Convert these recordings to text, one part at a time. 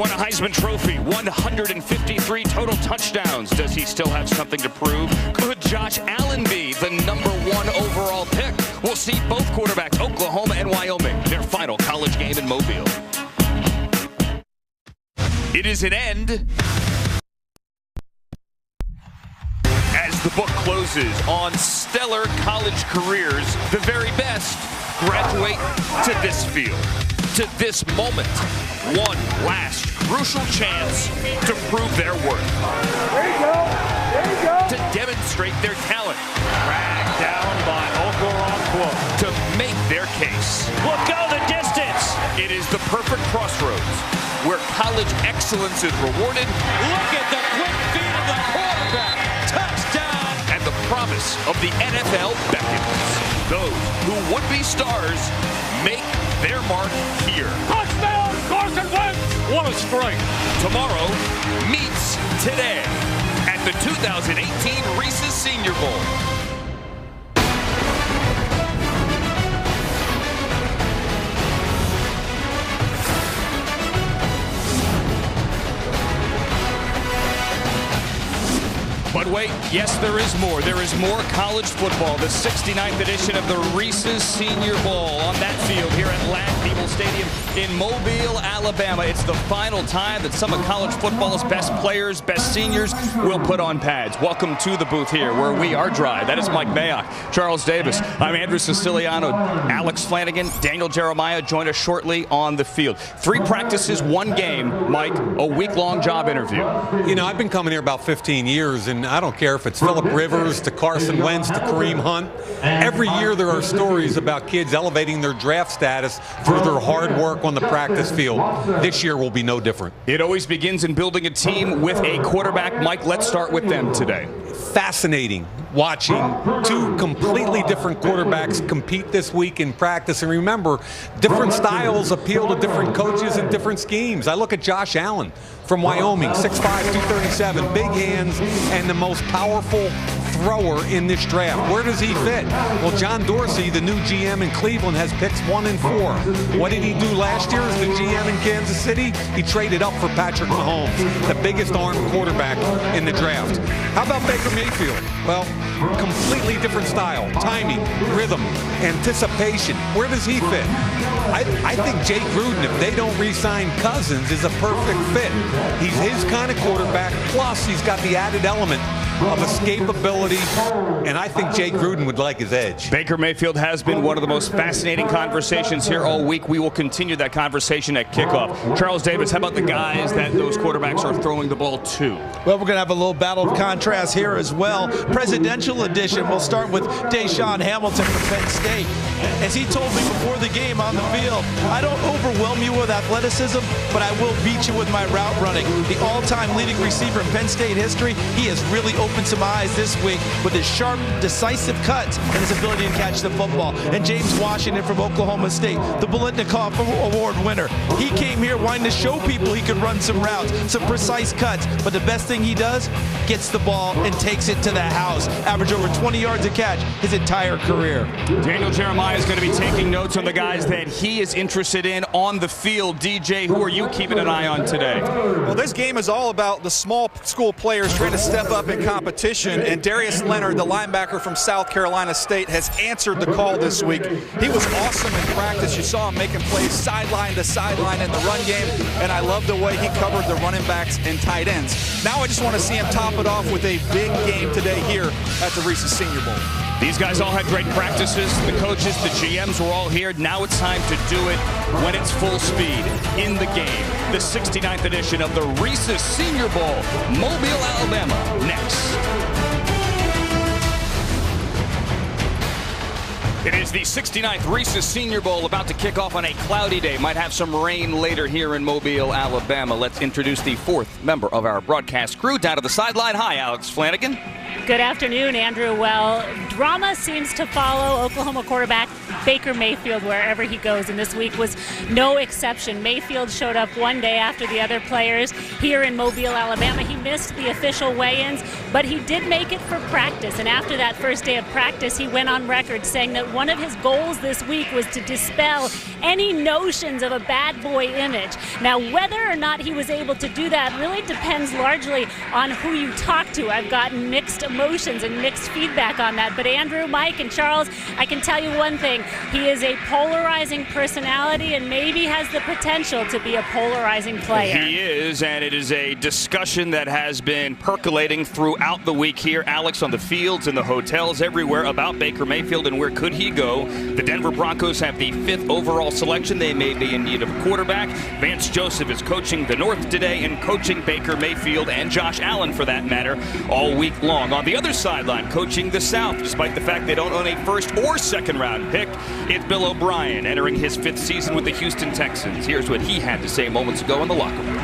won a Heisman Trophy, 153 total touchdowns. Does he still have something to prove? Could Josh Allen be the #1 overall pick? We'll see both quarterbacks, Oklahoma and Wyoming, their final college game in Mobile. It is an end as the book closes on stellar college careers. The very best graduate to this field, to this moment. One last crucial chance to prove their worth. There you go. There you go. To demonstrate their talent. Dragged down by Oklahoma. To make their case. Look, go the distance. It is the perfect crossroads where college excellence is rewarded. Look at the quick feet of the quarterback. Touchdown. And the promise of the NFL beckons. Those who would be stars make their mark here. Touchdown, Carson Wentz. What a strike. Tomorrow meets today at the 2018 Reese's Senior Bowl. But wait, yes, there is more. There is more college football. The 69th edition of the Reese's Senior Bowl on that field here at Ladd-Peebles Stadium in Mobile, Alabama. It's the final time that some of college football's best players, best seniors will put on pads. Welcome to the booth here where we are dry. That is Mike Mayock, Charles Davis. I'm Andrew Siciliano, Alex Flanagan, Daniel Jeremiah join us shortly on the field. 3 practices, 1 game. Mike, a week-long job interview. You know, I've been coming here about 15 years, and I don't care if it's Phillip Rivers to Carson Wentz to Kareem Hunt. Every year there are stories about kids elevating their draft status through their hard work on the practice field. This year will be no different. It always begins in building a team with a quarterback. Mike, let's start with them today. Fascinating watching 2 completely different quarterbacks compete this week in practice. And remember, different styles appeal to different coaches and different schemes. I look at Josh Allen from Wyoming, 6'5", 237, big hands, and the most powerful thrower in this draft. Where does he fit? Well, John Dorsey, the new GM in Cleveland, has picks 1 and 4. What did he do last year as the GM in Kansas City? He traded up for Patrick Mahomes, the biggest armed quarterback in the draft. How about Baker Mayfield? Well, completely different style, timing, rhythm, anticipation. Where does he fit? I think Jay Gruden, if they don't re-sign Cousins, is a perfect fit. He's his kind of quarterback, plus he's got the added element of escapability, and I think Jay Gruden would like his edge. Baker Mayfield has been one of the most fascinating conversations here all week. We will continue that conversation at kickoff. Charles Davis, how about the guys that those quarterbacks are throwing the ball to? Well, we're going to have a little battle of contrast here as well. Presidential edition. We'll start with Deshaun Hamilton from Penn State. As he told me before the game on the field, I don't overwhelm you with athleticism, but I will beat you with my route running. The all-time leading receiver in Penn State history, he has really opened some eyes this week with his sharp, decisive cuts and his ability to catch the football. And James Washington from Oklahoma State, the Biletnikoff Award winner. He came here wanting to show people he could run some routes, some precise cuts, but the best thing he does, gets the ball and takes it to the house. Average over 20 yards a catch his entire career. Daniel Jeremiah is going to be taking notes on the guys that he is interested in on the field. DJ, who are you keeping an eye on today? Well, this game is all about the small school players trying to step up in competition, and Darius Leonard, the linebacker from South Carolina State, has answered the call this week. He was awesome in practice. You saw him making plays sideline to sideline in the run game, and I love the way he covered the running backs and tight ends. Now I just want to see him top it off with a big game today here at the Reese's Senior Bowl. These guys all had great practices. The coaches, the GMs were all here. Now it's time to do it when it's full speed in the game. The 69th edition of the Reese's Senior Bowl, Mobile, Alabama, next. It is the 69th Reese's Senior Bowl about to kick off on a cloudy day. Might have some rain later here in Mobile, Alabama. Let's introduce the 4th member of our broadcast crew down to the sideline. Hi, Alex Flanagan. Good afternoon, Andrew. Well, drama seems to follow Oklahoma quarterback Baker Mayfield wherever he goes, and this week was no exception. Mayfield showed up one day after the other players here in Mobile, Alabama. He missed the official weigh-ins, but he did make it for practice, and after that first day of practice, he went on record saying that one of his goals this week was to dispel any notions of a bad boy image. Now, whether or not he was able to do that really depends largely on who you talk to. I've gotten mixed emotions and mixed feedback on that, but Andrew, Mike, and Charles, I can tell you one thing. He is a polarizing personality and maybe has the potential to be a polarizing player. He is, and it is a discussion that has been percolating throughout the week here, Alex, on the fields, in the hotels, everywhere about Baker Mayfield and where could he go. The Denver Broncos have the 5th overall selection. They may be in need of a quarterback. Vance Joseph is coaching the North today and coaching Baker Mayfield and Josh Allen, for that matter, all week long. On the other sideline, coaching the South, despite the fact they don't own a first or second round pick, it's Bill O'Brien entering his 5th season with the Houston Texans. Here's what he had to say moments ago in the locker room.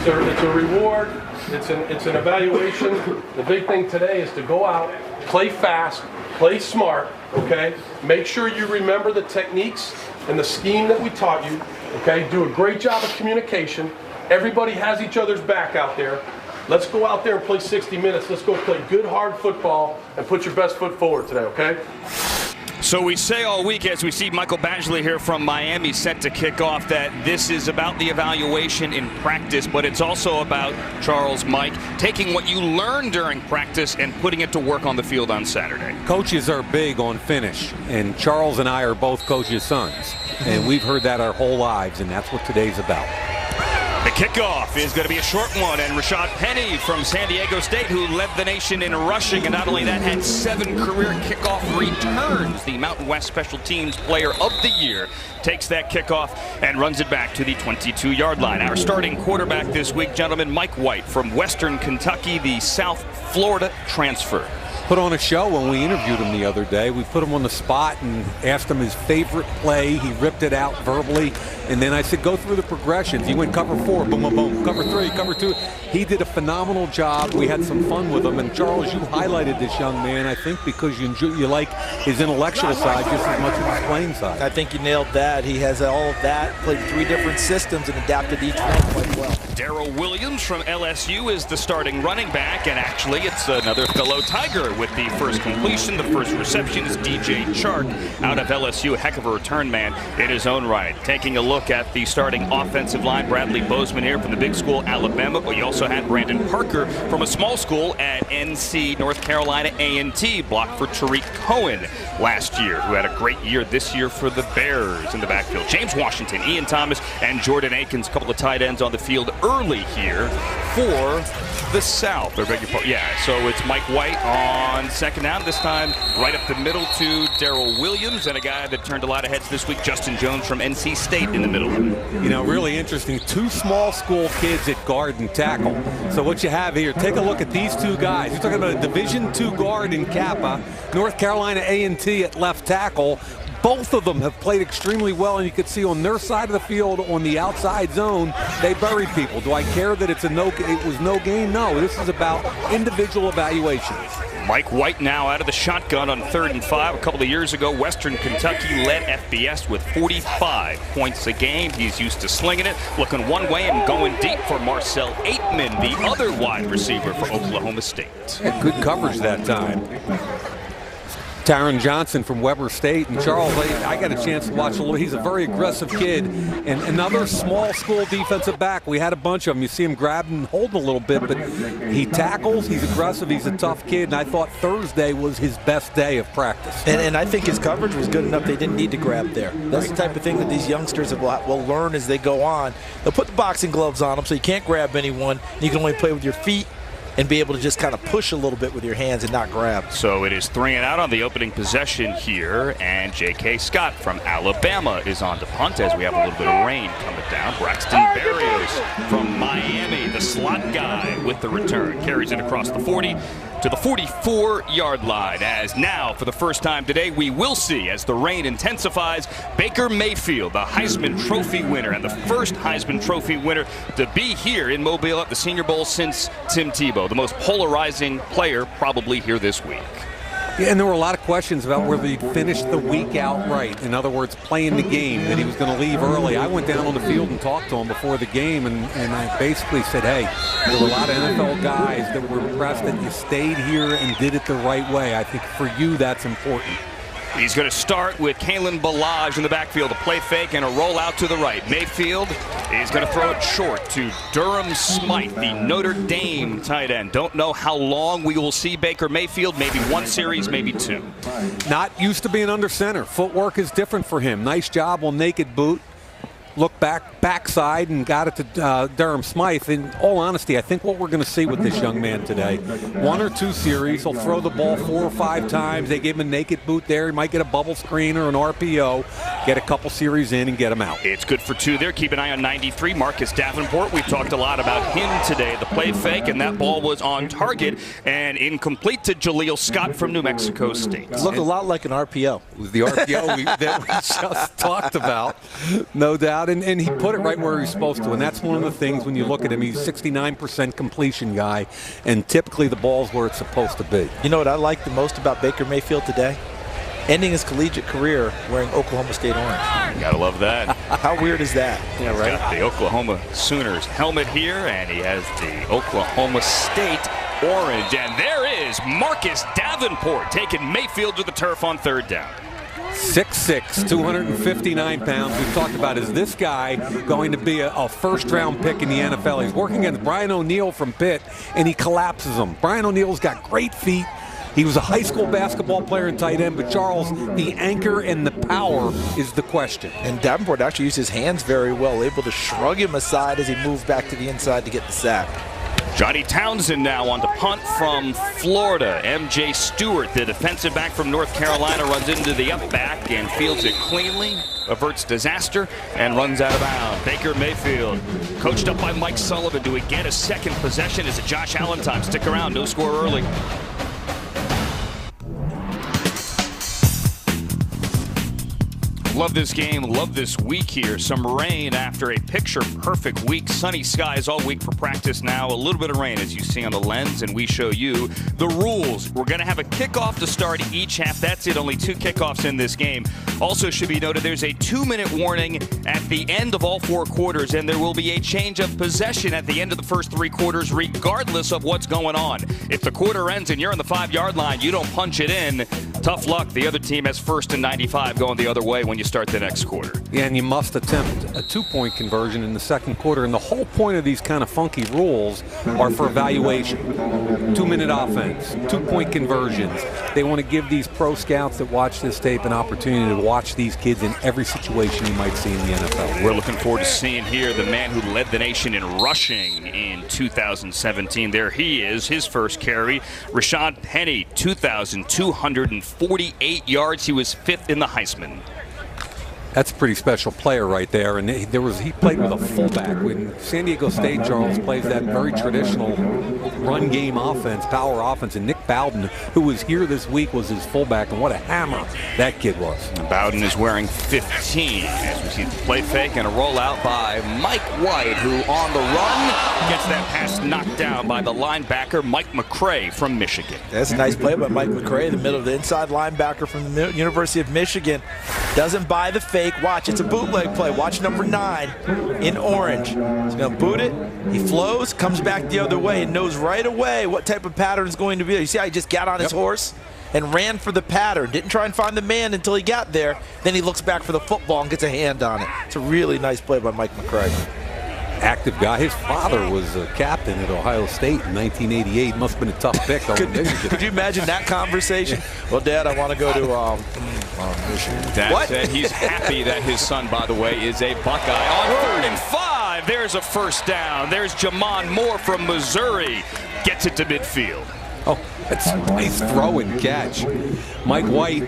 It's a reward. It's an evaluation. The big thing today is to go out, play fast, play smart, okay? Make sure you remember the techniques and the scheme that we taught you, okay? Do a great job of communication. Everybody has each other's back out there. Let's go out there and play 60 minutes. Let's go play good, hard football and put your best foot forward today, okay? So we say all week as we see Michael Badgley here from Miami set to kick off that this is about the evaluation in practice, but it's also about, Charles, Mike, taking what you learned during practice and putting it to work on the field on Saturday. Coaches are big on finish, and Charles and I are both coaches' sons, and we've heard that our whole lives, and that's what today's about. The kickoff is going to be a short one, and Rashad Penny from San Diego State, who led the nation in rushing, and not only that, had 7 career kickoff returns. The Mountain West Special Teams Player of the Year takes that kickoff and runs it back to the 22-yard line. Our starting quarterback this week, gentlemen, Mike White from Western Kentucky, the South Florida transfer. Put on a show when we interviewed him the other day. We put him on the spot and asked him his favorite play. He ripped it out verbally. And then I said, go through the progressions. He went cover 4, boom, boom, boom. Cover 3, cover 2. He did a phenomenal job. We had some fun with him. And Charles, you highlighted this young man, I think, because you like his intellectual side just as much as his playing side. I think you nailed that. He has all of that, played 3 different systems and adapted each one quite well. Darrell Williams from LSU is the starting running back, and actually it's another fellow Tiger with the first completion. The first reception is DJ Chark out of LSU, a heck of a return man in his own right. Taking a look at the starting offensive line, Bradley Bozeman here from the big school Alabama, but you also had Brandon Parker from a small school at NC North Carolina A&T, blocked for Tariq Cohen last year, who had a great year this year for the Bears in the backfield. James Washington, Ian Thomas, and Jordan Akins, a couple of tight ends on the field early here for the South. Or beg your pardon. Yeah, so it's Mike White on second down, this time right up the middle to Darrell Williams, and a guy that turned a lot of heads this week, Justin Jones from NC State in the middle. You know, really interesting. 2 small school kids at guard and tackle. So what you have here, take a look at these 2 guys. You're talking about a Division II guard in Kappa, North Carolina A&T at left tackle. Both of them have played extremely well, and you could see on their side of the field, on the outside zone, they buried people. Do I care that it was no gain? No, this is about individual evaluations. Mike White now out of the shotgun on 3rd and 5. A couple of years ago, Western Kentucky led FBS with 45 points a game. He's used to slinging it, looking one way and going deep for Marcel Aitman, the other wide receiver for Oklahoma State. Had good coverage that time. Taron Johnson from Weber State. And Charles, I got a chance to watch a little. He's a very aggressive kid. And another small school defensive back. We had a bunch of them. You see him grabbing and holding a little bit, but he tackles, he's aggressive, he's a tough kid. And I thought Thursday was his best day of practice. And I think his coverage was good enough they didn't need to grab there. That's the type of thing that these youngsters will learn as they go on. They'll put the boxing gloves on them so you can't grab anyone. You can only play with your feet and be able to just kind of push a little bit with your hands and not grab. So it is 3 and out on the opening possession here, and J.K. Scott from Alabama is on to punt as we have a little bit of rain coming down. Braxton Berrios from Miami, the slot guy with the return. Carries it across the 40 to the 44-yard line. As now, for the first time today, we will see, as the rain intensifies, Baker Mayfield, the Heisman Trophy winner and the first Heisman Trophy winner to be here in Mobile at the Senior Bowl since Tim Tebow, the most polarizing player probably here this week. Yeah, and there were a lot of questions about whether he'd finish the week out right. In other words, playing the game, that he was going to leave early. I went down on the field and talked to him before the game, and I basically said, hey, there were a lot of NFL guys that were impressed that you stayed here and did it the right way. I think for you, that's important. He's going to start with Kalen Ballage in the backfield, a play fake and a roll out to the right. Mayfield is going to throw it short to Durham Smythe, the Notre Dame tight end. Don't know how long we will see Baker Mayfield, maybe one series, maybe two. Not used to being under center. Footwork is different for him. Nice job on naked boot. Look backside and got it to Durham Smythe. In all honesty, I think what we're going to see with this young man today, one or two series, he'll throw the ball 4 or 5 times. They give him a naked boot there. He might get a bubble screen or an RPO, get a couple series in and get him out. It's good for 2 there. Keep an eye on 93, Marcus Davenport. We've talked a lot about him today. The play fake, and that ball was on target and incomplete to Jaleel Scott from New Mexico State. It looked a lot like an RPO. It was the RPO that we just talked about, no doubt. And he put it right where he's supposed to. And that's one of the things when you look at him, he's 69% completion guy, and typically the ball's where it's supposed to be. You know what I like the most about Baker Mayfield today? Ending his collegiate career wearing Oklahoma State orange. Gotta love that. How weird is that? Yeah, right. He's got the Oklahoma Sooners helmet here, and he has the Oklahoma State orange. And there is Marcus Davenport taking Mayfield to the turf on 3rd down. 6'6", 259 pounds. We've talked about, is this guy going to be a first-round pick in the NFL? He's working against Brian O'Neill from Pitt, and he collapses him. Brian O'Neill's got great feet. He was a high school basketball player and tight end, but Charles, the anchor and the power is the question. And Davenport actually used his hands very well, able to shrug him aside as he moved back to the inside to get the sack. Johnny Townsend now on the punt from Florida. M.J. Stewart, the defensive back from North Carolina, runs into the up back and fields it cleanly, averts disaster, and runs out of bounds. Baker Mayfield, coached up by Mike Sullivan. Do we get a second possession? Is it Josh Allen time? Stick around, no score early. Love this game, love this week here. Some rain after a picture-perfect week. Sunny skies all week for practice now. A little bit of rain, as you see on the lens, and we show you the rules. We're going to have a kickoff to start each half. That's it, only 2 kickoffs in this game. Also should be noted, there's a 2-minute warning at the end of all 4 quarters, and there will be a change of possession at the end of the first 3 quarters, regardless of what's going on. If the quarter ends and you're on the 5-yard line, you don't punch it in. Tough luck. The other team has 1st and 95 going the other way when you start the next quarter. Yeah, and you must attempt a 2-point conversion in the 2nd quarter. And the whole point of these kind of funky rules are for evaluation. 2-minute offense, 2-point conversions. They want to give these pro scouts that watch this tape an opportunity to watch these kids in every situation you might see in the NFL. We're looking forward to seeing here the man who led the nation in rushing in 2017. There he is, his first carry. Rashad Penny, 2,248 yards. He was 5th in the Heisman. That's a pretty special player right there. And he played with a fullback. When San Diego State, Charles, plays that very traditional run game offense, power offense, and Nick Bowden, who was here this week, was his fullback, and what a hammer that kid was. Bowden is wearing 15 as we see the play fake and a rollout by Mike White, who on the run gets that pass knocked down by the linebacker Mike McCray from Michigan. That's a nice play by Mike McCray, the middle of the inside linebacker from the University of Michigan. Doesn't buy the fake. Watch, it's a bootleg play. Watch number 9 in orange. He's going to boot it. He flows, comes back the other way, and knows right away what type of pattern is going to be. You see how he just got on his horse and ran for the pattern. Didn't try and find the man until he got there. Then he looks back for the football and gets a hand on it. It's a really nice play by Mike McCray. Active guy. His father was a captain at Ohio State in 1988. Must have been a tough pick. Could you imagine that conversation? Well, Dad, I want to go to Michigan. Dad said he's happy that his son, by the way, is a Buckeye. On 3rd and 5, there's a first down. There's Jamon Moore from Missouri. Gets it to midfield. Oh, that's a nice throw and catch. Mike White,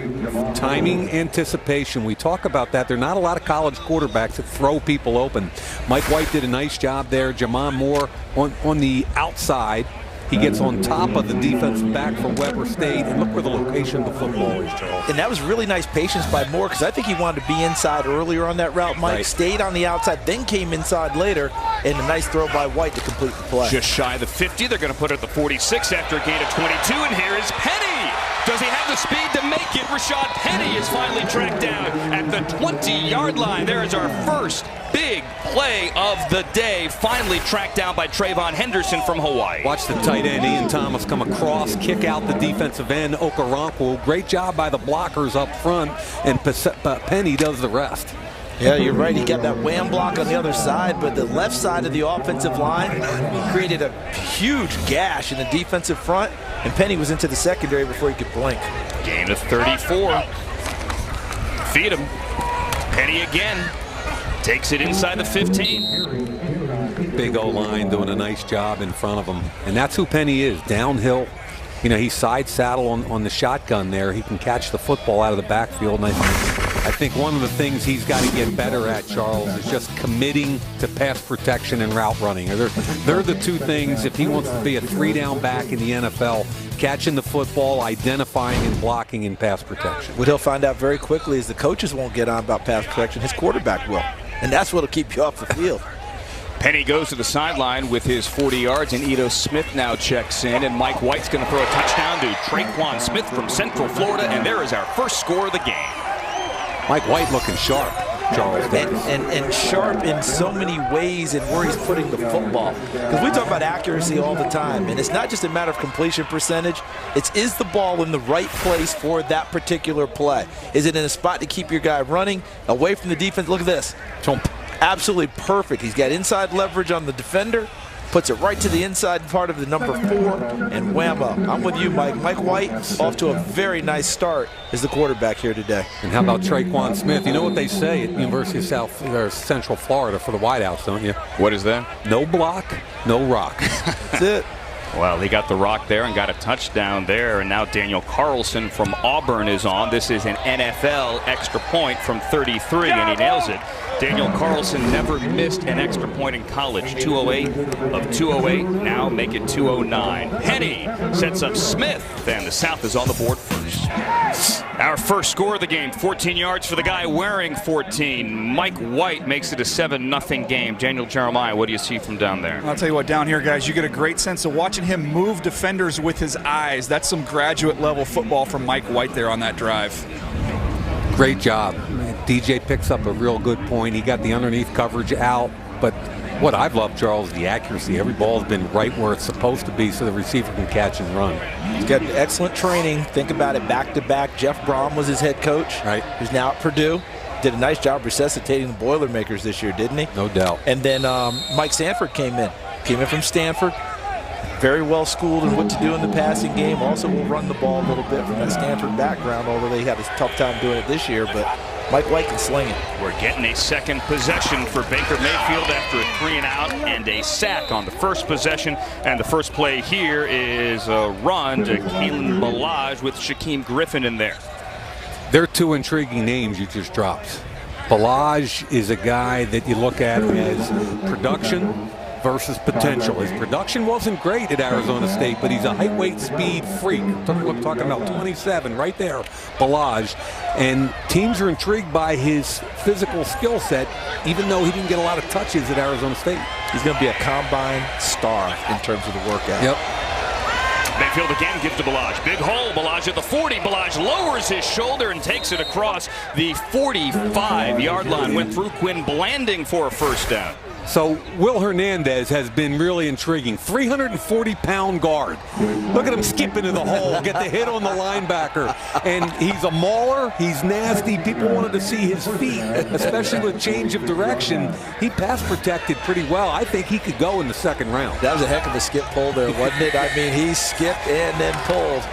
timing, anticipation. We talk about that. There are not a lot of college quarterbacks that throw people open. Mike White did a nice job there. Jamon Moore on the outside. He gets on top of the defensive back for Weber State, and look where the location of the football is, Charles. And that was really nice patience by Moore, because I think he wanted to be inside earlier on that route, Mike. Right. Stayed on the outside, then came inside later, and a nice throw by White to complete the play. Just shy of the 50. They're going to put it at the 46 after a gain of 22. And here is Penny. Does he have the speed to make it? Rashad Penny is finally tracked down at the 20-yard line. There is our first big play of the day, finally tracked down by Trayvon Henderson from Hawaii. Watch the tight end, Ian Thomas, come across, kick out the defensive end, Okoronkwo. Great job by the blockers up front, and Penny does the rest. Yeah, you're right. He got that wham block on the other side, but the left side of the offensive line created a huge gash in the defensive front, and Penny was into the secondary before he could blink. Gain of 34. Feed him. Penny again. Takes it inside the 15. Big O-line doing a nice job in front of him. And that's who Penny is, downhill. You know, he's side saddle on the shotgun there. He can catch the football out of the backfield. And I think one of the things he's got to get better at, Charles, is just committing to pass protection and route running. They're the two things, if he wants to be a three-down back in the NFL, catching the football, identifying and blocking in pass protection. What he'll find out very quickly is the coaches won't get on about pass protection. His quarterback will. And that's what'll keep you off the field. Penny goes to the sideline with his 40 yards, and Ito Smith now checks in, and Mike White's going to throw a touchdown to Traquan Smith from Central Florida, and there is our first score of the game. Mike White looking sharp, Charles. And sharp in so many ways in where he's putting the football. Because we talk about accuracy all the time, and it's not just a matter of completion percentage. Is the ball in the right place for that particular play? Is it in a spot to keep your guy running away from the defense? Look at this. Absolutely perfect. He's got inside leverage on the defender, puts it right to the inside part of the number 4, and whammo. I'm with you, Mike. Mike White off to a very nice start as the quarterback here today. And how about Traquan Smith? You know what they say at University of Central Florida for the wideouts, don't you? What is that? No block, no rock. That's it. Well, he got the rock there and got a touchdown there, and now Daniel Carlson from Auburn is on. This is an NFL extra point from 33, and he nails it. Daniel Carlson never missed an extra point in college. 208 of 208, now make it 209. Penny sets up Smith, and the South is on the board first. Our first score of the game, 14 yards for the guy wearing 14. Mike White makes it a 7-0 game. Daniel Jeremiah, what do you see from down there? I'll tell you what, down here, guys, you get a great sense of watching him move defenders with his eyes. That's some graduate-level football from Mike White there on that drive. Great job. DJ picks up a real good point. He got the underneath coverage out, but what I've loved, Charles, is the accuracy. Every ball's been right where it's supposed to be so the receiver can catch and run. He's got excellent training. Think about it, back-to-back. Jeff Brom was his head coach, right? Who's now at Purdue. Did a nice job resuscitating the Boilermakers this year, didn't he? No doubt. And then Mike Sanford came in from Stanford. Very well schooled in what to do in the passing game. Also will run the ball a little bit from that Stanford background, although they had a tough time doing it this year, but Mike White can sling it. We're getting a second possession for Baker Mayfield after a 3-and-out and a sack on the first possession. And the first play here is a run to Kalen Ballage with Shaquem Griffin in there. They're two intriguing names you just dropped. Ballage is a guy that you look at as production versus potential. His production wasn't great at Arizona State, but he's a height, weight, speed freak. I'm talking about 27 right there, Ballage. And teams are intrigued by his physical skill set, even though he didn't get a lot of touches at Arizona State. He's going to be a combine star in terms of the workout. Yep. Mayfield again gives to Ballage. Big hole, Ballage at the 40. Ballage lowers his shoulder and takes it across the 45-yard line. Went through Quinn Blanding for a first down. So Will Hernandez has been really intriguing. 340-pound guard. Look at him skip into the hole, get the hit on the linebacker. And he's a mauler. He's nasty. People wanted to see his feet, especially with change of direction. He pass protected pretty well. I think he could go in the second round. That was a heck of a skip pull there, wasn't it? I mean, he skipped and then pulled.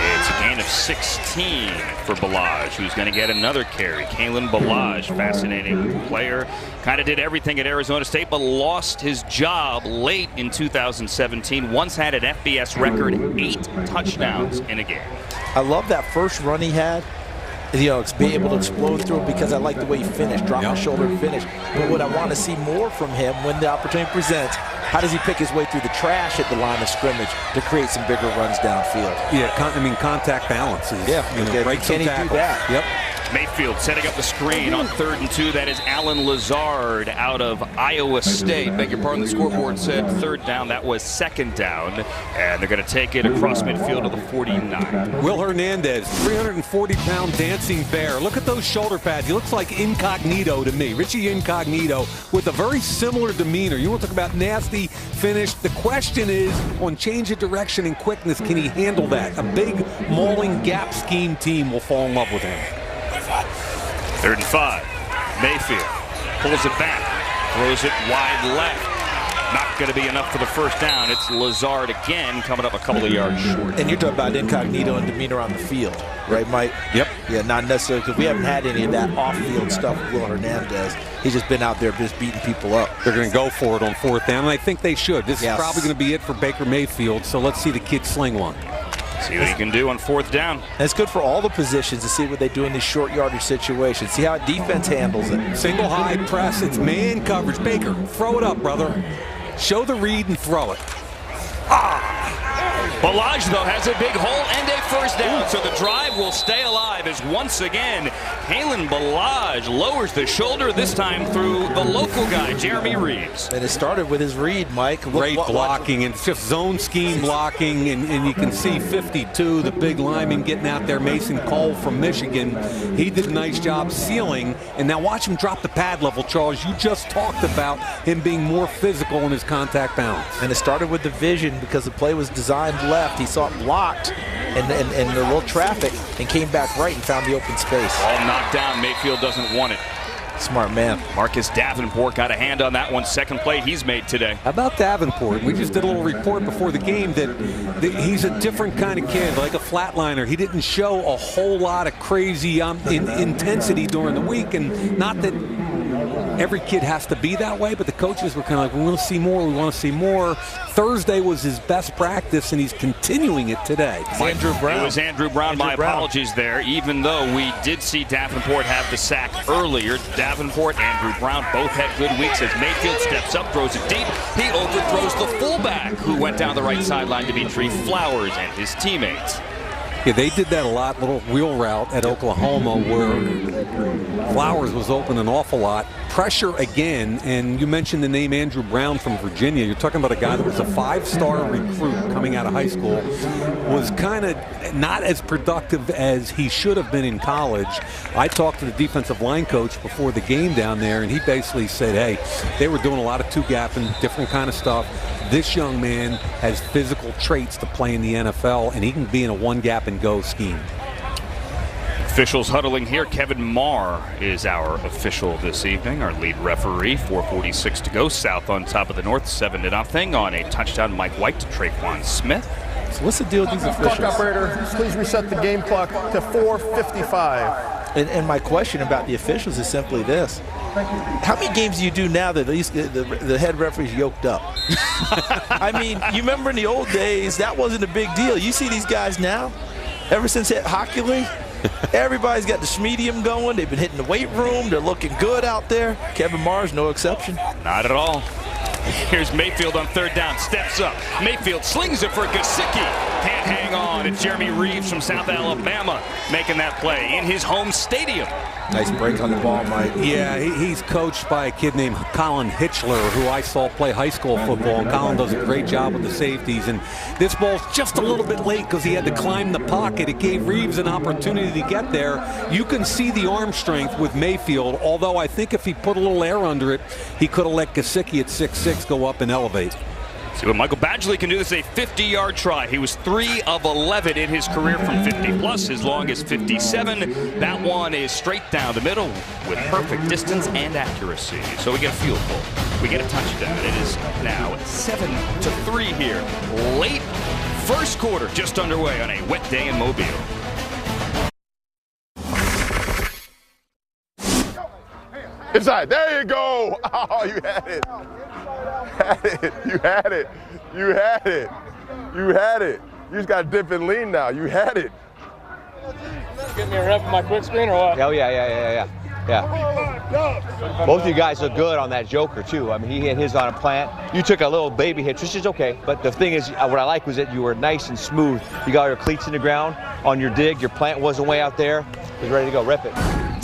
It's a gain of 16 for Ballage, who's going to get another carry. Kalen Ballage, fascinating player. Kind of did everything at Arizona State, but lost his job late in 2017. Once had an FBS record, 8 touchdowns in a game. I love that first run he had. be able to explode through it because I like the way he finished, drop the shoulder and finish. But what I want to see more from him when the opportunity presents, how does he pick his way through the trash at the line of scrimmage to create some bigger runs downfield? Yeah, contact balance. Break some tackles. Do that. Yep. Mayfield setting up the screen on 3rd and 2. That is Alan Lazard out of Iowa State. Beg your pardon, the scoreboard said 3rd down. That was 2nd down. And they're going to take it across midfield to the 49. Will Hernandez, 340-pound dancing bear. Look at those shoulder pads. He looks like Incognito to me. Richie Incognito with a very similar demeanor. You want to talk about nasty finish. The question is, on change of direction and quickness, can he handle that? A big mauling gap scheme team will fall in love with him. 3rd and 5. Mayfield pulls it back, throws it wide left. Not going to be enough for the 1st down. It's Lazard again coming up a couple of yards short. And you're talking about incognito and demeanor on the field, right, Mike? Yep. Yeah, not necessarily, because we haven't had any of that off-field stuff with Will Hernandez. He's just been out there just beating people up. They're going to go for it on 4th down, and I think they should. This is probably going to be it for Baker Mayfield, so let's see the kid sling one. See what he can do on 4th down. And it's good for all the positions to see what they do in these short yardage situations. See how defense handles it. Single high press, it's man coverage. Baker, throw it up, brother. Show the read and throw it. Balaj, though, has a big hole and a 1st down, so the drive will stay alive as once again Kalen Balaj lowers the shoulder, this time through the local guy, Jeremy Reeves. And it started with his read, Mike. Great blocking, and it's just zone scheme blocking, and you can see 52, the big lineman getting out there, Mason Cole from Michigan. He did a nice job sealing, and now watch him drop the pad level, Charles. You just talked about him being more physical in his contact balance. And it started with the vision because the play was designed left. He saw it blocked and a little traffic and came back right and found the open space. All knocked down. Mayfield doesn't want it. Smart man. Marcus Davenport got a hand on that one. 2nd play he's made today. How about Davenport? We just did a little report before the game that he's a different kind of kid, like a flatliner. He didn't show a whole lot of crazy intensity during the week, and not that every kid has to be that way, but the coaches were kind of like, we want to see more, we want to see more. Thursday was his best practice, and he's continuing it today. Andrew Brown. It was Andrew Brown. My apologies there, even though we did see Davenport have the sack earlier. Davenport, Andrew Brown both had good weeks as Mayfield steps up, throws it deep. He overthrows the fullback, who went down the right sideline, Dimitri Flowers, and his teammates. Yeah, they did that a lot, little wheel route at Oklahoma where Flowers was open an awful lot. Pressure again, and you mentioned the name Andrew Brown from Virginia. You're talking about a guy that was a 5-star recruit coming out of high school, was kind of not as productive as he should have been in college. I talked to the defensive line coach before the game down there, and he basically said, hey, they were doing a lot of two-gap and different kind of stuff. This young man has physical traits to play in the NFL, and he can be in a one-gap-and-go scheme. Officials huddling here. Kevin Marr is our official this evening, our lead referee. 4:46 to go. South on top of the North, 7-0 on a touchdown. Mike White to Traquan Smith. So what's the deal with these officials? Clock operator, please reset the game clock to 4:55. And my question about the officials is simply this. How many games do you do now that the head referee's yoked up? I mean, you remember in the old days, that wasn't a big deal. You see these guys now, ever since hit Hockey League, everybody's got the schmedium going. They've been hitting the weight room. They're looking good out there. Kevin Marr's no exception. Not at all. Here's Mayfield on 3rd down, steps up. Mayfield slings it for Gesicki. Can't hang on. It's Jeremy Reeves from South Alabama making that play in his home stadium. Nice break on the ball, Mike. Yeah, he's coached by a kid named Colin Hitchler, who I saw play high school football. And Colin does a great job with the safeties. And this ball's just a little bit late because he had to climb the pocket. It gave Reeves an opportunity to get there. You can see the arm strength with Mayfield, although I think if he put a little air under it, he could have let Gesicki at 6'6" go up and elevate. See what Michael Badgley can do. This is a 50-yard try. He was 3 of 11 in his career from 50-plus, as long as 57. That one is straight down the middle with perfect distance and accuracy. So we get a field goal. We get a touchdown. It is now 7-3 here. Late first quarter just underway on a wet day in Mobile. Inside. There you go. Oh, you had it. You had it. You had it. You had it. You just got to dip and lean now. You had it. Get me a rep of my quick screen or what? Oh, yeah. Both of you guys look good on that joker, too. I mean, he hit his on a plant. You took a little baby hit, which is okay. But the thing is, what I like was that you were nice and smooth. You got your cleats in the ground on your dig. Your plant wasn't way out there. It was ready to go. Rip it.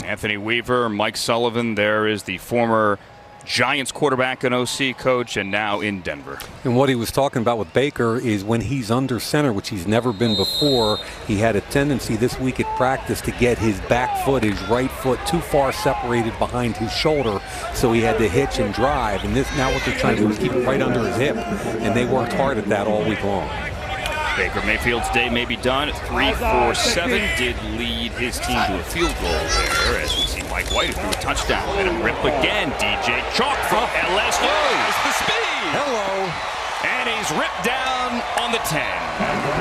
Anthony Weaver, Mike Sullivan. There is the former Giants quarterback and OC coach, and now in Denver. And what he was talking about with Baker is when he's under center, which he's never been before, he had a tendency this week at practice to get his back foot, his right foot, too far separated behind his shoulder, so he had to hitch and drive. And this now what they're trying to do is keep it right under his hip, and they worked hard at that all week long. Baker Mayfield's day may be done. 3-4-7 did lead his team to a field goal there, as we see Mike White who threw a touchdown. And a rip again. DJ Chalk from LSU. It's the speed. Hello. And he's ripped down on the 10.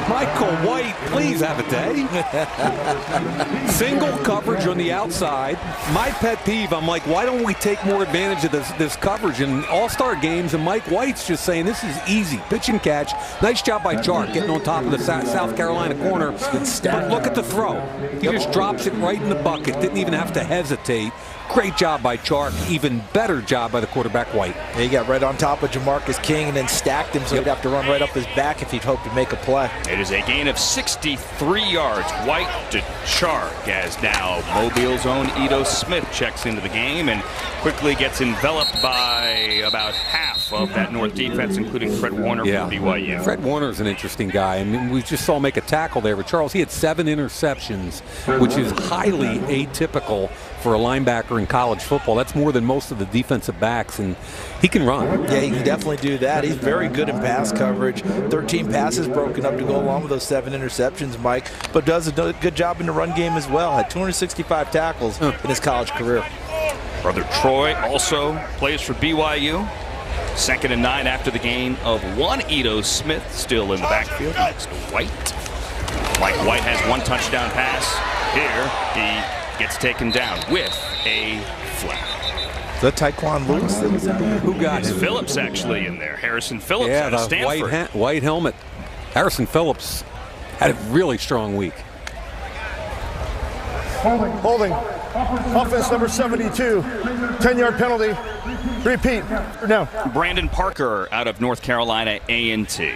Michael White, please have a day. Single coverage on the outside. My pet peeve, I'm like, why don't we take more advantage of this coverage in all-star games? And Mike White's just saying, this is easy. Pitch and catch. Nice job by Chark getting on top of the South Carolina corner. But look at the throw. He just drops it right in the bucket. Didn't even have to hesitate. Great job by Chark. Even better job by the quarterback, White. He got right on top of Jamarcus King and then stacked him so he'd have to run right up his back if he'd hoped to make a play. It is a gain of 63 yards. White to Chark, as now Mobile's own Ito Smith checks into the game and quickly gets enveloped by about half of that North defense, including Fred Warner from BYU. Fred Warner's an interesting guy. I mean, we just saw him make a tackle there. But Charles, he had 7 interceptions, which is highly atypical for a linebacker in college football. That's more than most of the defensive backs, and he can run. Yeah, he can definitely do that. He's very good in pass coverage. 13 passes broken up to go along with those 7 interceptions, Mike, but does a good job in the run game as well. Had 265 tackles in his college career. Brother Troy also plays for BYU. 2nd and 9 after the gain of 1. Ito Smith still in the backfield next to White. Mike White has 1 touchdown pass. Here he gets taken down with a flag. The Taekwon Lewis that was in there? Who got It's him? Phillips actually in there. Harrison Phillips out of Stanford. White helmet. Harrison Phillips had a really strong week. Holding. Offense number 72. 10-yard penalty. Repeat. No. Brandon Parker out of North Carolina A&T.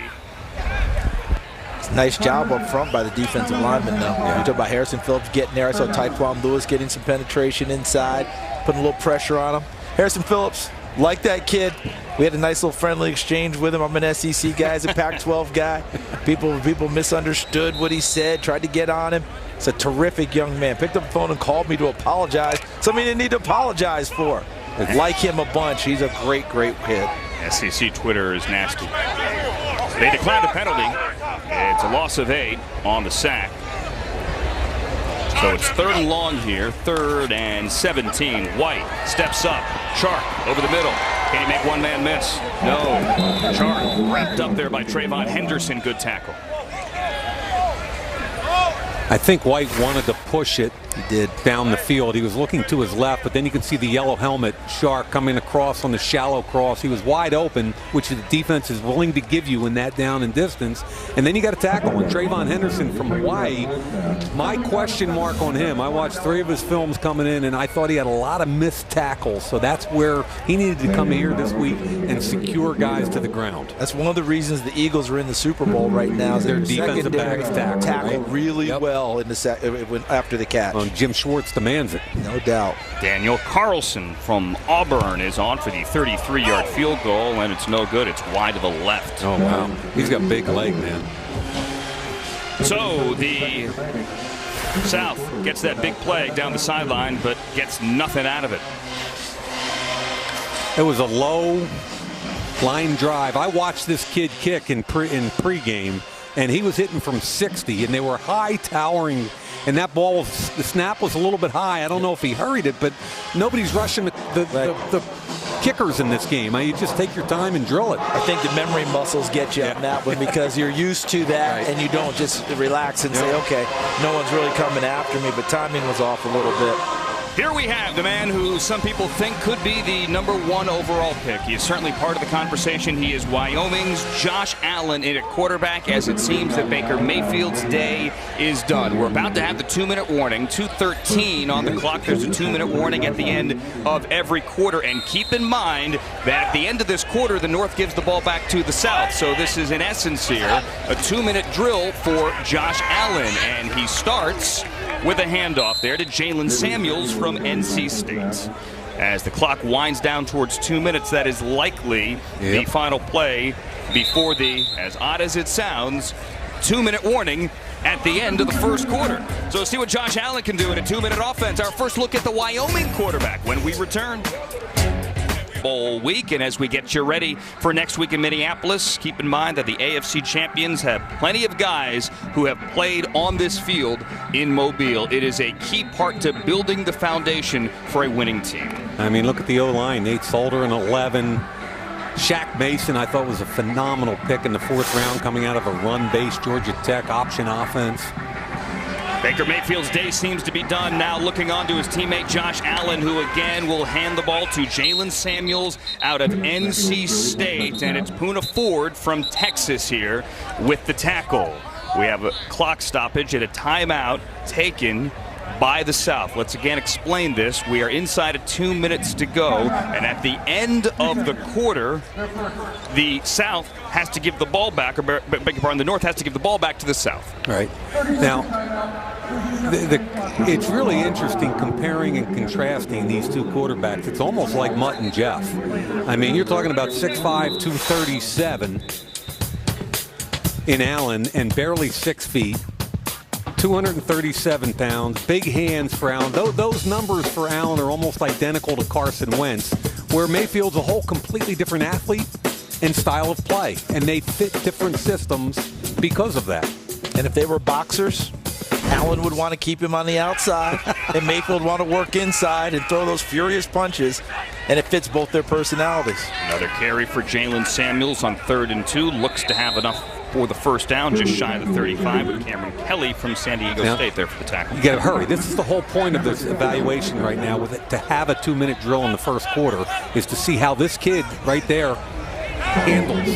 Nice job up front by the defensive lineman, though. You talk about Harrison Phillips getting there. I saw Taekwon Lewis getting some penetration inside, putting a little pressure on him. Harrison Phillips, like that kid. We had a nice little friendly exchange with him. I'm an SEC guy, he's a Pac-12 guy. People misunderstood what he said, tried to get on him. It's a terrific young man. Picked up the phone and called me to apologize. Something he didn't need to apologize for. Like him a bunch. He's a great, great kid. SEC Twitter is nasty. They declared the penalty. It's a loss of 8 on the sack. So it's 3rd and long here. 3rd and 17. White steps up. Chark over the middle. Can he make one man miss? No. Chark wrapped up there by Trayvon Henderson. Good tackle. I think White wanted to push it. He did down the field. He was looking to his left, but then you could see the yellow helmet Shark coming across on the shallow cross. He was wide open, which the defense is willing to give you in that down and distance. And then you got a tackle. And Trayvon Henderson from Hawaii, my question mark on him, I watched 3 of his films coming in, and I thought he had a lot of missed tackles. So that's where he needed to come here this week and secure guys to the ground. That's one of the reasons the Eagles are in the Super Bowl right now. Is their defensive backs tackle really well in the after the catch. Jim Schwartz demands it. No doubt. Daniel Carlson from Auburn is on for the 33-yard field goal, and it's no good. It's wide to the left. Oh, wow. He's got a big leg, man. So the South gets that big play down the sideline, but gets nothing out of it. It was a low line drive. I watched this kid kick in pregame, and he was hitting from 60, and they were high towering. And that ball, the snap was a little bit high. I don't know if he hurried it, but nobody's rushing the kickers in this game. You just take your time and drill it. I think the memory muscles get you on that one because you're used to that and you don't just relax and say, okay, no one's really coming after me, but timing was off a little bit. Here we have the man who some people think could be the #1 overall pick. He is certainly part of the conversation. He is Wyoming's Josh Allen in at quarterback, as it seems that Baker Mayfield's day is done. We're about to have the 2-minute warning. 2:13 on the clock. There's a 2-minute warning at the end of every quarter. And keep in mind that at the end of this quarter, the North gives the ball back to the South. So this is, in essence here, a 2-minute drill for Josh Allen. And he starts with a handoff there to Jalen Samuels from NC State. As the clock winds down towards 2 minutes, that is likely the final play before the, as odd as it sounds, 2-minute warning at the end of the first quarter. So let's see what Josh Allen can do in a 2-minute offense. Our first look at the Wyoming quarterback when we return. Bowl week, and as we get you ready for next week in Minneapolis, keep in mind that the AFC champions have plenty of guys who have played on this field in Mobile. It is a key part to building the foundation for a winning team. I mean, look at the O-line. Nate Solder in 11. Shaq Mason, I thought, was a phenomenal pick in the 4th round, coming out of a run-based Georgia Tech option offense. Baker Mayfield's day seems to be done. Now looking on to his teammate Josh Allen, who again will hand the ball to Jalen Samuels out of NC State. And it's Poona Ford from Texas here with the tackle. We have a clock stoppage at a timeout taken by the South. Let's again explain this. We are inside of 2 minutes to go, and at the end of the quarter, the South has to give the ball back, or beg your pardon, the North has to give the ball back to the South. All right. Now, it's really interesting comparing and contrasting these two quarterbacks. It's almost like Mutt and Jeff. I mean, you're talking about 6'5", 237 in Allen, and barely 6 feet. 237 pounds, big hands for Allen. Those numbers for Allen are almost identical to Carson Wentz, where Mayfield's a whole completely different athlete and style of play, and they fit different systems because of that. And if they were boxers, Allen would want to keep him on the outside, and Mayfield want to work inside and throw those furious punches, and it fits both their personalities. Another carry for Jalen Samuels on 3rd and 2. Looks to have enough for the first down, just shy of the 35, with Cameron Kelly from San Diego State there for the tackle. You got to hurry. This is the whole point of this evaluation right now, with it, to have a 2-minute drill in the first quarter, is to see how this kid right there handles.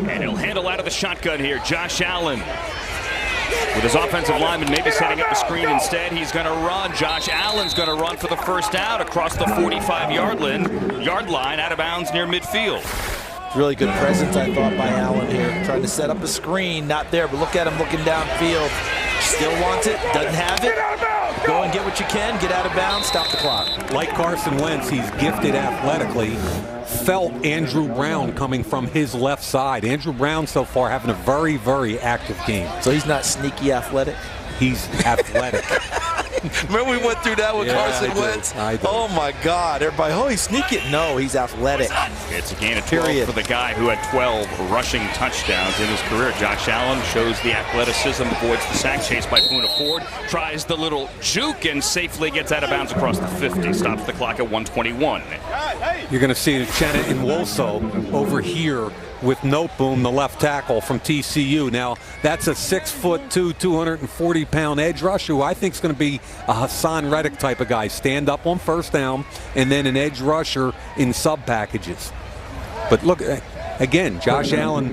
And he'll handle out of the shotgun here, Josh Allen. With his offensive lineman maybe setting up a screen instead, he's going to run. Josh Allen's going to run for the first down across the 45-yard line, out of bounds near midfield. Really good presence, I thought, by Allen here. Trying to set up a screen, not there, but look at him looking downfield. Still wants it, doesn't have it. Go and get what you can, get out of bounds, stop the clock. Like Carson Wentz, he's gifted athletically. Felt Andrew Brown coming from his left side. Andrew Brown so far having a very, very active game. So he's not sneaky athletic? He's athletic. Remember we went through that with Carson Wentz? Oh my God, everybody, oh, he's sneaky. No, he's athletic. It's a gain of 12 for the guy who had 12 rushing touchdowns in his career. Josh Allen shows the athleticism, avoids the sack, chased by Poona Ford, tries the little juke and safely gets out of bounds across the 50, stops the clock at 1:21. You're going to see Chenna Nwosu over here with Noteboom, the left tackle from TCU. Now, that's a 6'2", 240-pound edge rusher who I think is going to be a Hassan Reddick type of guy. Stand up on first down, and then an edge rusher in sub packages. But look, again, Josh Allen,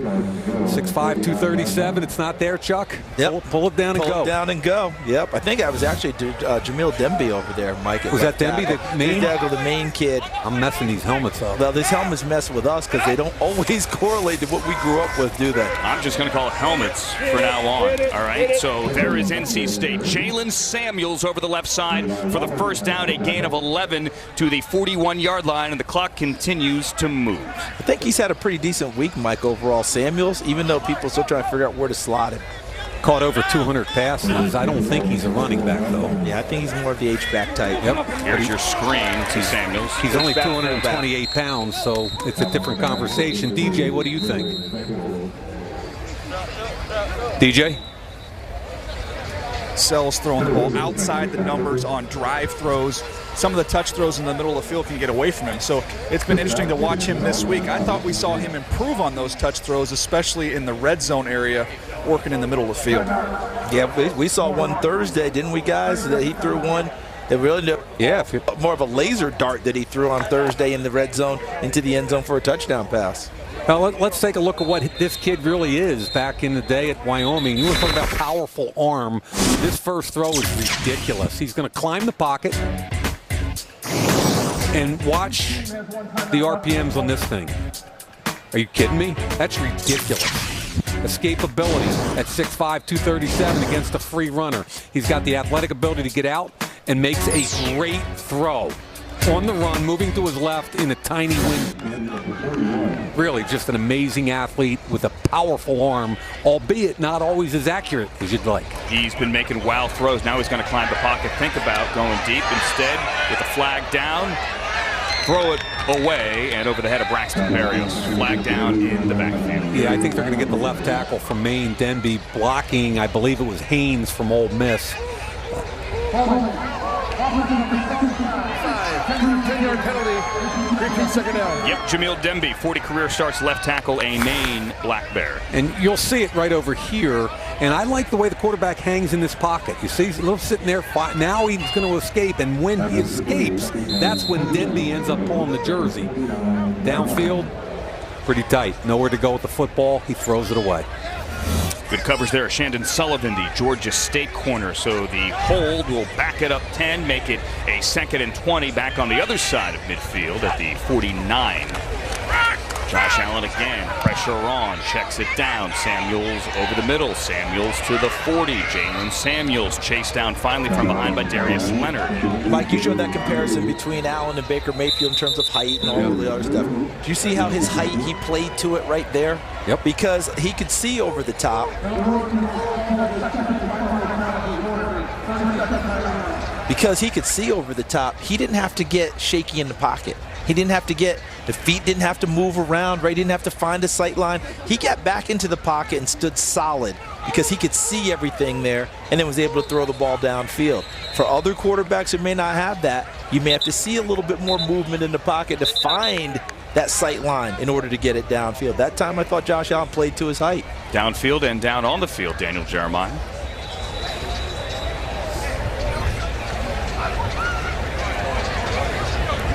6'5", 237. It's not there, Chuck. Yep. Pull it down and go. Pull it down and go. Yep. I think I was actually Jamil Demby over there, Mike. Was that Demby, the main? The main kid. I'm messing these helmets up. Well, these helmets mess with us because they don't always correlate to what we grew up with, do they? I'm just going to call it helmets for now on. All right, so there is NC State. Jalen Samuels over the left side for the first down, a gain of 11 to the 41-yard line, and the clock continues to move. I think he's had a pretty decent week, Mike, overall. Samuels, even though people are still trying to figure out where to slot him. Caught over 200 passes. I don't think he's a running back, though. Yeah, I think he's more of the H-back type. Yep. Here's your screen to Samuels. He's only 228 pounds, so it's a different conversation. DJ, what do you think? DJ? Sells throwing the ball outside the numbers on drive throws. Some of the touch throws in the middle of the field can get away from him. So it's been interesting to watch him this week. I thought we saw him improve on those touch throws, especially in the red zone area, working in the middle of the field. Yeah, we saw one Thursday, didn't we, guys? That he threw one It really more of a laser dart that he threw on Thursday in the red zone into the end zone for a touchdown pass. Now, let's take a look at what this kid really is back in the day at Wyoming. You want to talk about powerful arm. This first throw is ridiculous. He's going to climb the pocket and watch the RPMs on this thing. Are you kidding me? That's ridiculous. Escapability at 6'5", 237 against a free runner. He's got the athletic ability to get out and makes a great throw. On the run, moving to his left in a tiny wind. Really just an amazing athlete with a powerful arm, albeit not always as accurate as you'd like. He's been making wild throws. Now he's going to climb the pocket. Think about going deep instead with the flag down. Throw it away and over the head of Braxton Berrios. Flag down in the backfield. Yeah, I think they're going to get the left tackle from Maine, Denby, blocking, I believe it was Haynes from Ole Miss. 10-yard penalty, repeat second down. Yep, Jamil Denby, 40 career starts, left tackle, a Maine Black Bear. And you'll see it right over here. And I like the way the quarterback hangs in this pocket. You see, he's a little sitting there. Now he's going to escape. And when he escapes, that's when Denby ends up pulling the jersey. Downfield, pretty tight. Nowhere to go with the football. He throws it away. Good coverage there. Shandon Sullivan, the Georgia State corner. So the hold will back it up 10, make it a 2nd and 20 back on the other side of midfield at the 49. Josh Allen again, pressure on, checks it down. Samuels over the middle. Samuels to the 40. Jalen Samuels chased down finally from behind by Darius Leonard. Mike, you showed that comparison between Allen and Baker Mayfield in terms of height and all the other stuff. Do you see how his height, he played to it right there? Yep. Because he could see over the top. Because he could see over the top, he didn't have to get shaky in the pocket. He didn't have to get, the feet didn't have to move around, right? He didn't have to find a sight line. He got back into the pocket and stood solid because he could see everything there and then was able to throw the ball downfield. For other quarterbacks who may not have that, you may have to see a little bit more movement in the pocket to find that sight line in order to get it downfield. That time I thought Josh Allen played to his height. Downfield and down on the field, Daniel Jeremiah.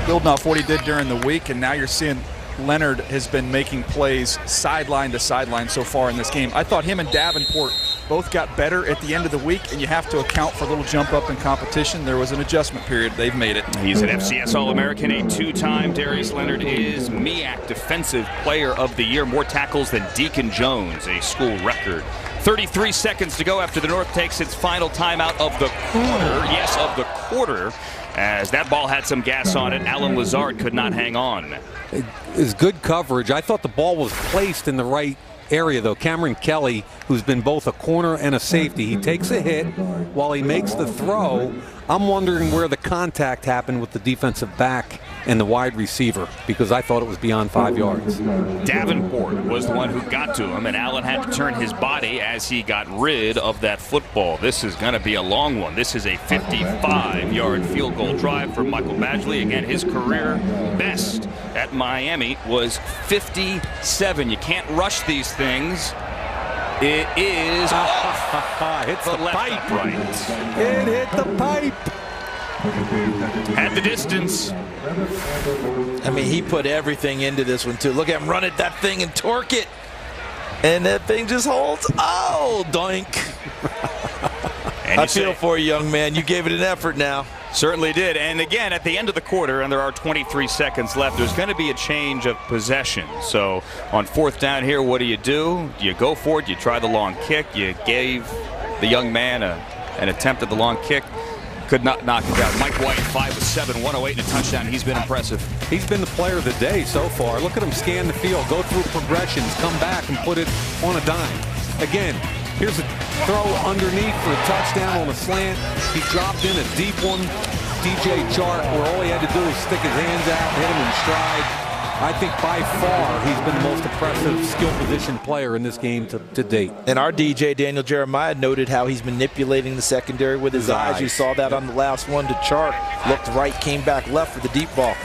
Building off what he did during the week, and now you're seeing Leonard has been making plays sideline to sideline so far in this game. I thought him and Davenport both got better at the end of the week, and you have to account for a little jump up in competition. There was an adjustment period. They've made it. He's an FCS All-American, a 2-time. Darius Leonard is MEAC Defensive Player of the Year. More tackles than Deacon Jones, a school record. 33 seconds to go after the North takes its final timeout of the quarter. Yes, of the quarter. As that ball had some gas on it, Alan Lazard could not hang on. It is good coverage. I thought the ball was placed in the right area, though. Cameron Kelly, who's been both a corner and a safety, he takes a hit while he makes the throw. I'm wondering where the contact happened with the defensive back and the wide receiver, because I thought it was beyond 5 yards. Davenport was the one who got to him, and Allen had to turn his body as he got rid of that football. This is going to be a long one. This is a 55-yard field goal drive for Michael Badgley. Again, his career best at Miami was 57. You can't rush these things. It is off. Hits the pipe. Right. It hit the pipe. At the distance. I mean, he put everything into this one, too. Look at him run at that thing and torque it. And that thing just holds. Oh, doink. I feel for you, young man. You gave it an effort now. Certainly did. And again, at the end of the quarter, and there are 23 seconds left, there's going to be a change of possession. So on 4th down here, what do? You go for it. You try the long kick. You gave the young man an attempt at the long kick. Could not knock it down. Mike White, 5'7", 108 and a touchdown. He's been impressive. He's been the player of the day so far. Look at him scan the field, go through progressions, come back and put it on a dime. Again, here's a throw underneath for a touchdown on a slant. He dropped in a deep one. DJ Chark, where all he had to do was stick his hands out, hit him in stride. I think by far he's been the most impressive skill position player in this game to date. And our DJ, Daniel Jeremiah, noted how he's manipulating the secondary with his eyes. You saw that on the last one to Chark. Looked right, came back left for the deep ball.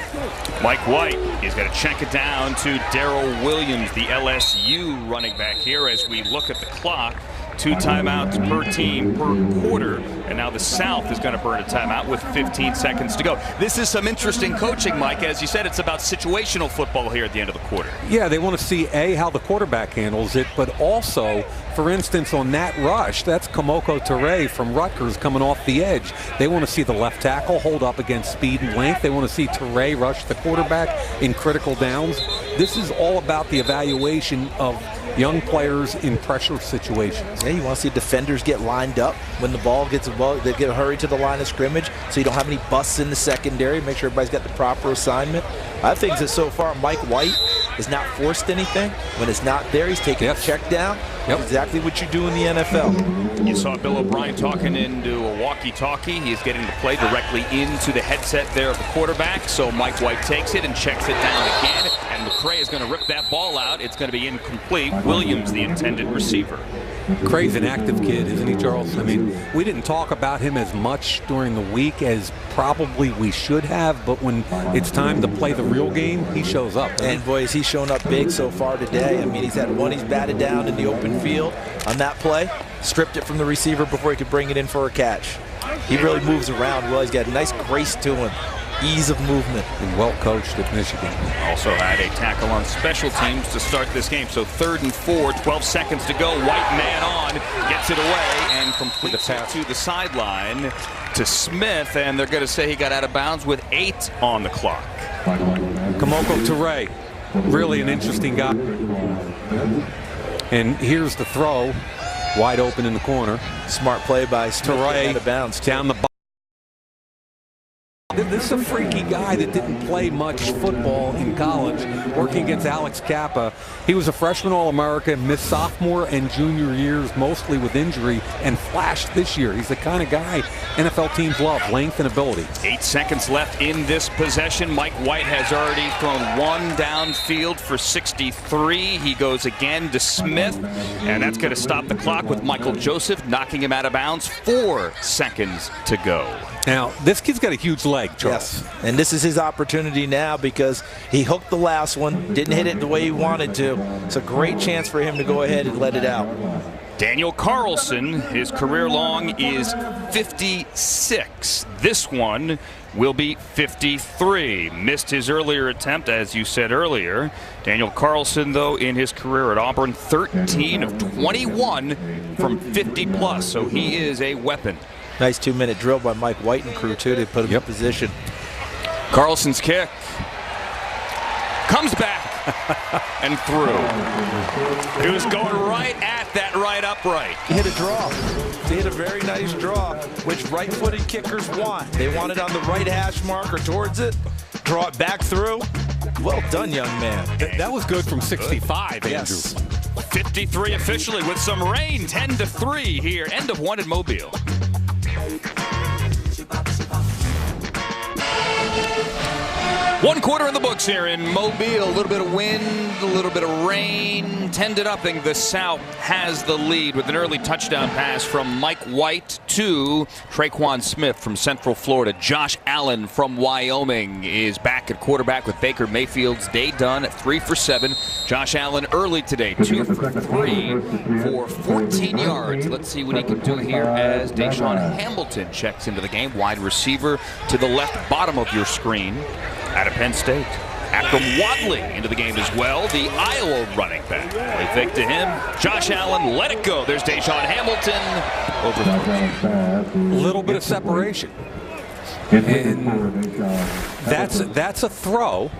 Mike White is going to check it down to Darrell Williams, the LSU running back here, as we look at the clock. 2 timeouts per team per quarter. And now the South is going to burn a timeout with 15 seconds to go. This is some interesting coaching, Mike. As you said, it's about situational football here at the end of the quarter. Yeah, they want to see, A, how the quarterback handles it, but also, for instance, on that rush, that's Kamoko Toure from Rutgers coming off the edge. They want to see the left tackle hold up against speed and length. They want to see Toure rush the quarterback in critical downs. This is all about the evaluation of young players in pressure situations. Yeah, you want to see defenders get lined up when the ball gets involved. They get hurried to the line of scrimmage so you don't have any busts in the secondary. Make sure everybody's got the proper assignment. I think that so far Mike White has not forced anything. When it's not there, he's taking a check down. Yep. Exactly what you do in the NFL. You saw Bill O'Brien talking into a walkie-talkie. He's getting the play directly into the headset there of the quarterback. So Mike White takes it and checks it down again. And McCray is going to rip that ball out. It's going to be incomplete. Williams, the intended receiver. Cray's an active kid, isn't he, Charles? I mean, we didn't talk about him as much during the week as probably we should have, but when it's time to play the real game, he shows up. And boy, has he shown up big so far today. I mean, he's had one, he's batted down in the open field on that play, stripped it from the receiver before he could bring it in for a catch. He really moves around well. He's got a nice grace to him. Ease of movement. And well coached at Michigan. Also had a tackle on special teams to start this game. So 3rd and 4, 12 seconds to go. White man on, gets it away and completes it to the sideline to Smith. And they're going to say he got out of bounds with 8 on the clock. Kamoko Toure, really an interesting guy. And here's the throw, wide open in the corner. Smart play by Smith, Toure out of bounds down the bottom. This is a freaky guy that didn't play much football in college, working against Alex Kappa. He was a freshman All-America, missed sophomore and junior years, mostly with injury, and flashed this year. He's the kind of guy NFL teams love, length and ability. 8 seconds left in this possession. Mike White has already thrown 1 downfield for 63. He goes again to Smith, and that's going to stop the clock with Michael Joseph knocking him out of bounds. 4 seconds to go. Now, this kid's got a huge leg, Charles. Yes, and this is his opportunity now because he hooked the last one, didn't hit it the way he wanted to. It's a great chance for him to go ahead and let it out. Daniel Carlson, his career long is 56. This one will be 53. Missed his earlier attempt, as you said earlier. Daniel Carlson, though, in his career at Auburn, 13 of 21 from 50 plus, so he is a weapon. Nice 2-minute drill by Mike White and crew, too, to put him in position. Carlson's kick comes back and through. It was going right at that right upright. He hit a draw. He hit a very nice draw, which right-footed kickers want. They want it on the right hash mark or towards it, draw it back through. Well done, young man. That was good from 65, Andrew. Yes. 53 officially with some rain, 10-3 here. End of 1 in Mobile. One quarter in the books here in Mobile. A little bit of wind, a little bit of rain. 10-0. The South has the lead with an early touchdown pass from Mike White to Traquan Smith from Central Florida. Josh Allen from Wyoming is back at quarterback with Baker Mayfield's day done at 3 for 7. Josh Allen early today, 2 for 3 for 14 yards. Let's see what he can do here as Deshaun Hamilton checks into the game. Wide receiver to the left bottom of your screen. Out of Penn State. Akram Wadley into the game as well, the Iowa running back. Play fake to him. Josh Allen, let it go. There's Deshaun Hamilton. A little bit of separation. And that's a throw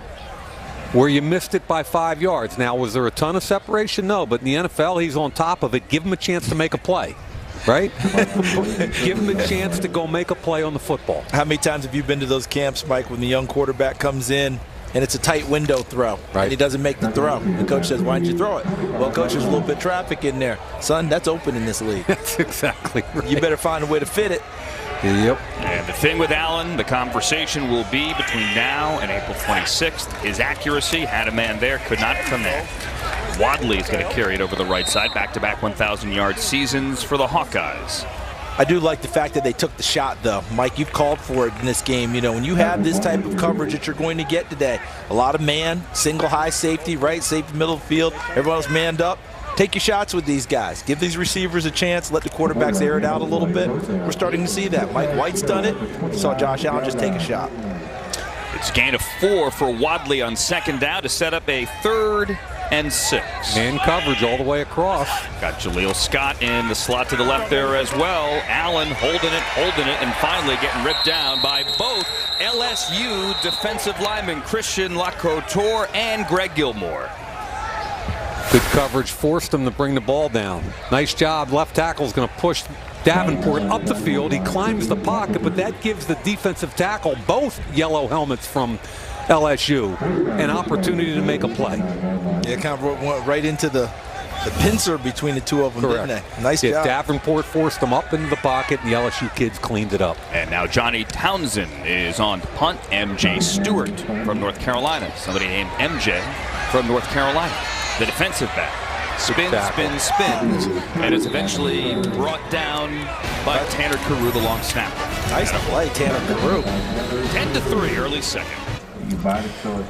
where you missed it by 5 yards. Now, was there a ton of separation? No, but in the NFL, he's on top of it. Give him a chance to make a play. Right? Give him a chance to go make a play on the football. How many times have you been to those camps, Mike, when the young quarterback comes in and it's a tight window throw, right? And he doesn't make the throw. The coach says, why didn't you throw it? Well, coach, there's a little bit of traffic in there. Son, that's open in this league. That's exactly right. You better find a way to fit it. Yep. And the thing with Allen, the conversation will be between now and April 26th. His accuracy, had a man there, could not connect. Wadley is going to carry it over the right side. Back-to-back 1,000-yard seasons for the Hawkeyes. I do like the fact that they took the shot, though. Mike, you've called for it in this game. You know, when you have this type of coverage that you're going to get today, a lot of man, single high safety, right, safety, middle of the field, everyone else manned up. Take your shots with these guys. Give these receivers a chance. Let the quarterbacks air it out a little bit. We're starting to see that. Mike White's done it. Saw Josh Allen just take a shot. It's a gain of 4 for Wadley on second down to set up a 3rd and 6. Man coverage all the way across. Got Jaleel Scott in the slot to the left there as well. Allen holding it, and finally getting ripped down by both LSU defensive linemen Christian Lacouture and Greg Gilmore. Good coverage forced him to bring the ball down. Nice job. Left tackle's going to push Davenport up the field. He climbs the pocket, but that gives the defensive tackle, both yellow helmets from LSU, an opportunity to make a play. Yeah, kind of went right into the pincer between the two of them, Correct. didn't they? Nice job. Davenport forced him up into the pocket, and the LSU kids cleaned it up. And now Johnny Townsend is on to punt. MJ Stewart from North Carolina. Somebody named MJ from North Carolina. The defensive back. Spins, and is eventually brought down by Tanner Carew, the long snapper. Nice play, Tanner Carew. 10-3, early second.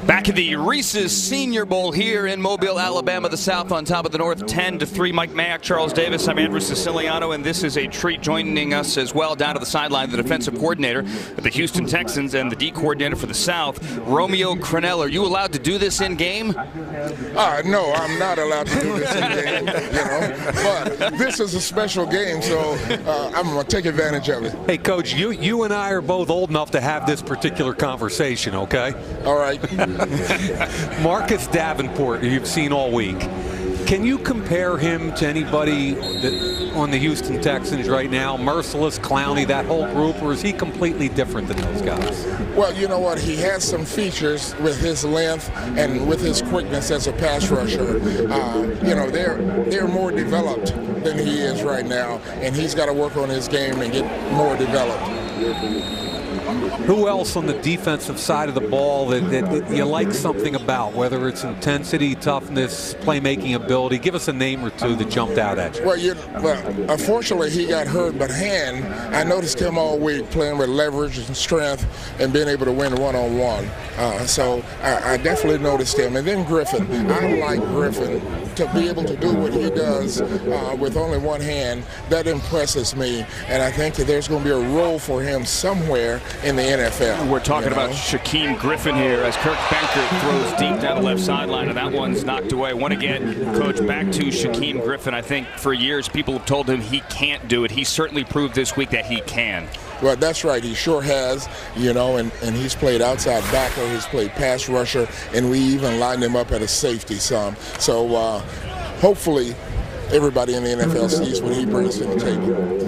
Back at the Reese's Senior Bowl here in Mobile, Alabama, the South on top of the North, 10-3. Mike Mayock, Charles Davis, I'm Andrew Siciliano, and this is a treat. Joining us as well down to the sideline, the defensive coordinator of the Houston Texans and the D coordinator for the South, Romeo Crennel. Are you allowed to do this in game? No, I'm not allowed to do this in game, but this is a special game, so I'm going to take advantage of it. Hey, Coach, you and I are both old enough to have this particular conversation, okay? All right. Marcus Davenport, you've seen all week. Can you compare him to anybody on the Houston Texans right now? Merciless, Clowney, that whole group, or is he completely different than those guys? Well, you know what? He has some features with his length and with his quickness as a pass rusher. They're more developed than he is right now, and he's got to work on his game and get more developed. Who else on the defensive side of the ball that you like something about, whether it's intensity, toughness, playmaking ability? Give us a name or two that jumped out at you. Well, unfortunately, he got hurt, but I noticed him all week playing with leverage and strength and being able to win one-on-one. So I definitely noticed him. And then Griffin. I like Griffin to be able to do what he does with only one hand. That impresses me, and I think that there's going to be a role for him somewhere in the NFL. We're talking about Shaquem Griffin here as Kirk Benkert throws deep down the left sideline, and that one's knocked away. Want to get, Coach, back to Shaquem Griffin. I think for years people have told him he can't do it. He certainly proved this week that he can. Well, that's right. He sure has, and he's played outside backer, he's played pass rusher, and we even lined him up at a safety some. So hopefully everybody in the NFL sees what he brings to the table.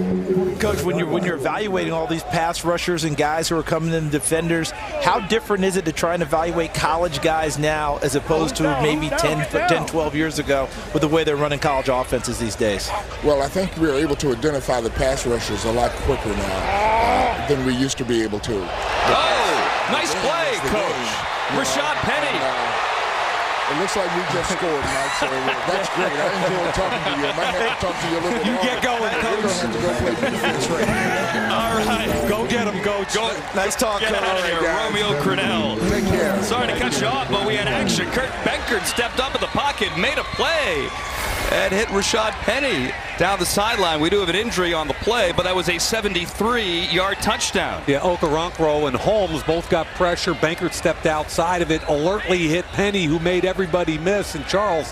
Coach, when you're evaluating all these pass rushers and guys who are coming in, defenders, how different is it to try and evaluate college guys now as opposed to maybe 10, 12 years ago with the way they're running college offenses these days? Well, I think we're able to identify the pass rushers a lot quicker now than we used to be able to. Oh, nice play, Coach. Rashad Penny. It looks like we just scored, Mike, so that's great. I enjoyed talking to you. I might have to talk to you a little bit more. You get going, Coach. We're going to have to go play defense right now. All right. Go get him, Coach. Nice talk, Coach. Get out of here, Romeo Crennel. Take care. Sorry to cut you off, but we had action. Kirk Benkert stepped up in the pocket, made a play, and hit Rashad Penny down the sideline. We do have an injury on the play, but that was a 73-yard touchdown. Yeah, Okoronkwo and Holmes both got pressure. Benkert stepped outside of it, alertly hit Penny, who made everybody miss. And Charles,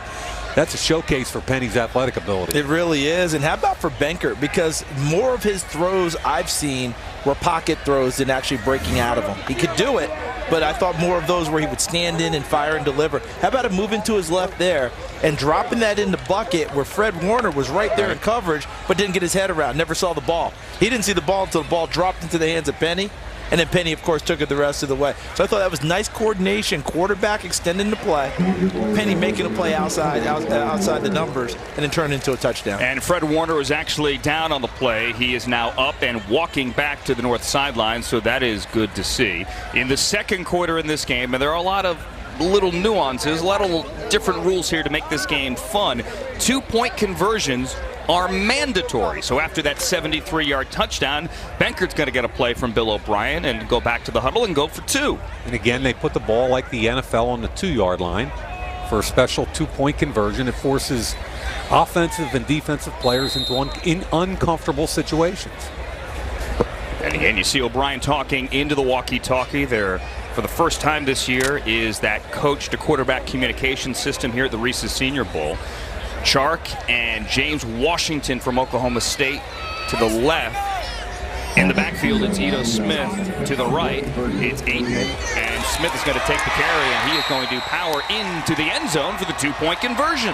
that's a showcase for Penny's athletic ability. It really is. And how about for Benkert? Because more of his throws I've seen were pocket throws than actually breaking out of them. He could do it, but I thought more of those where he would stand in and fire and deliver. How about him moving to his left there and dropping that in the bucket where Fred Warner was right there in coverage but didn't get his head around, never saw the ball. He didn't see the ball until the ball dropped into the hands of Penny, and then Penny, of course, took it the rest of the way. So I thought that was nice coordination, quarterback extending the play, Penny making a play outside the numbers, and then turning into a touchdown. And Fred Warner was actually down on the play. He is now up and walking back to the north sideline, so that is good to see. In the second quarter in this game, and there are a lot of little nuances, a lot of different rules here to make this game fun. 2-point conversions are mandatory. So after that 73-yard touchdown, Benkert's going to get a play from Bill O'Brien and go back to the huddle and go for 2. And again, they put the ball like the NFL on the 2-yard line. for a special two-point conversion. It forces offensive and defensive players in uncomfortable situations. And again, you see O'Brien talking into the walkie-talkie there. For the first time this year is that coach-to-quarterback communication system here at the Reese's Senior Bowl. Chark and James Washington from Oklahoma State to the left. In the backfield, it's Ito Smith. To the right, it's Ayton. And Smith is going to take the carry, and he is going to power into the end zone for the two-point conversion.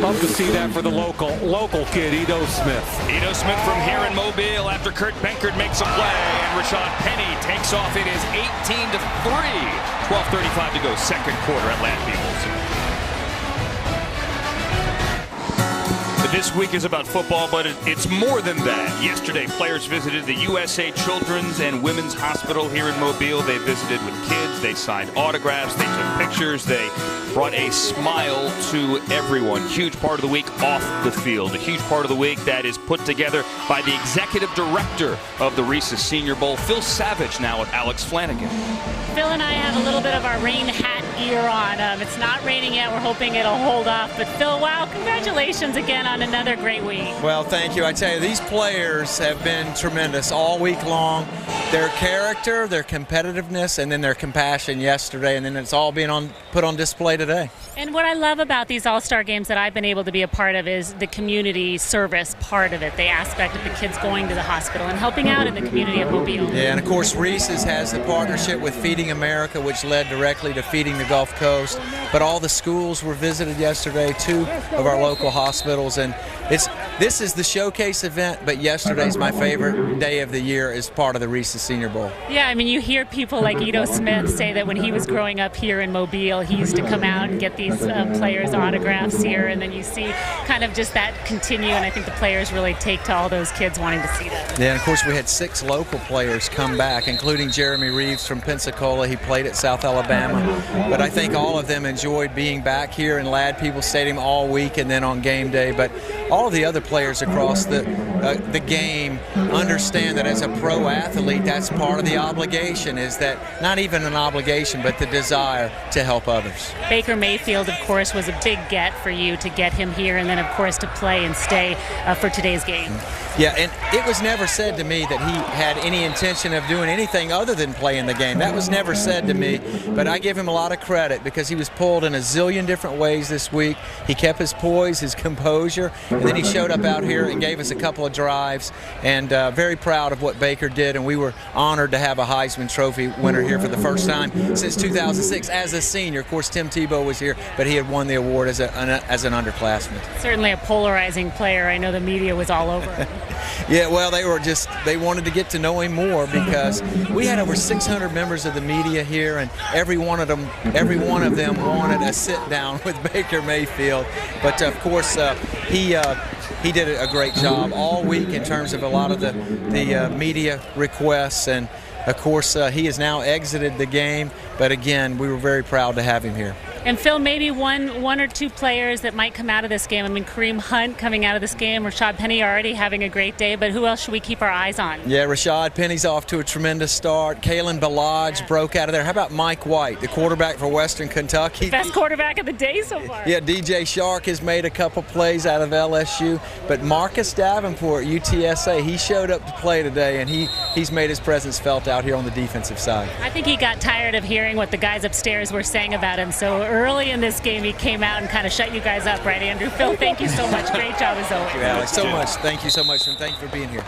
Love to see that for the local kid, Ito Smith. Ito Smith from here in Mobile after Kurt Benkert makes a play, and Rashad Penny takes off. It is 18-3. 12:35 to go, second quarter at Land Peoples. This week is about football, but it's more than that. Yesterday, players visited the USA Children's and Women's Hospital here in Mobile. They visited with kids. They signed autographs. They took pictures. They brought a smile to everyone. Huge part of the week off the field. A huge part of the week that is put together by the executive director of the Reese's Senior Bowl, Phil Savage, now with Alex Flanagan. Phil and I have a little bit of our rain hat gear on. It's not raining yet. We're hoping it'll hold off. But Phil, wow, congratulations again on another great week. Well, thank you. I tell you, these players have been tremendous all week long. Their character, their competitiveness, and then their compassion yesterday, and then it's all being put on display today. And what I love about these All-Star games that I've been able to be a part of is the community service part of it, the aspect of the kids going to the hospital and helping out in the community of Mobile. Yeah, and of course Reese's has the partnership with Feeding America, which led directly to Feeding the Gulf Coast. But all the schools were visited yesterday, 2 of our local hospitals, and this is the showcase event, but yesterday's my favorite day of the year as part of the Reese's Senior Bowl. Yeah, I mean, you hear people like Ito Smith say that when he was growing up here in Mobile, he used to come out and get these players' autographs here, and then you see kind of just that continue, and I think the players really take to all those kids wanting to see that. Yeah, and of course we had 6 local players come back, including Jeremy Reeves from Pensacola. He played at South Alabama, but I think all of them enjoyed being back here in Ladd Peoples Stadium all week and then on game day. But all of the other players across the game understand that as a pro athlete, that's part of the obligation, is that not even an obligation, but the desire to help others. Baker Mayfield, of course, was a big get for you to get him here and then, of course, to play and stay for today's game. Yeah, and it was never said to me that he had any intention of doing anything other than playing the game. That was never said to me, but I give him a lot of credit because he was pulled in a zillion different ways this week. He kept his poise, his composure, and then he showed up out here and gave us a couple of drives, and very proud of what Baker did, and we were honored to have a Heisman Trophy winner here for the first time since 2006 as a senior. Of course, Tim Tebow was here, but he had won the award as an underclassman. Certainly a polarizing player. I know the media was all over him. Yeah, well, they wanted to get to know him more because we had over 600 members of the media here, and every one of them wanted a sit down with Baker Mayfield. But of course, he did a great job all week in terms of a lot of the media requests, and of course he has now exited the game. But again, we were very proud to have him here. And Phil, maybe one or two players that might come out of this game. I mean, Kareem Hunt coming out of this game, Rashad Penny already having a great day, but who else should we keep our eyes on? Yeah, Rashad Penny's off to a tremendous start. Kalen Ballage broke out of there. How about Mike White, the quarterback for Western Kentucky? Best quarterback of the day so far. Yeah, DJ Shark has made a couple plays out of LSU, but Marcus Davenport, UTSA, he showed up to play today, and he's made his presence felt out here on the defensive side. I think he got tired of hearing what the guys upstairs were saying about him, so early in this game he came out and kind of shut you guys up, right, Andrew? Phil, thank you so much. Great job as always. Thank you, Alex, so much. Thank you so much, and thank you for being here.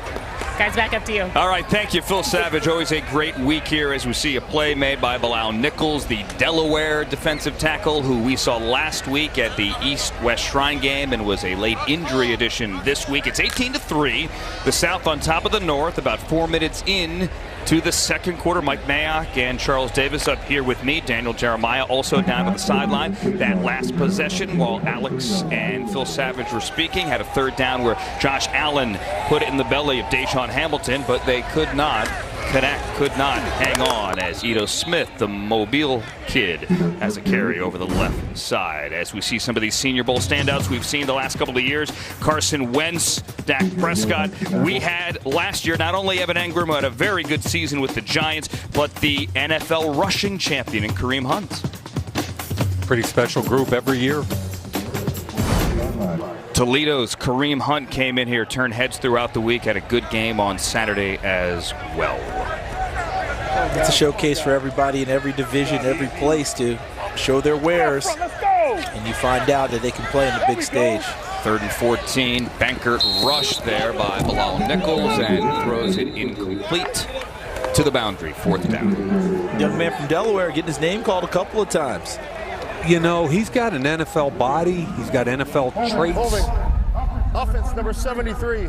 Guys, back up to you. All right, thank you, Phil Savage. Always a great week here as we see a play made by Bilal Nichols, the Delaware defensive tackle who we saw last week at the East-West Shrine game and was a late injury addition this week. It's 18-3. The South on top of the North, about 4 minutes in to the second quarter. Mike Mayock and Charles Davis up here with me. Daniel Jeremiah also down on the sideline. That last possession while Alex and Phil Savage were speaking had a third down where Josh Allen put it in the belly of Deshaun Hamilton, but they could not connect, could not hang on as Ito Smith, the Mobile kid, has a carry over the left side. As we see some of these Senior Bowl standouts we've seen the last couple of years, Carson Wentz, Dak Prescott. We had last year not only Evan Engram, who had a very good season with the Giants, but the NFL rushing champion in Kareem Hunt. Pretty special group every year. Toledo's Kareem Hunt came in here, turned heads throughout the week, had a good game on Saturday as well. It's a showcase for everybody in every division, every place to show their wares. And you find out that they can play on the big stage. 3rd and 14. Bankert rushed there by Bilal Nichols and throws it incomplete to the boundary. 4th down. Young man from Delaware getting his name called a couple of times. You know, he's got an NFL body. He's got NFL traits. Holding. Offense number 73.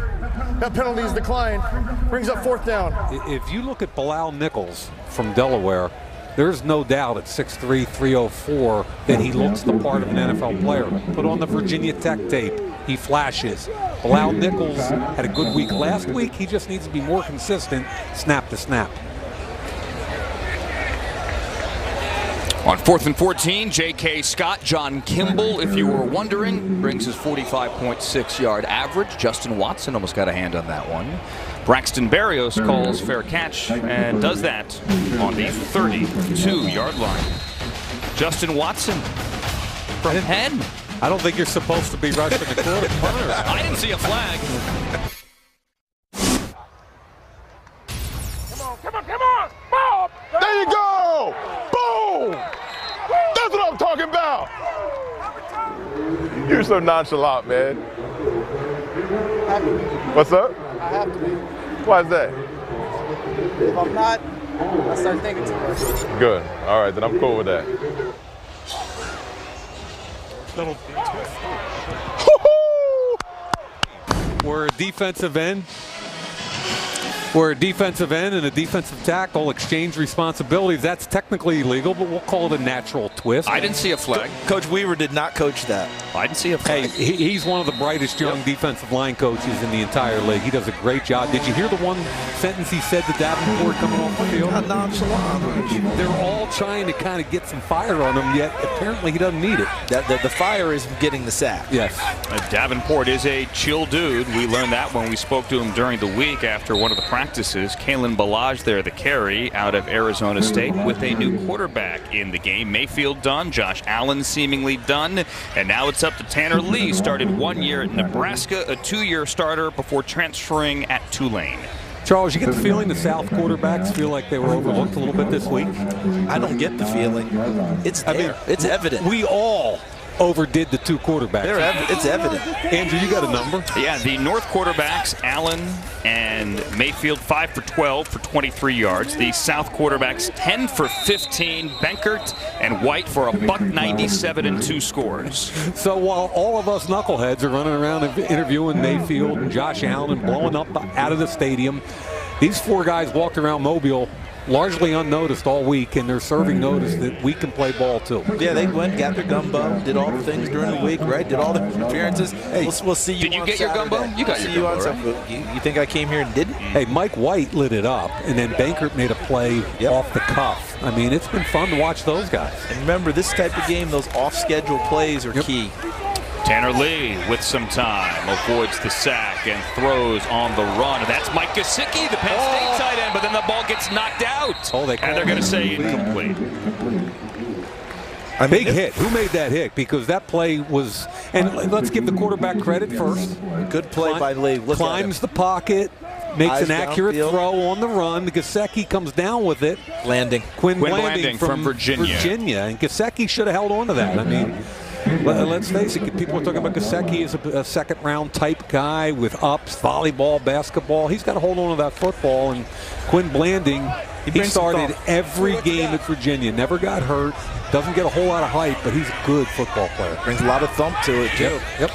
That penalty is declined. Brings up 4th down. If you look at Bilal Nichols from Delaware, there's no doubt at 6'3", 304 that he looks the part of an NFL player. Put on the Virginia Tech tape. He flashes. Bilal Nichols had a good week last week. He just needs to be more consistent snap to snap. On 4th and 14, J.K. Scott, John Kimball, if you were wondering, brings his 45.6-yard average. Justin Watson almost got a hand on that one. Braxton Berrios calls fair catch and does that on the 32-yard line. Justin Watson from Penn. I don't think you're supposed to be rushing the quarter punter. I didn't see a flag. Come on, Bob! There you go! Boom! That's what I'm talking about! You're so nonchalant, man. What's up? I have to be. Why is that? If I'm not, I start thinking too much. Good. All right, then I'm cool with that. We're a defensive end. And a defensive tackle exchange responsibilities. That's technically illegal, but we'll call it a natural twist. I didn't see a flag. Coach Weaver did not coach that. I didn't see a flag. Hey, he's one of the brightest young defensive line coaches in the entire league. He does a great job. Did you hear the one sentence he said to Davenport coming off the field? Not nonchalant. They're all trying to kind of get some fire on him, yet apparently he doesn't need it. The fire is getting the sack. Yes. Davenport is a chill dude. We learned that when we spoke to him during the week after one of the practices. Kalen Balaj there, the carry out of Arizona State with a new quarterback in the game. Mayfield done, Josh Allen seemingly done, and now it's up to Tanner Lee. Started 1 year at Nebraska, a 2-year starter before transferring at Tulane. Charles, you get the feeling the South quarterbacks feel like they were overlooked a little bit this week? I don't get the feeling. It's there. It's evident. We all overdid the two quarterbacks. It's evident. Andrew, you got a number? Yeah, the North quarterbacks, Allen and Mayfield, 5 for 12 for 23 yards. The South quarterbacks, 10 for 15. Bankert and White for $197 and 2 scores. So while all of us knuckleheads are running around and interviewing Mayfield and Josh Allen and blowing up out of the stadium, these 4 guys walked around Mobile largely unnoticed all week, and they're serving notice that we can play ball too. Yeah, they went, got their gumbo, did all the things during the week, right? Did all the appearances. Hey, we'll see you. Did you get Saturday. your gumbo? You got your gumbo, right? You think I came here and didn't? Hey, Mike White lit it up, and then Bankert made a play off the cuff. I mean, it's been fun to watch those guys. And remember, this type of game, those off-schedule plays are key. Tanner Lee with some time avoids the sack and throws on the run. That's Mike Gesicki, the Penn State tight end, but then the ball gets knocked out. And they're going to say incomplete. Big hit. Who made that hit? Because that play was, and let's give the quarterback credit first. Good play by Lee. Climbs the pocket, makes Eyes an accurate downfield. throw on the run. Gesicki comes down with it. Landing. Quinn Blanding from Virginia. And Gesicki should have held on to that. I mean, let's face it, people are talking about Gesicki as a second-round type guy with ups, volleyball, basketball. He's got to hold on to that football. And Quinn Blanding, he started every game at Virginia, never got hurt, doesn't get a whole lot of hype, but he's a good football player. Brings a lot of thump to it, too. Yep.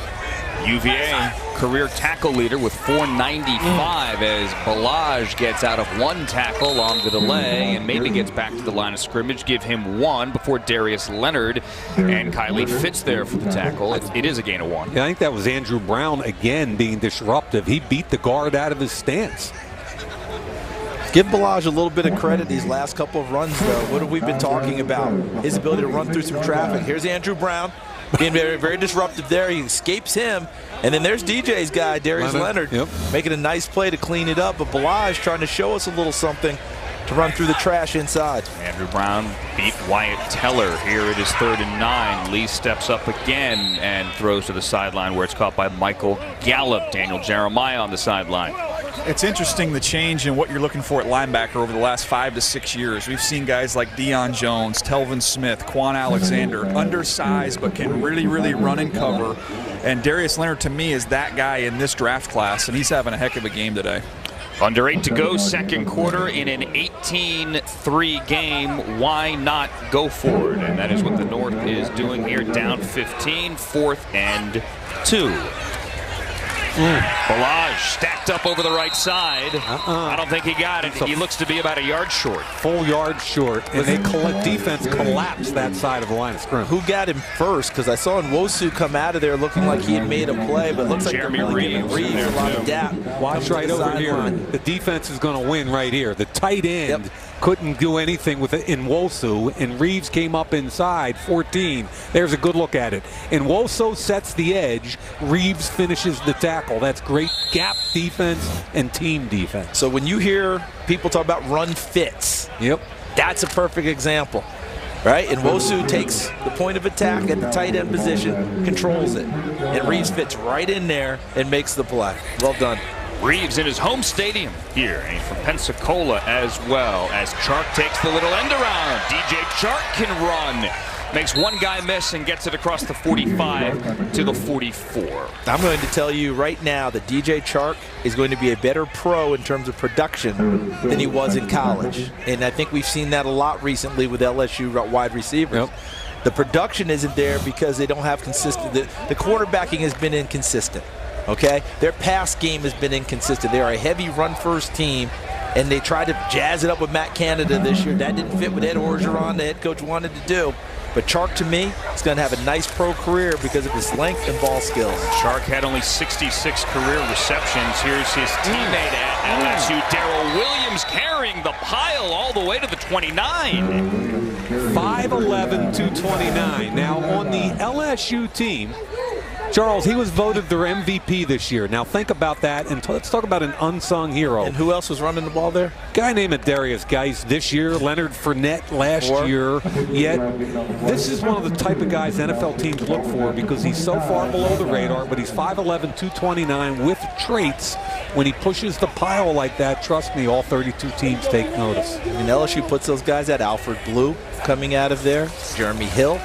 UVA career tackle leader with 495 as Balaj gets out of 1 tackle on the delay and maybe gets back to the line of scrimmage. Give him 1 before Darius Leonard and Kylie Fitz there for the tackle. It is a gain of 1. Yeah, I think that was Andrew Brown again being disruptive. He beat the guard out of his stance. Give Balaj a little bit of credit these last couple of runs, though. What have we been talking about? His ability to run through some traffic. Here's Andrew Brown. Being very, very disruptive there. He escapes him. And then there's DJ's guy, Darius Leonard, making a nice play to clean it up. But Balaj trying to show us a little something to run through the trash inside. Andrew Brown beat Wyatt Teller. Here it is 3rd and 9. Lee steps up again and throws to the sideline where it's caught by Michael Gallup. Daniel Jeremiah on the sideline. It's interesting the change in what you're looking for at linebacker over the last 5 to 6 years. We've seen guys like Deion Jones, Telvin Smith, Quan Alexander, undersized but can really, really run and cover. And Darius Leonard, to me, is that guy in this draft class, and he's having a heck of a game today. Under 8 to go, second quarter in an 18-3 game. Why not go for it? And that is what the North is doing here. Down 15, 4th and 2. Balaj stacked up over the right side. I don't think he got it. He looks to be about a yard short. Full yard short. And they defense collapsed that side of the line of scrimmage. Who got him first? Because I saw Nwosu come out of there looking like he had made a play, but it looks like Jeremy Reeves a lot of dap. Watch right over here. The defense is going to win right here. The tight end couldn't do anything with it in Nwosu, and Reeves came up inside 14. There's a good look at it. And Nwosu sets the edge. Reeves finishes the tackle. That's great gap defense and team defense. So when you hear people talk about run fits, that's a perfect example, right? And Nwosu takes the point of attack at the tight end position, controls it, and Reeves fits right in there and makes the play. Well done. Reeves in his home stadium here, and he's from Pensacola as well, as Chark takes the little end around. DJ Chark can run. Makes one guy miss and gets it across the 45 to the 44. I'm going to tell you right now that DJ Chark is going to be a better pro in terms of production than he was in college. And I think we've seen that a lot recently with LSU wide receivers. The production isn't there because they don't have consistent. The quarterbacking has been inconsistent. Okay? Their pass game has been inconsistent. They are a heavy run-first team, and they tried to jazz it up with Matt Canada this year. That didn't fit what Ed Orgeron, the head coach, wanted to do. But Chark, to me, is going to have a nice pro career because of his length and ball skills. Chark had only 66 career receptions. Here's his teammate at LSU, Darrell Williams, carrying the pile all the way to the 29. 5'11", 229. Now, on the LSU team, Charles, he was voted their MVP this year. Now think about that, and let's talk about an unsung hero. And who else was running the ball there? Guy named Darius Geis this year, Leonard Fournette last year. Yet this is one of the type of guys NFL teams look for because he's so far below the radar, but he's 5'11", 229 with traits. When he pushes the pile like that, trust me, all 32 teams take notice. And LSU puts those guys at Alfred Blue coming out of there, Jeremy Hill.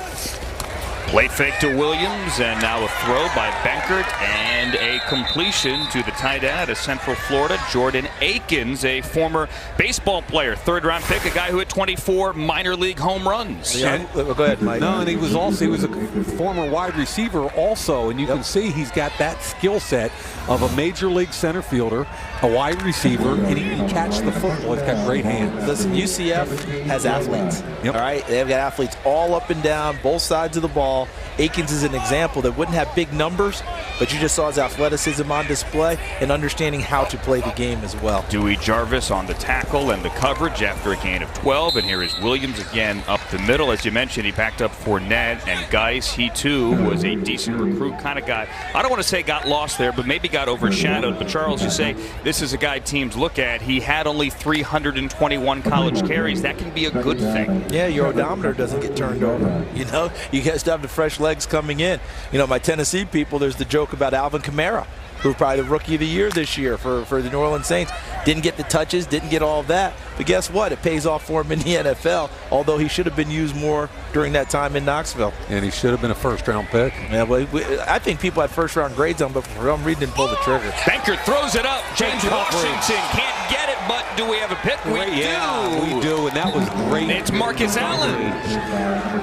Play fake to Williams, and now a throw by Benkert, and a completion to the tight end out of Central Florida, Jordan Akins, a former baseball player, 3rd-round pick, a guy who had 24 minor league home runs. Go ahead, Mike. No, and he was a former wide receiver also, and you can see he's got that skill set of a major league center fielder, a wide receiver, and he can catch the football. He's got great hands. Listen, UCF has athletes. All right, they've got athletes all up and down, both sides of the ball. Akins is an example that wouldn't have big numbers, but you just saw his athleticism on display and understanding how to play the game as well. Dewey Jarvis on the tackle and the coverage after a gain of 12, and here is Williams again up the middle. As you mentioned, he backed up Fournette, and Geis, he too was a decent recruit, kind of got, I don't want to say got lost there, but maybe got overshadowed. But Charles, you say this is a guy teams look at. He had only 321 college carries. That can be a good thing. Yeah, your odometer doesn't get turned over. You know, you guys have the fresh legs coming in. You know, my Tennessee people, there's the joke about Alvin Kamara, who probably the rookie of the year this year for the New Orleans Saints. Didn't get the touches, didn't get all of that. But guess what? It pays off for him in the NFL, although he should have been used more during that time in Knoxville. And he should have been a first-round pick. Yeah, well, I think people had first-round grades on him, but for some reason didn't pull the trigger. Benkert throws it up. James Washington can't get it, but do we have a pick? We do. We do, and that was great. It's Marcus Allen.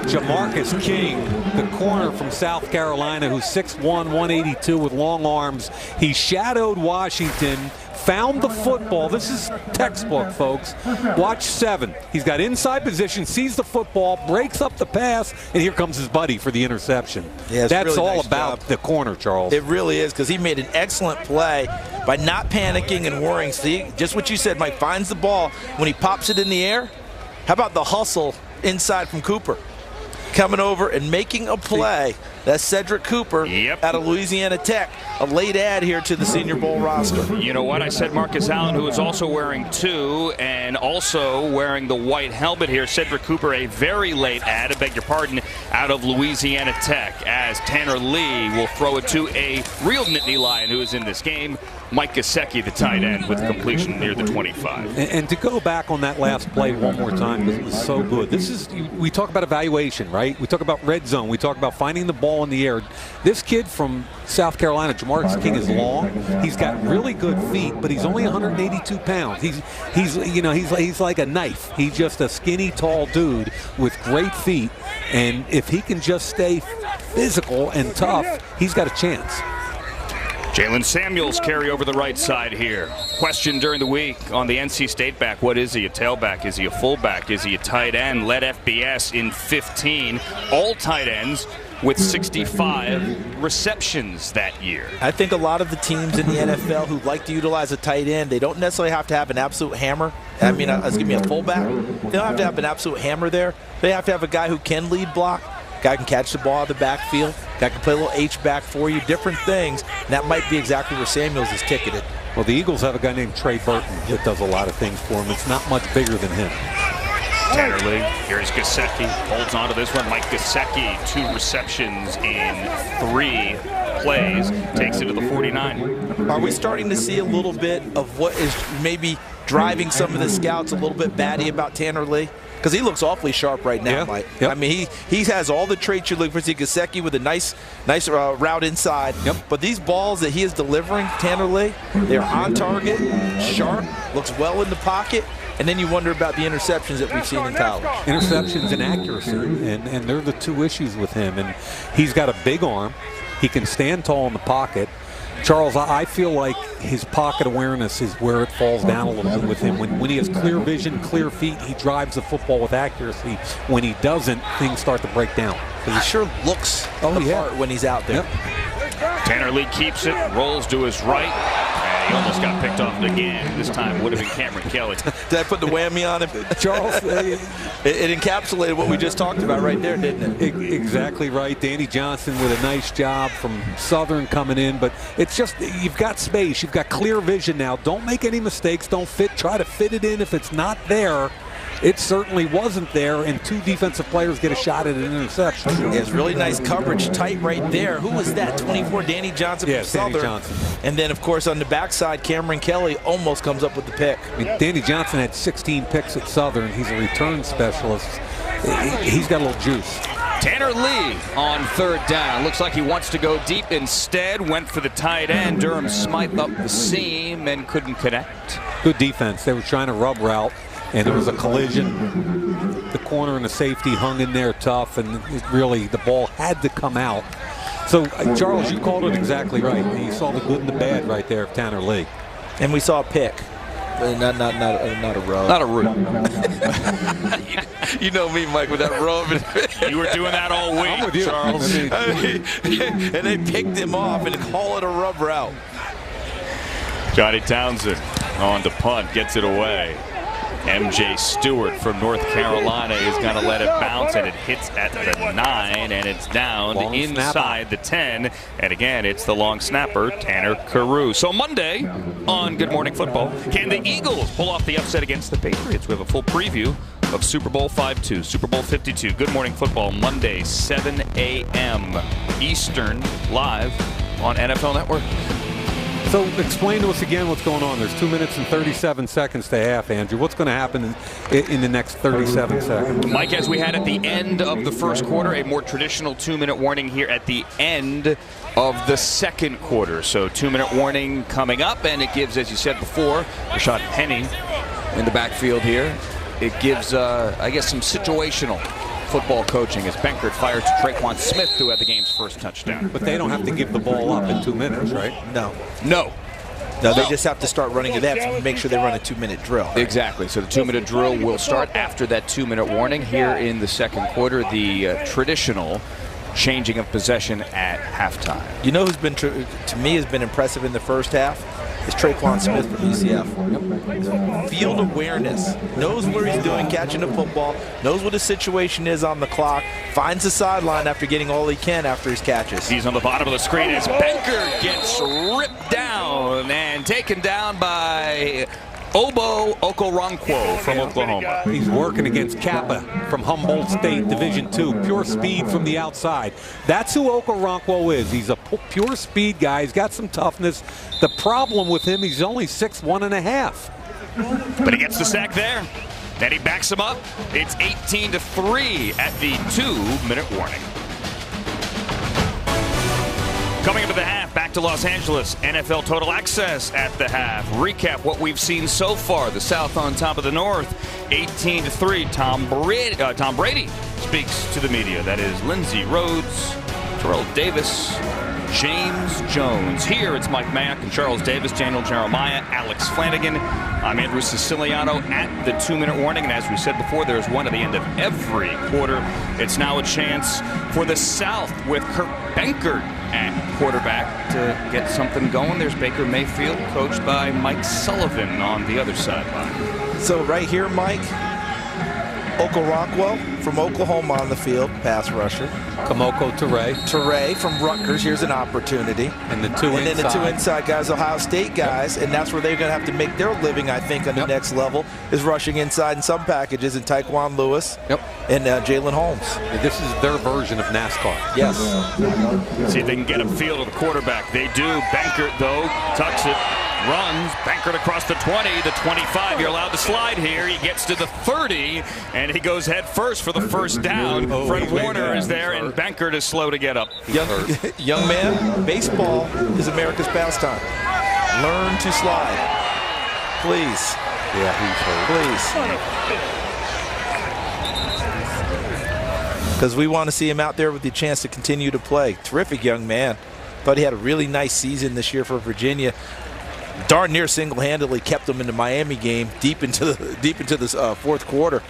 Jamarcus King, the corner from South Carolina, who's 6'1", 182 with long arms. He shadowed Washington, found the football. This is textbook, folks. Watch 7. He's got inside position, sees the football, breaks up the pass, and here comes his buddy for the interception. Yeah, that's really all nice about the corner, Charles. It really is, because he made an excellent play by not panicking and worrying. See, just what you said, Mike, finds the ball. When he pops it in the air, how about the hustle inside from Cooper? Coming over and making a play. That's Cedric Cooper out of Louisiana Tech. A late add here to the Senior Bowl roster. You know what? I said Marcus Allen, who is also wearing 2 and also wearing the white helmet here. Cedric Cooper, a very late add, I beg your pardon, out of Louisiana Tech, as Tanner Lee will throw it to a real Nittany Lion who is in this game, Mike Gesicki, the tight end, with completion near the 25. And to go back on that last play one more time, because it was so good. This is, we talk about evaluation, right? We talk about red zone. We talk about finding the ball in the air. This kid from South Carolina, Jamarcus King, is long. He's got really good feet, but he's only 182 pounds. He's like a knife. He's just a skinny, tall dude with great feet. And if he can just stay physical and tough, he's got a chance. Jalen Samuels carry over the right side here. Question during the week on the NC State back. What is he? A tailback? Is he a fullback? Is he a tight end? Led FBS in 15. All tight ends with 65 receptions that year. I think a lot of the teams in the NFL who like to utilize a tight end, they don't necessarily have to have an absolute hammer. I mean, excuse me, a fullback. They don't have to have an absolute hammer there. They have to have a guy who can lead block, guy can catch the ball out of the backfield, guy can play a little H-back for you, different things. And that might be exactly where Samuels is ticketed. Well, the Eagles have a guy named Trey Burton that does a lot of things for him. It's not much bigger than him. Tanner Lee, here's Gesicki, holds on to this one. Mike Gesicki, 2 receptions in 3 plays, takes it to the 49. Are we starting to see a little bit of what is maybe driving some of the scouts a little bit batty about Tanner Lee? Because he looks awfully sharp right now, Mike. Yep. I mean, he has all the traits you look for. See Gesicki with a nice route inside. Yep. But these balls that he is delivering, Tanner Lee, they're on target, sharp, looks well in the pocket. And then you wonder about the interceptions that we've seen in college. Interceptions and accuracy, and they're the 2 issues with him. And he's got a big arm. He can stand tall in the pocket. Charles, I feel like his pocket awareness is where it falls down a little bit with him. When he has clear vision, clear feet, he drives the football with accuracy. When he doesn't, things start to break down. He sure looks the part when he's out there. Yep. Tanner Lee keeps it, rolls to his right. He almost got picked off again. This time would have been Cameron Kelly. Did I put the whammy on him? Charles, it encapsulated what we just talked about right there, didn't it? Exactly right. Danny Johnson with a nice job from Southern coming in. But it's just, you've got space. You've got clear vision now. Don't make any mistakes. Don't try to fit it in if it's not there. It certainly wasn't there, and 2 defensive players get a shot at an interception. It's really nice coverage, tight right there. Who was that? 24, Danny Johnson from Southern. Danny Johnson. And then, of course, on the backside, Cameron Kelly almost comes up with the pick. I mean, Danny Johnson had 16 picks at Southern. He's a return specialist. He's got a little juice. Tanner Lee on 3rd down. Looks like he wants to go deep instead. Went for the tight end. Durham Smythe up the seam and couldn't connect. Good defense. They were trying to rub route, and there was a collision. The corner and the safety hung in there tough, and really the ball had to come out. So, Charles, you called it exactly right. You saw the good and the bad right there of Tanner Lee. And we saw a pick. Not a rub. Not a rub. You know me, Mike, with that rub. You were doing that all week, I'm with you, Charles. And they picked him off and call it a rub route. Johnny Townsend on to punt, gets it away. MJ Stewart from North Carolina is going to let it bounce, and it hits at the 9, and it's down long inside the 10. And again, it's the long snapper, Tanner Carew. So Monday on Good Morning Football, can the Eagles pull off the upset against the Patriots? We have a full preview of Super Bowl 52, Super Bowl 52. Good Morning Football, Monday, 7 a.m. Eastern, live on NFL Network. So explain to us again what's going on. There's 2 minutes and 37 seconds to half, Andrew. What's going to happen in the next 37 seconds? Mike, as we had at the end of the first quarter, a more traditional 2-minute warning here at the end of the second quarter. So 2-minute warning coming up, and it gives, as you said before, Rashad Penny in the backfield here. It gives, I guess, some situational football coaching as Benkert fires to Traquan Smith, who had the game's first touchdown. But they don't have to give the ball up in 2 minutes, right? No. No. No, they just have to start running it. They have to make sure they run a 2-minute drill. Exactly. So the 2-minute drill will start after that 2-minute warning here in the second quarter. The traditional changing of possession at halftime. You know who's been, to me, has been impressive in the first half? is Traquan Smith from UCF. Field awareness, knows where he's doing, catching the football, knows what his situation is on the clock, finds the sideline after getting all he can after his catches. He's on the bottom of the screen as Banker gets ripped down and taken down by Obo Okoronkwo from Oklahoma. He's working against Kappa from Humboldt State, Division II. Pure speed from the outside. That's who Okoronkwo is. He's a pure speed guy. He's got some toughness. The problem with him, he's only 6'1½". But he gets the sack there. Then he backs him up. It's 18-3 at the 2-minute warning. Coming up at the half, back to Los Angeles. NFL Total Access at the half. Recap what we've seen so far. The South on top of the North, 18-3. Tom Brady speaks to the media. That is Lindsey Rhodes, Terrell Davis, James Jones. Here it's Mike Mayock and Charles Davis, Daniel Jeremiah, Alex Flanagan. I'm Andrew Siciliano at the 2-minute warning. And as we said before, there's one at the end of every quarter. It's now a chance for the South with Kurt Benkert at quarterback to get something going. There's Baker Mayfield, coached by Mike Sullivan on the other sideline. So right here, Mike, Okoronkwo from Oklahoma on the field, pass rusher. Kamoko Toure from Rutgers, here's an opportunity. And the two then the two inside guys, Ohio State guys, and that's where they're going to have to make their living, I think, on the next level, is rushing inside in some packages, and Taekwon Lewis and Jalen Holmes. This is their version of NASCAR. Yes. See if they can get a feel of the quarterback. They do. Bankert, though, tucks it, runs. Bankert across the 20, the 25. You're allowed to slide here. He gets to the 30, and he goes head first for the first down. Fred Warner is there, and Bankert is slow to get up. Young man, baseball is America's pastime. Learn to slide. Please. Yeah, he's hurt. Please. Because we want to see him out there with the chance to continue to play. Terrific young man. Thought he had a really nice season this year for Virginia. Darn near single-handedly kept them in the Miami game deep into the fourth quarter.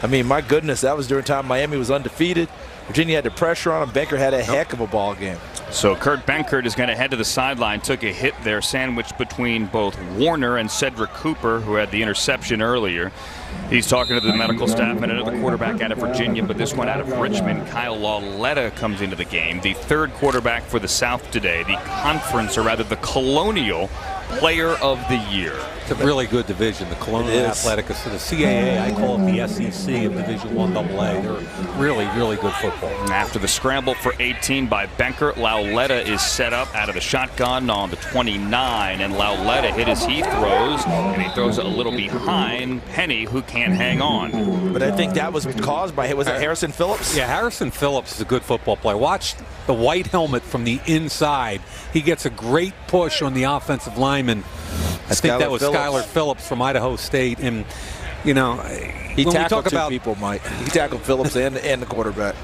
I mean, my goodness, that was during time Miami was undefeated. Virginia had the pressure on him. Benkert had a heck of a ball game. So Kurt Benkert is going to head to the sideline. Took a hit there, sandwiched between both Warner and Cedric Cooper, who had the interception earlier. He's talking to the medical staff and another quarterback out of Virginia, but this one out of Richmond, Kyle Lauletta, comes into the game. The third quarterback for the South today, the conference, or rather the Colonial Player of the Year. It's a really good division, the Colonial Athletics. So the CAA, I call it the SEC of Division I AA. They're really, really good football. After the scramble for 18 by Benkert, Lauletta is set up out of the shotgun on the 29, and Lauletta hit as he throws, and he throws it a little behind Penny, who can't hang on. But I think that was caused by, was it Harrison Phillips? Yeah, Harrison Phillips is a good football player. Watch the white helmet from the inside. He gets a great push on the offensive lineman. I think that was Skylar Phillips from Idaho State. And, you know, he tackled two people, Mike. He tackled Phillips and the quarterback.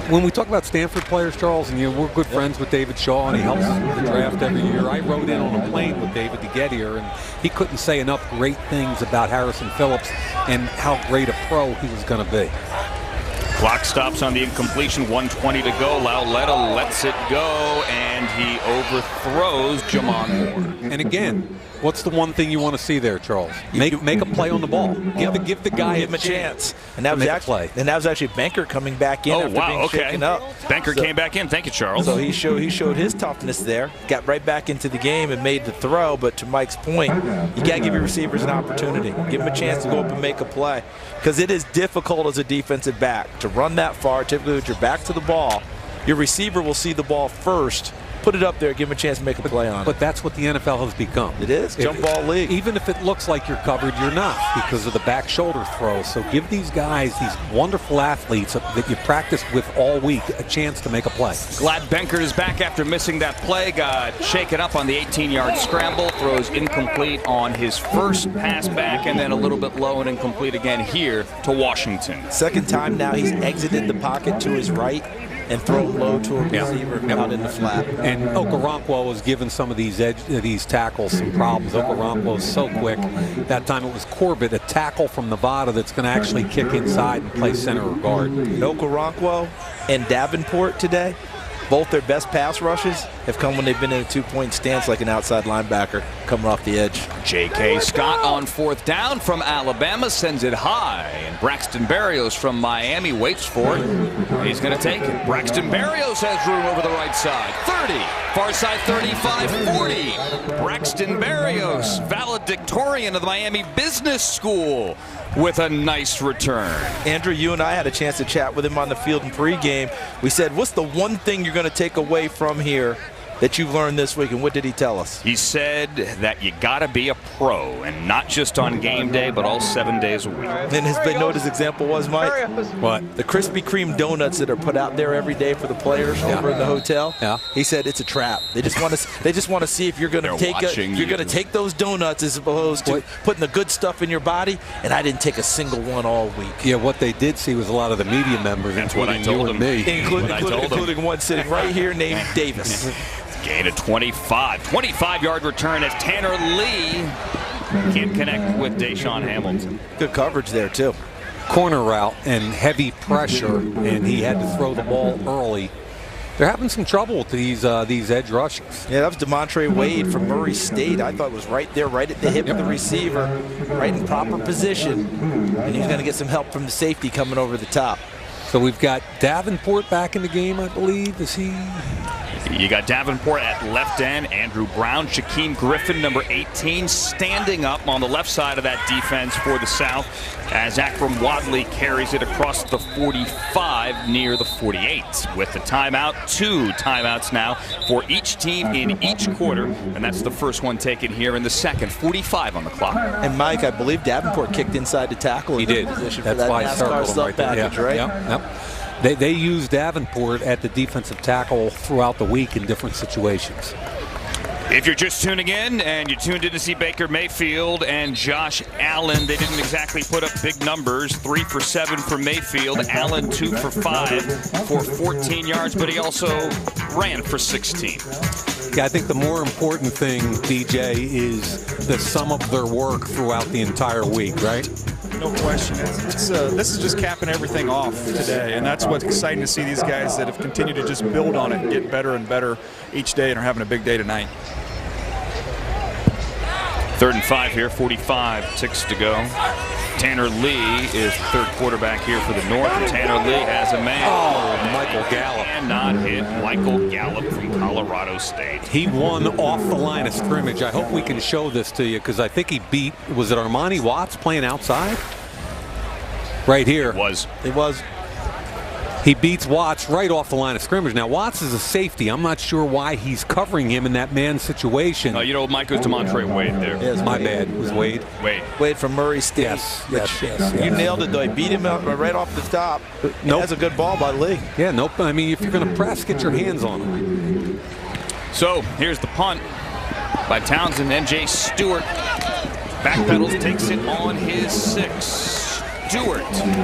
When we talk about Stanford players, Charles, and we're good friends with David Shaw, and he helps us with the draft every year. I rode in on a plane with David to get here, and he couldn't say enough great things about Harrison Phillips and how great a pro he was going to be. Clock stops on the incompletion, 1:20 to go. Lauletta lets it go, and he overthrows Jamon Moore. And again, what's the one thing you want to see there, Charles? Make a play on the ball. Give the guy a chance. And that was actually Benkert coming back in after being shaken up. Benkert came back in. Thank you, Charles. So he showed his toughness there. Got right back into the game and made the throw. But to Mike's point, you got to give your receivers an opportunity. Give them a chance to go up and make a play, because it is difficult as a defensive back to run that far. Typically, with your back to the ball, your receiver will see the ball first, put it up there, give him a chance to make a play on it. But that's what the NFL has become. It is, jump ball league. Even if it looks like you're covered, you're not, because of the back shoulder throw. So give these guys, these wonderful athletes that you practice with all week, a chance to make a play. Glad Benkert is back after missing that play. Got shaken up on the 18-yard scramble. Throws incomplete on his first pass back, and then a little bit low and incomplete again here to Washington. Second time now he's exited the pocket to his right and throw low to a receiver out in the flat. And Okoronkwo was giving some of these tackles some problems. Okoronkwo is so quick. That time it was Corbett, a tackle from Nevada, that's going to actually kick inside and play center or guard. Okoronkwo and Davenport today both their best pass rushes have come when they've been in a 2-point stance like an outside linebacker coming off the edge. J.K. Scott on 4th down from Alabama sends it high, and Braxton Berrios from Miami waits for it. He's going to take it. Braxton Berrios has room over the right side. 30, far side 35, 40. Braxton Berrios, valedictorian of the Miami Business School, with a nice return. Andrew, you and I had a chance to chat with him on the field in pregame. We said, what's the one thing you're going to take away from here that you've learned this week, and what did he tell us? He said that you got to be a pro, and not just on game day, but all 7 days a week. And you know what his example was, Mike? What? The Krispy Kreme donuts that are put out there every day for the players over in the hotel. Yeah. He said it's a trap. They just want to see if you're going to take those donuts as opposed to putting the good stuff in your body. And I didn't take a single one all week. Yeah, what they did see was a lot of the media members, That's what I including told you and me, including one sitting right here named Davis. Gain of 25. 25-yard return as Tanner Lee can't connect with Deshaun Hamilton. Good coverage there, too. Corner route and heavy pressure, and he had to throw the ball early. They're having some trouble with these edge rushers. Yeah, that was DeMontre Wade from Murray State. I thought it was right there, right at the hip of the receiver, right in proper position. And he's going to get some help from the safety coming over the top. So we've got Davenport back in the game, I believe. Is he? You got Davenport at left end, Andrew Brown, Shaquem Griffin, number 18, standing up on the left side of that defense for the South as Akram Wadley carries it across the 45 near the 48. With the timeout, 2 timeouts now for each team in each quarter, and that's the first one taken here in the second. 45 on the clock. And Mike, I believe Davenport kicked inside the tackle. He did. That's why I circled him right there. Package, right? Yep. They used Davenport at the defensive tackle throughout the week in different situations. If you're just tuning in and you tuned in to see Baker Mayfield and Josh Allen, they didn't exactly put up big numbers. 3 for 7 for Mayfield. Allen 2 for 5 for 14 yards, but he also ran for 16. Yeah, I think the more important thing, DJ, is the sum of their work throughout the entire week, right? No question. This is just capping everything off today, and that's what's exciting to see these guys that have continued to just build on it and get better and better each day and are having a big day tonight. 3rd and 5 here, 45 ticks to go. Tanner Lee is third quarterback here for the North, and Tanner Lee has a man. Oh, Michael Gallup. Cannot hit Michael Gallup from Colorado State. He won off the line of scrimmage. I hope we can show this to you because I think he beat, was it Armani Watts playing outside? Right here. It was. He beats Watts right off the line of scrimmage. Now, Watts is a safety. I'm not sure why he's covering him in that man situation. You know, Mike was DeMontre Wade there. Yes, my bad. It was Wade. Wade from Murray State. Yes. You nailed it, though. He beat him out right off the top. Nope. That's a good ball by Lee. Yeah, nope. I mean, if you're going to press, get your hands on him. So, here's the punt by Townsend. MJ Stewart backpedals, takes it on his 6. Stewart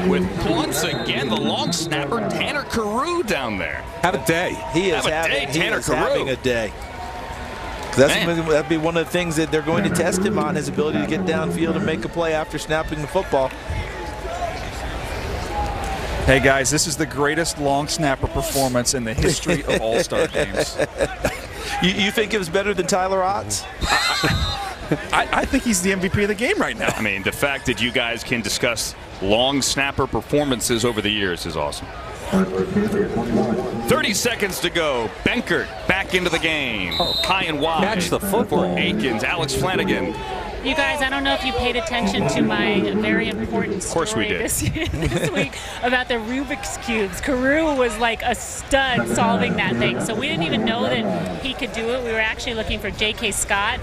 with once again the long snapper Tanner Carew down there. Have a day. He is having a day. That'd be one of the things that they're going to test him on, his ability to get downfield and make a play after snapping the football. Hey guys, this is the greatest long snapper performance in the history of All-Star games. You think it was better than Tyler Otts? I think he's the MVP of the game right now. I mean, the fact that you guys can discuss long snapper performances over the years is awesome. 30 seconds to go. Benkert back into the game. High and wide. Catch the football. For Akins. Alex Flanagan. You guys, I don't know if you paid attention to my very important story this week about the Rubik's Cubes. Carew was like a stud solving that thing, so we didn't even know that he could do it. We were actually looking for J.K. Scott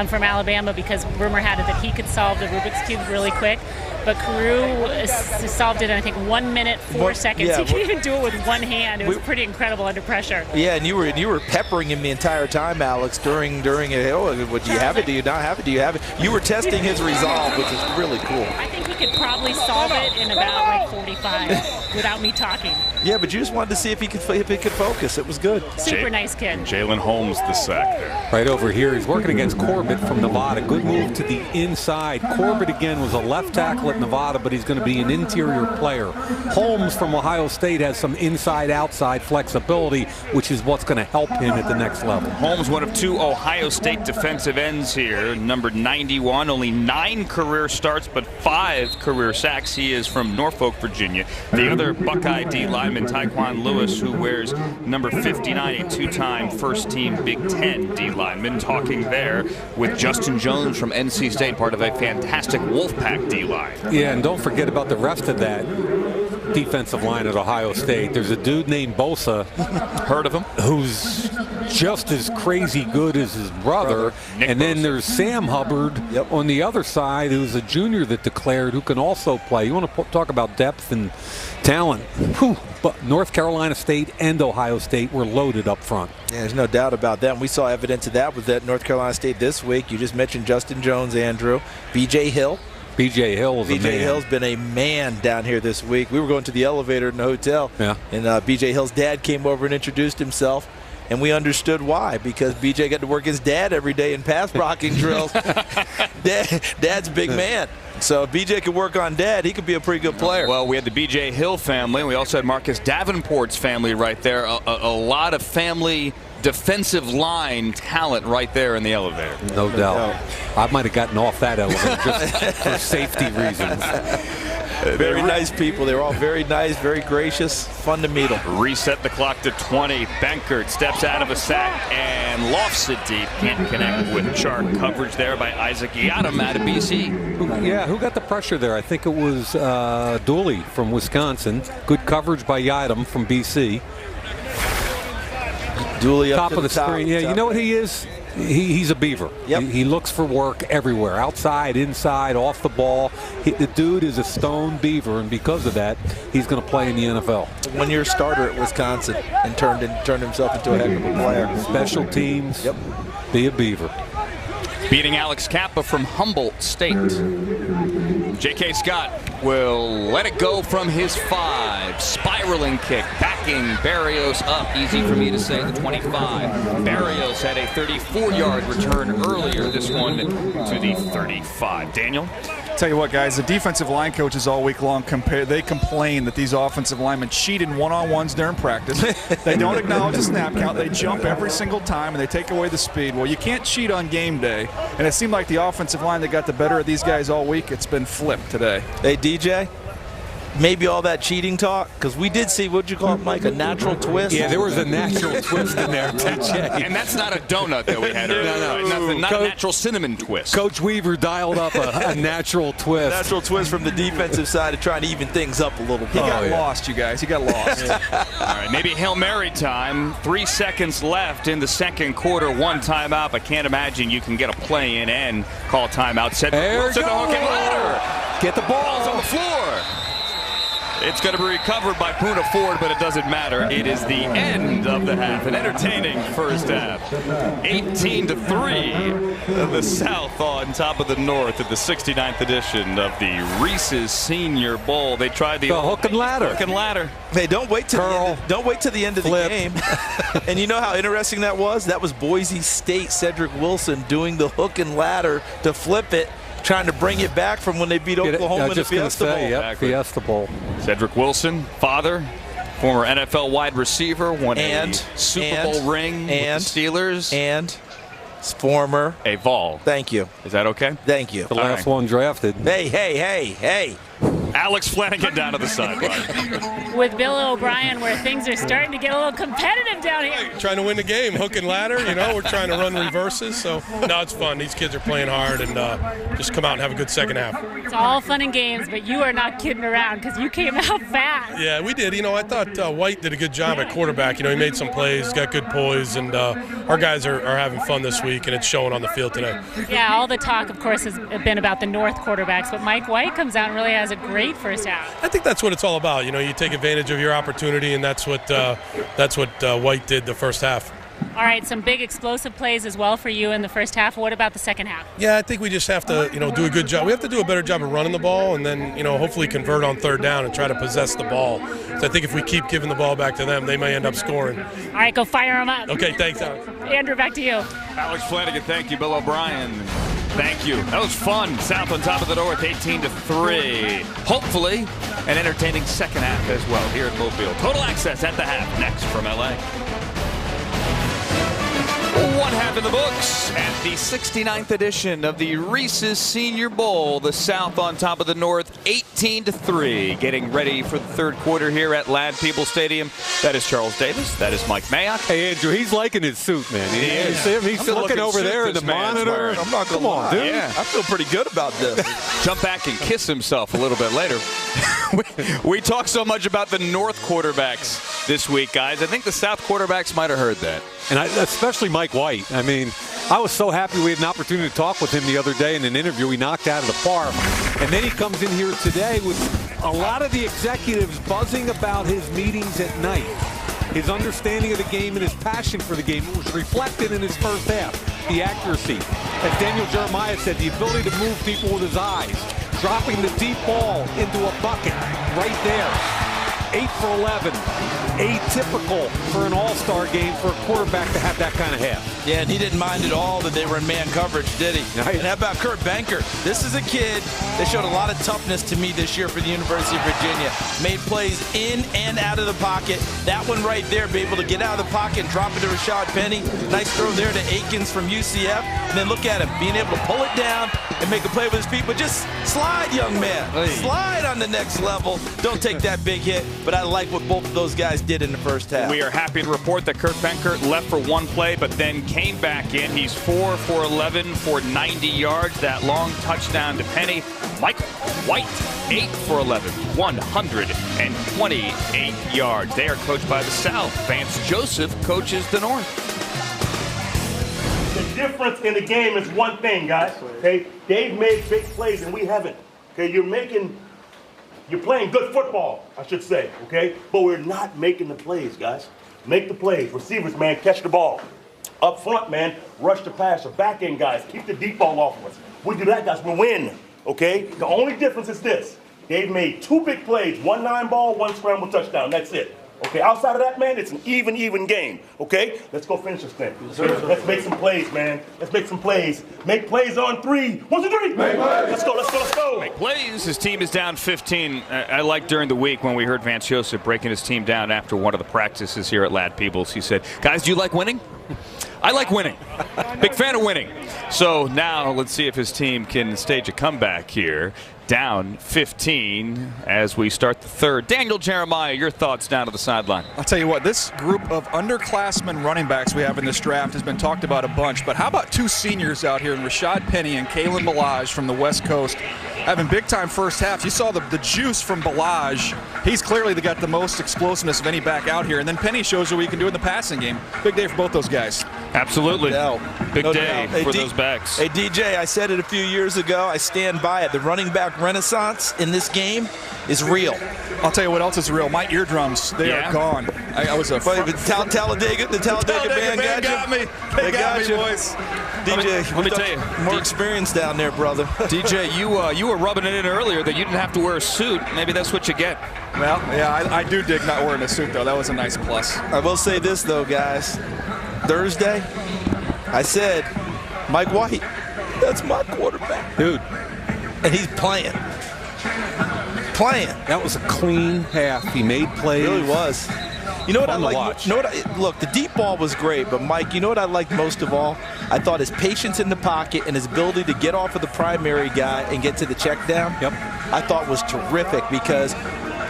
from Alabama because rumor had it that he could solve the Rubik's Cube really quick. But Carew solved it in, I think, 1 minute, 4 seconds. Yeah, he could even do it with one hand. It was pretty incredible under pressure. Yeah, and you were peppering him the entire time, Alex, during it. Oh, do you have it? Do you not have it? Do you have it? You were testing his resolve, which is really cool. I think he could probably solve it in about like 45. without me talking. Yeah, but you just wanted to see if he could focus. It was good. Super nice kid. Jalen Holmes, the sack there. Right over here, he's working against Corbett from Nevada. Good move to the inside. Corbett, again, was a left tackle at Nevada, but he's going to be an interior player. Holmes from Ohio State has some inside-outside flexibility, which is what's going to help him at the next level. Holmes, one of 2 Ohio State defensive ends here, number 91, only 9 career starts, but 5 career sacks. He is from Norfolk, Virginia. The other Buckeye D lineman, Tyquan Lewis, who wears number 59, a 2-time first-team Big Ten D lineman, talking there with Justin Jones from NC State, part of a fantastic Wolfpack D line. Yeah, and don't forget about the rest of that defensive line at Ohio State. There's a dude named Bosa. Heard of him? Who's just as crazy good as his brother. And then there's Sam Hubbard on the other side, who's a junior that declared, who can also play. You want to talk about depth and talent. Whew. But North Carolina State and Ohio State were loaded up front. Yeah, there's no doubt about that. And we saw evidence of that with that North Carolina State this week. You just mentioned Justin Jones, Andrew. B.J. Hill. B.J. Hill's a man. B.J. Hill's been a man down here this week. We were going to the elevator in the hotel, and B.J. Hill's dad came over and introduced himself, and we understood why, because B.J. got to work his dad every day in pass blocking drills. Dad's a big man. So if B.J. could work on Dad, he could be a pretty good player. Well, we had the B.J. Hill family, and we also had Marcus Davenport's family right there. A lot of family defensive line talent right there in the elevator. No doubt. I might have gotten off that elevator just for safety reasons. Very nice people. They were all very nice, very gracious, fun to meet them. Reset the clock to 20. Benkert steps out of a sack and lofts it deep. Can't connect with sharp coverage there by Isaac Yadam out of BC. Who got the pressure there? I think it was Dooley from Wisconsin. Good coverage by Yadam from BC. Dooley up top to of the top, screen. Yeah, you know what he is? He's a beaver. He looks for work everywhere, outside, inside, off the ball. The dude is a stone beaver, and because of that, he's going to play in the NFL. One-year starter at Wisconsin and turned himself into a heck of a player. Special teams. Be a beaver. Beating Alex Kappa from Humboldt State. J.K. Scott will let it go from his 5. Spiraling kick, backing Barrios up. Easy for me to say, the 25. Barrios had a 34-yard return earlier, this one to the 35. Daniel? Tell you what, guys, the defensive line coaches all week long complain that these offensive linemen cheat in one-on-ones during practice. They don't acknowledge the snap count. They jump every single time, and they take away the speed. Well, you can't cheat on game day, and it seemed like the offensive line that got the better of these guys all week, it's been flipped today. Hey, DJ? Maybe all that cheating talk, because we did see, what'd you call it, Mike, a natural twist? Yeah, there was a natural twist in there, TJ. And that's not a donut that we had earlier. Not a natural cinnamon twist. Coach Weaver dialed up a natural twist. Natural twist from the defensive side to try to even things up a little bit. He got lost, you guys. He got lost. All right, maybe Hail Mary time. 3 seconds left in the second quarter. 1 timeout. I can't imagine you can get a play in and call timeout. Cedric Wilson to hook and ladder. Get the ball on the floor. It's going to be recovered by Puna Ford, but it doesn't matter. It is the end of the half. An entertaining first half. 18-3. The South on top of the North at the 69th edition of the Reese's Senior Bowl. They tried the hook and ladder. Hook and ladder. Hey, don't wait till the end of the game. And you know how interesting that was? That was Boise State Cedric Wilson doing the hook and ladder to flip it, trying to bring it back from when they beat Oklahoma in the Fiesta Bowl. Exactly. Fiesta Bowl. Cedric Wilson, father, former NFL wide receiver, won a Super Bowl ring with the Steelers. And former. A Vol. Thank you. Is that okay? Thank you. The last one drafted. Hey. Alex Flanagan down to the sideline. With Bill O'Brien, where things are starting to get a little competitive down here. Trying to win the game, hook and ladder, we're trying to run reverses. So, no, it's fun. These kids are playing hard and just come out and have a good second half. It's all fun and games, but you are not kidding around because you came out fast. Yeah, we did. I thought White did a good job at quarterback. He made some plays, got good poise, and our guys are having fun this week, and it's showing on the field today. Yeah, all the talk, of course, has been about the North quarterbacks, but Mike White comes out and really has a great first half. I think that's what it's all about. You take advantage of your opportunity, and that's what White did the first half. All right, some big explosive plays as well for you in the first half. What about the second half? Yeah, I think we just have to, do a good job. We have to do a better job of running the ball and then, hopefully convert on third down and try to possess the ball. So I think if we keep giving the ball back to them, they may end up scoring. All right, go fire them up. Okay, thanks, Alex. Andrew, back to you. Alex Flanagan, thank you. Bill O'Brien, thank you. That was fun. South on top of the North, 18-3. Hopefully, an entertaining second half as well here at Mobile. Total Access at the half next from LA. One half in the books at the 69th edition of the Reese's Senior Bowl. The South on top of the North, 18-3. Getting ready for the third quarter here at Ladd Peebles Stadium. That is Charles Davis. That is Mike Mayock. Hey, Andrew, he's liking his suit, man. He is. He's looking over there in the monitor. I'm not going to lie. Dude. Yeah. I feel pretty good about this. Jump back and kiss himself a little bit later. we talk so much about the North quarterbacks this week, guys. I think the South quarterbacks might have heard that. And especially Mike White. I mean, I was so happy we had an opportunity to talk with him the other day in an interview we knocked out of the park. And then he comes in here today with a lot of the executives buzzing about his meetings at night. His understanding of the game and his passion for the game was reflected in his first half. The accuracy. As Daniel Jeremiah said, the ability to move people with his eyes. Dropping the deep ball into a bucket right there. 8 for 11. Atypical for an all-star game for a quarterback to have that kind of half. Yeah, and he didn't mind at all that they were in man coverage, did he? Nice. And how about Kurt Banker? This is a kid that showed a lot of toughness to me this year for the University of Virginia. Made plays in and out of the pocket. That one right there, be able to get out of the pocket and drop it to Rashad Penny. Nice throw there to Akins from UCF. And then look at him, being able to pull it down and make a play with his feet. But just slide, young man. Hey. Slide on the next level. Don't take that big hit. But I like what both of those guys did in the first half. We are happy to report that Kurt Banker left for one play, but then came back in. He's 4 for 11 for 90 yards. That long touchdown to Penny. Michael White, 8 for 11, 128 yards. They are coached by the South. Vance Joseph coaches the North. The difference in the game is one thing, guys. Okay, they've made big plays and we haven't. Okay, you're playing good football, I should say, okay? But we're not making the plays, guys. Make the plays. Receivers, man, catch the ball. Up front, man, rush the passer. Back end, guys, keep the deep ball off of us. We do that, guys, we'll win, okay? The only difference is this. They've made 2 big plays, 1 9-ball, 1 scramble touchdown. That's it. Okay, outside of that, man, it's an even game, okay? Let's go finish this thing. Let's make some plays, man. Let's make some plays. Make plays on 3. 1, 2, 3. Let's go. Make plays. His team is down 15. I like during the week when we heard Vance Joseph breaking his team down after one of the practices here at Ladd Peebles. He said, guys, do you like winning? I like winning. Big fan of winning. So now let's see if his team can stage a comeback here. Down 15 as we start the third. Daniel Jeremiah, your thoughts down to the sideline. I'll tell you what, this group of underclassmen running backs we have in this draft has been talked about a bunch, but how about 2 seniors out here in Rashad Penny and Kalen Ballage from the West Coast having big-time first halves. You saw the juice from Ballage. He's clearly got the most explosiveness of any back out here, and then Penny shows you what he can do in the passing game. Big day for both those guys. Absolutely. No Big doubt. day Hey, for those backs. Hey, DJ, I said it a few years ago. I stand by it. The running back renaissance in this game is real. I'll tell you what else is real. My eardrums, they are gone. I was a Talladega band got me. They got me, boys. DJ, let me tell you, more experience down there, brother. DJ, you were rubbing it in earlier that you didn't have to wear a suit. Maybe that's what you get. Well, yeah, I do dig not wearing a suit, though. That was a nice plus. I will say this, though, guys. Thursday, I said, Mike White, that's my quarterback. Dude. And he's playing. That was a clean half. He made plays. It really was. You know what I like? Watch. Look, the deep ball was great, but Mike, you know what I liked most of all? I thought his patience in the pocket and his ability to get off of the primary guy and get to the check down. Yep. I thought was terrific because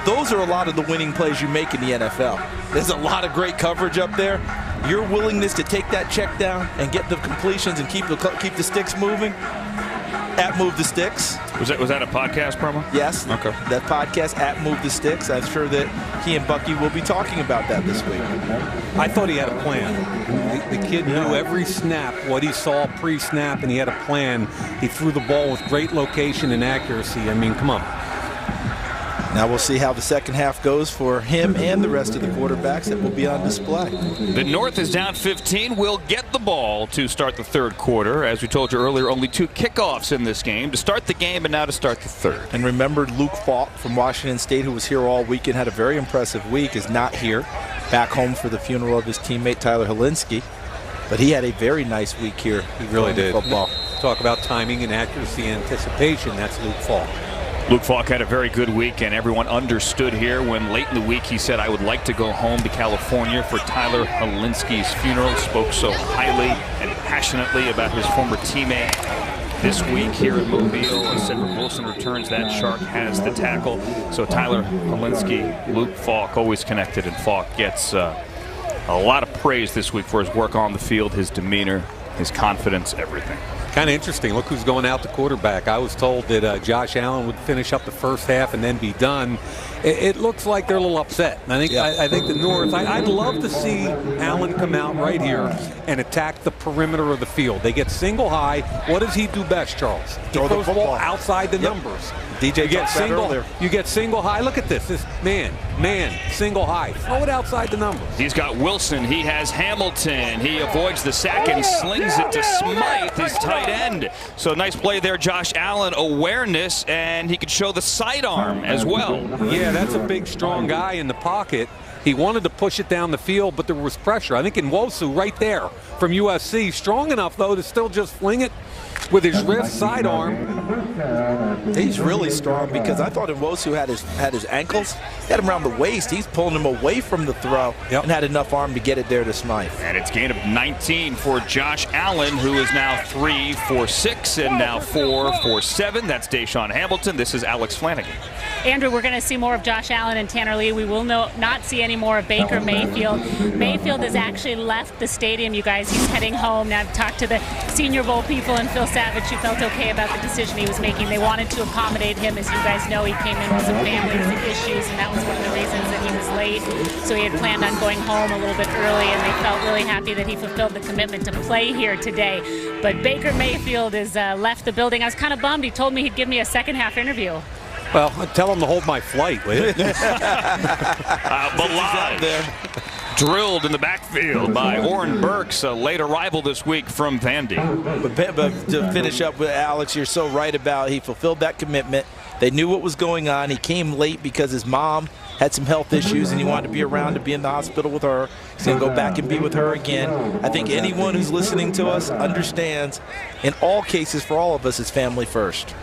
those are a lot of the winning plays you make in the NFL. There's a lot of great coverage up there. Your willingness to take that check down and get the completions and keep the sticks moving. At Move the Sticks. Was that a podcast promo? Yes. Okay. That podcast, at Move the Sticks. I'm sure that he and Bucky will be talking about that this week. I thought he had a plan. The kid knew every snap, what he saw pre-snap, and he had a plan. He threw the ball with great location and accuracy. I mean, come on. Now we'll see how the second half goes for him and the rest of the quarterbacks that will be on display. The North is down 15. Will get the ball to start the third quarter. As we told you earlier, only 2 kickoffs in this game to start the game and now to start the third. And remember, Luke Falk from Washington State, who was here all weekend, had a very impressive week, is not here, back home for the funeral of his teammate Tyler Helinski. But he had a very nice week here. He really did. Football. Talk about timing and accuracy and anticipation. That's Luke Falk. Luke Falk had a very good week, and everyone understood here when late in the week he said, I would like to go home to California for Tyler Helinski's funeral. Spoke so highly and passionately about his former teammate. This week here in Mobile, Cedric Wilson returns that. Shark has the tackle. So Tyler Helinski, Luke Falk, always connected, and Falk gets a lot of praise this week for his work on the field, his demeanor, his confidence, everything. Kind of interesting. Look who's going out to quarterback. I was told that Josh Allen would finish up the first half and then be done. It looks like they're a little upset. I think the North, I'd love to see Allen come out right here and attack the perimeter of the field. They get single high. What does he do best, Charles? He throws the ball outside the numbers. DJ, you get single high. Look at this. This man, single high. Throw it outside the numbers. He's got Wilson. He has Hamilton. He avoids the sack and slings it to Smythe, his tight end. So nice play there, Josh Allen. Awareness, and he could show the sidearm as well. Yeah, that's a big, strong guy in the pocket. He wanted to push it down the field, but there was pressure. I think Nwosu right there from USC. Strong enough, though, to still just fling it with his wrist sidearm. He's really strong, because I thought Nwosu had his ankles, had him around the waist. He's pulling him away from the throw and had enough arm to get it there to Smythe. And it's gain of 19 for Josh Allen, who is now 3 for 6 and now 4 for 7. That's Deshaun Hamilton. This is Alex Flanagan. Andrew, we're going to see more of Josh Allen and Tanner Lee. We will not see any more of Baker Mayfield. Mayfield has actually left the stadium, you guys. He's heading home. Now, I've talked to the Senior Bowl people and Phil Savage, who felt okay about the decision he was making. They wanted to accommodate him. As you guys know, he came in with some family issues, and that was one of the reasons that he was late. So he had planned on going home a little bit early, and they felt really happy that he fulfilled the commitment to play here today. But Baker Mayfield has left the building. I was kind of bummed. He told me he'd give me a second-half interview. Well, tell him to hold my flight, will you? Balaj drilled in the backfield by Oren Burks, a late arrival this week from Vandy. But to finish up with Alex, you're so right about he fulfilled that commitment. They knew what was going on. He came late because his mom had some health issues and he wanted to be around to be in the hospital with her. He's going to go back and be with her again. I think anyone who's listening to us understands, in all cases, for all of us, it's family first.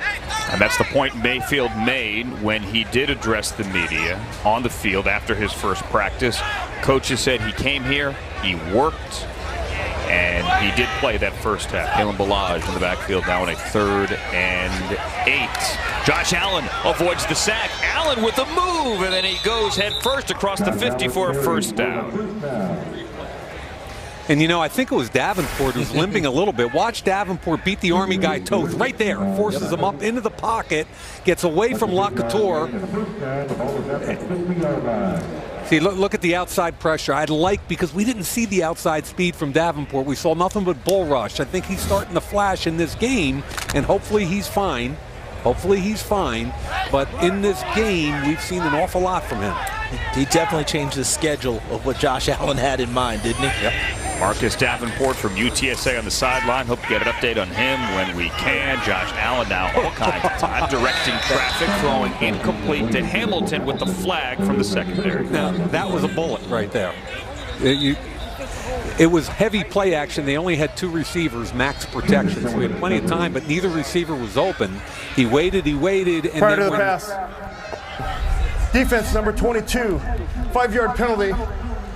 And that's the point Mayfield made when he did address the media on the field after his first practice. Coaches said he came here, he worked, and he did play that first half. Kalen Balaj in the backfield now in a 3rd and 8. Josh Allen avoids the sack. Allen with a move, and then he goes head first across the 50 for a first down. And, you know, I think it was Davenport who's limping a little bit. Watch Davenport beat the Army guy Toth right there. Forces him up into the pocket. Gets away from Lacouture. See, look at the outside pressure. I'd like, because we didn't see the outside speed from Davenport. We saw nothing but bull rush. I think he's starting to flash in this game, and hopefully he's fine. Hopefully he's fine. But in this game, we've seen an awful lot from him. He definitely changed the schedule of what Josh Allen had in mind, didn't he? Yep. Marcus Davenport from UTSA on the sideline. Hope to get an update on him when we can. Josh Allen now all kinds of time directing traffic, throwing incomplete to Hamilton with the flag from the secondary. Now, that was a bullet right there. It was heavy play action. They only had 2 receivers, max protection. So we had plenty of time, but neither receiver was open. He waited, and prior to the pass. Defense number 22, 5-yard penalty,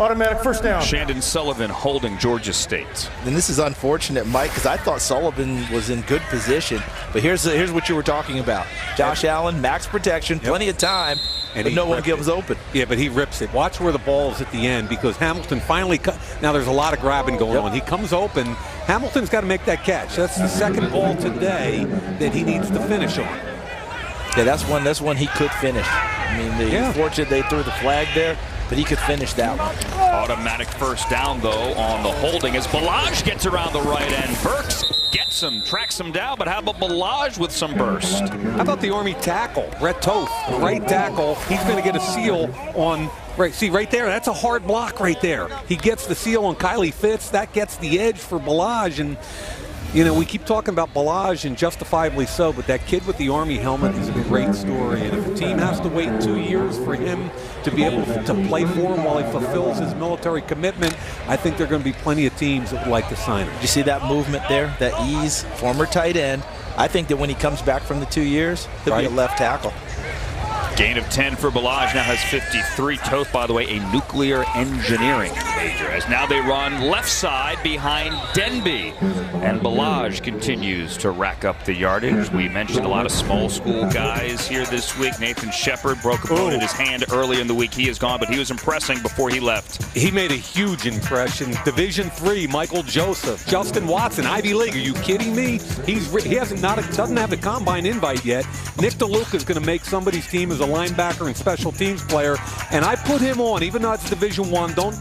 automatic first down. Shandon Sullivan holding Georgia State. And this is unfortunate, Mike, because I thought Sullivan was in good position. But here's what you were talking about. Josh Allen, max protection, plenty of time, but no one gives open. Yeah, but he rips it. Watch where the ball is at the end, because Hamilton finally cut. Now there's a lot of grabbing going on. He comes open. Hamilton's got to make that catch. That's the second ball today that he needs to finish on. Yeah, that's one he could finish. I mean, unfortunate they threw the flag there, but he could finish that one. Automatic first down, though, on the holding as Balaj gets around the right end. Burks gets him, tracks him down, but how about Balaj with some burst? How about the Army tackle? Brett Toth, right tackle. He's going to get a seal on, see right there, that's a hard block right there. He gets the seal on Kylie Fitz. That gets the edge for Balaj. And, you know, we keep talking about Balaj, and justifiably so, but that kid with the Army helmet is a great story. And if the team has to wait 2 years for him to be able to play for him while he fulfills his military commitment, I think there are going to be plenty of teams that would like to sign him. Did you see that movement there? That ease, former tight end. I think that when he comes back from the 2 years, he'll be a left tackle. Gain of 10 for Balaj, now has 53. Toth, by the way, a nuclear engineering major, as now they run left side behind Denby. And Balaj continues to rack up the yardage. We mentioned a lot of small school guys here this week. Nathan Shepard broke a bone in his hand early in the week. He is gone, but he was impressing before he left. He made a huge impression. Division III, Michael Joseph, Justin Watson, Ivy League. Are you kidding me? He doesn't have the combine invite yet. Nick DeLuca is going to make somebody's team as a linebacker and special teams player, and I put him on, even though it's Division I. Don't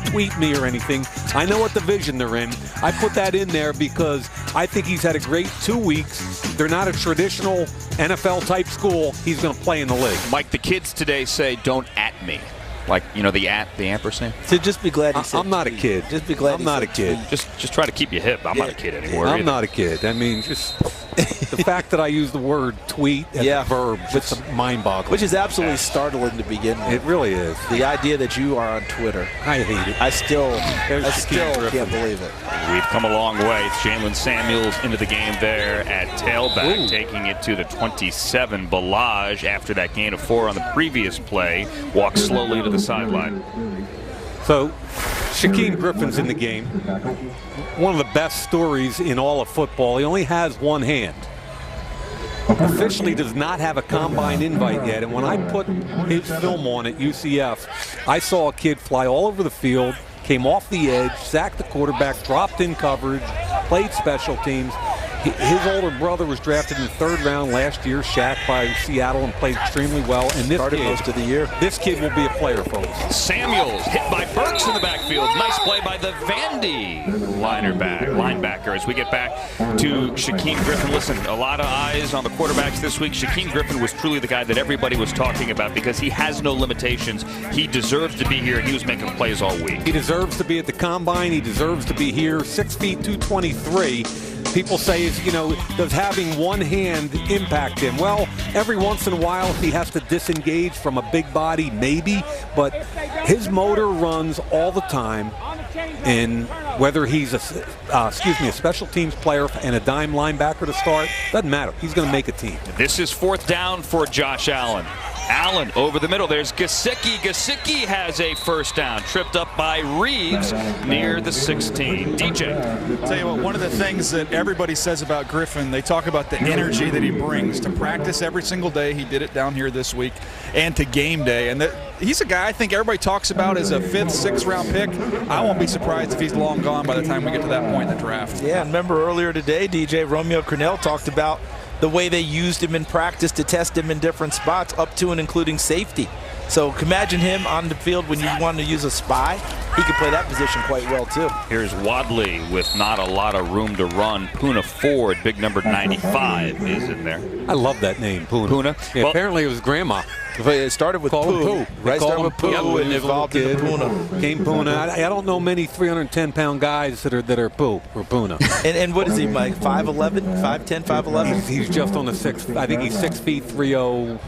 tweet me or anything. I know what division they're in. I put that in there because I think he's had a great 2 weeks. They're not a traditional NFL type school. He's going to play in the league. Mike, the kids today say, "Don't at me." Like, you know, the ampersand. So just be glad he said I'm not a kid. Just be glad I'm not a kid. Just try to keep you hip. I'm not a kid anymore. I'm not a kid. I mean, just the fact that I use the word tweet as a verb, it's mind-boggling. Which is absolutely startling to begin with. It really is. The idea that you are on Twitter. I hate it. I still can't believe it. We've come a long way. It's Jalen Samuels into the game there at tailback, taking it to the 27. Balaj, after that gain of 4 on the previous play, walks slowly to the sideline. So, Shaquem Griffin's in the game. One of the best stories in all of football. He only has one hand. Officially does not have a combine invite yet. And when I put his film on at UCF, I saw a kid fly all over the field, came off the edge, sacked the quarterback, dropped in coverage, played special teams. His older brother was drafted in the 3rd round last year, Shaq, by Seattle, and played extremely well. And this started most of the year. This kid will be a player, folks. Samuels hit by Burks in the backfield. Nice play by the Vandy linebacker. As we get back to Shaquem Griffin. Listen, a lot of eyes on the quarterbacks this week. Shaquem Griffin was truly the guy that everybody was talking about because he has no limitations. He deserves to be here, and he was making plays all week. He deserves to be at the combine. He deserves to be here. 6 feet, 223. People say, does having one hand impact him? Well, every once in a while, if he has to disengage from a big body, maybe. But his motor runs all the time. And whether he's a special teams player and a dime linebacker to start, doesn't matter. He's going to make a team. This is 4th down for Josh Allen. Allen over the middle. There's Gesicki. Gesicki has a first down. Tripped up by Reeves near the 16. DJ. I'll tell you what, one of the things that everybody says about Griffin, they talk about the energy that he brings to practice every single day. He did it down here this week, and to game day. And he's a guy I think everybody talks about as a 5th, 6th round pick. I won't be surprised if he's long gone by the time we get to that point in the draft. Yeah, remember earlier today, DJ, Romeo Crennel talked about the way they used him in practice to test him in different spots, up to and including safety. So imagine him on the field when you want to use a spy. He could play that position quite well, too. Here's Wadley with not a lot of room to run. Puna Ford, big number 95, is in there. I love that name, Puna. Puna? Yeah, well, apparently it was grandma. It started with Pooh. Right, started with Pooh and evolved into Puna. Came Puna. I don't know many 310-pound guys that are Pooh or Puna. and what is he, Mike? 5'11", 5'10", 5'11"? He's just on the 6th. I think he's 6 feet 3'0".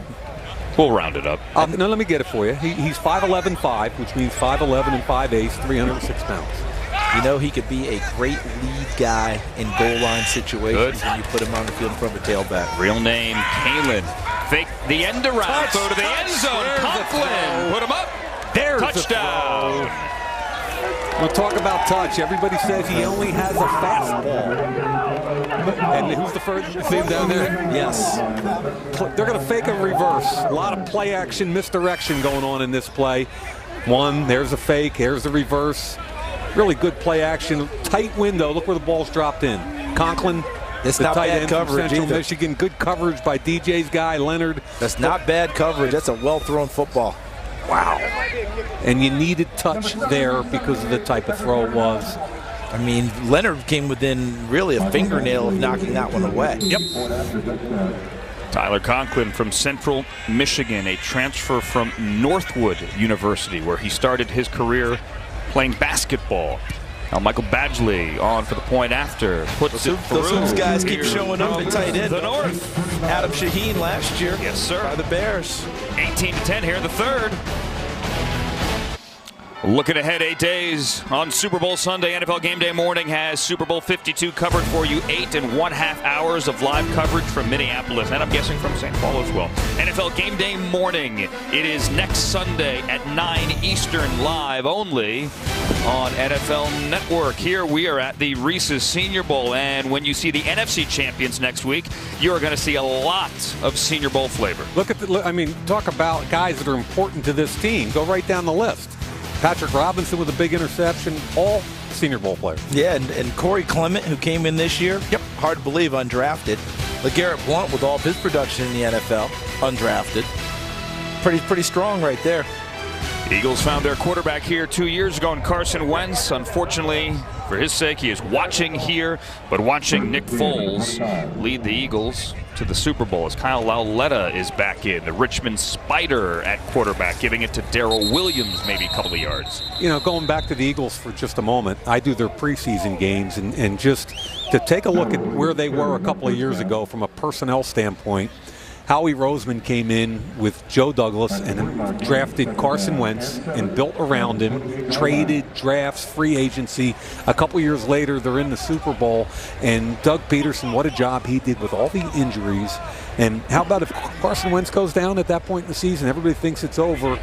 We'll round it up. No, let me get it for you. He's 5'11", which means 5'11" and 5'8", 306 pounds. You know, he could be a great lead guy in goal line situations when you put him on the field in front of a tailback. Real name, Kalen. Fake the end around. Throw to the end zone. Conklin. Put him up. There's touchdown. We'll talk about touch. Everybody says he only has a fastball. And who's the first? See him down there? Yes. They're going to fake a reverse. A lot of play action, misdirection going on in this play. There's a fake. Here's the reverse. Really good play action. Tight window. Look where the ball's dropped in. Conklin. It's not bad coverage Central either. Michigan. Good coverage by DJ's guy, Leonard. That's not bad coverage. That's a well-thrown football. Wow. And you needed touch there because of the type of throw it was. I mean, Leonard came within really a fingernail of knocking that one away. Yep. Tyler Conklin from Central Michigan, a transfer from Northwood University, where he started his career playing basketball. Now Michael Badgley on for the point after. Puts it through. Those guys keep showing up at tight end. The North. Adam Shaheen last year. Yes, sir. By the Bears. 18-10 here in the third. Looking ahead 8 days on Super Bowl Sunday. NFL Game Day morning has Super Bowl 52 covered for you. 8.5 hours of live coverage from Minneapolis, and I'm guessing from St. Paul as well. NFL Game Day morning. It is next Sunday at 9 Eastern, live only on NFL Network. Here we are at the Reese's Senior Bowl, and when you see the NFC champions next week, you are going to see a lot of Senior Bowl flavor. Look at talk about guys that are important to this team. Go right down the list. Patrick Robinson with a big interception, all Senior Bowl players. Yeah, and Corey Clement, who came in this year. Yep. Hard to believe, undrafted. LeGarrette Blount, with all of his production in the NFL, undrafted. Pretty strong right there. The Eagles found their quarterback here 2 years ago in Carson Wentz. Unfortunately, for his sake, he is watching here, but watching Nick Foles lead the Eagles to the Super Bowl as Kyle Lauletta is back in. The Richmond Spider at quarterback, giving it to Darrell Williams, maybe a couple of yards. You know, going back to the Eagles for just a moment, I do their preseason games, and just to take a look at where they were a couple of years ago from a personnel standpoint. Howie Roseman came in with Joe Douglas and drafted Carson Wentz and built around him, traded, drafts, free agency. A couple years later, they're in the Super Bowl, and Doug Peterson, what a job he did with all the injuries. And how about if Carson Wentz goes down at that point in the season? Everybody thinks it's over.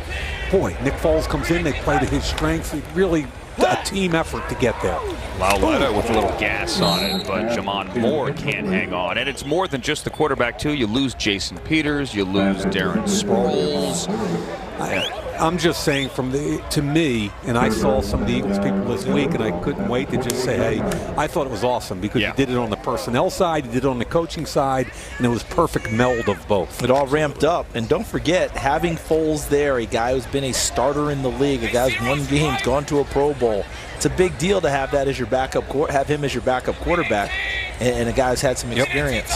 Boy, Nick Foles comes in, they play to his strengths. It really a team effort to get there. Lauletta with a little gas on it, but Jamon Moore can't hang on. And it's more than just the quarterback, too. You lose Jason Peters, you lose Darren Sproles. I'm just saying to me, and I saw some of the Eagles people this week, and I couldn't wait to just say, hey, I thought it was awesome because you did it on the personnel side, you did it on the coaching side, and it was perfect meld of both. It all ramped up. And don't forget, having Foles there, a guy who's been a starter in the league, a guy who's won games, gone to a Pro Bowl. It's a big deal to have that as your backup, have him as your backup quarterback, and a guy who's had some experience.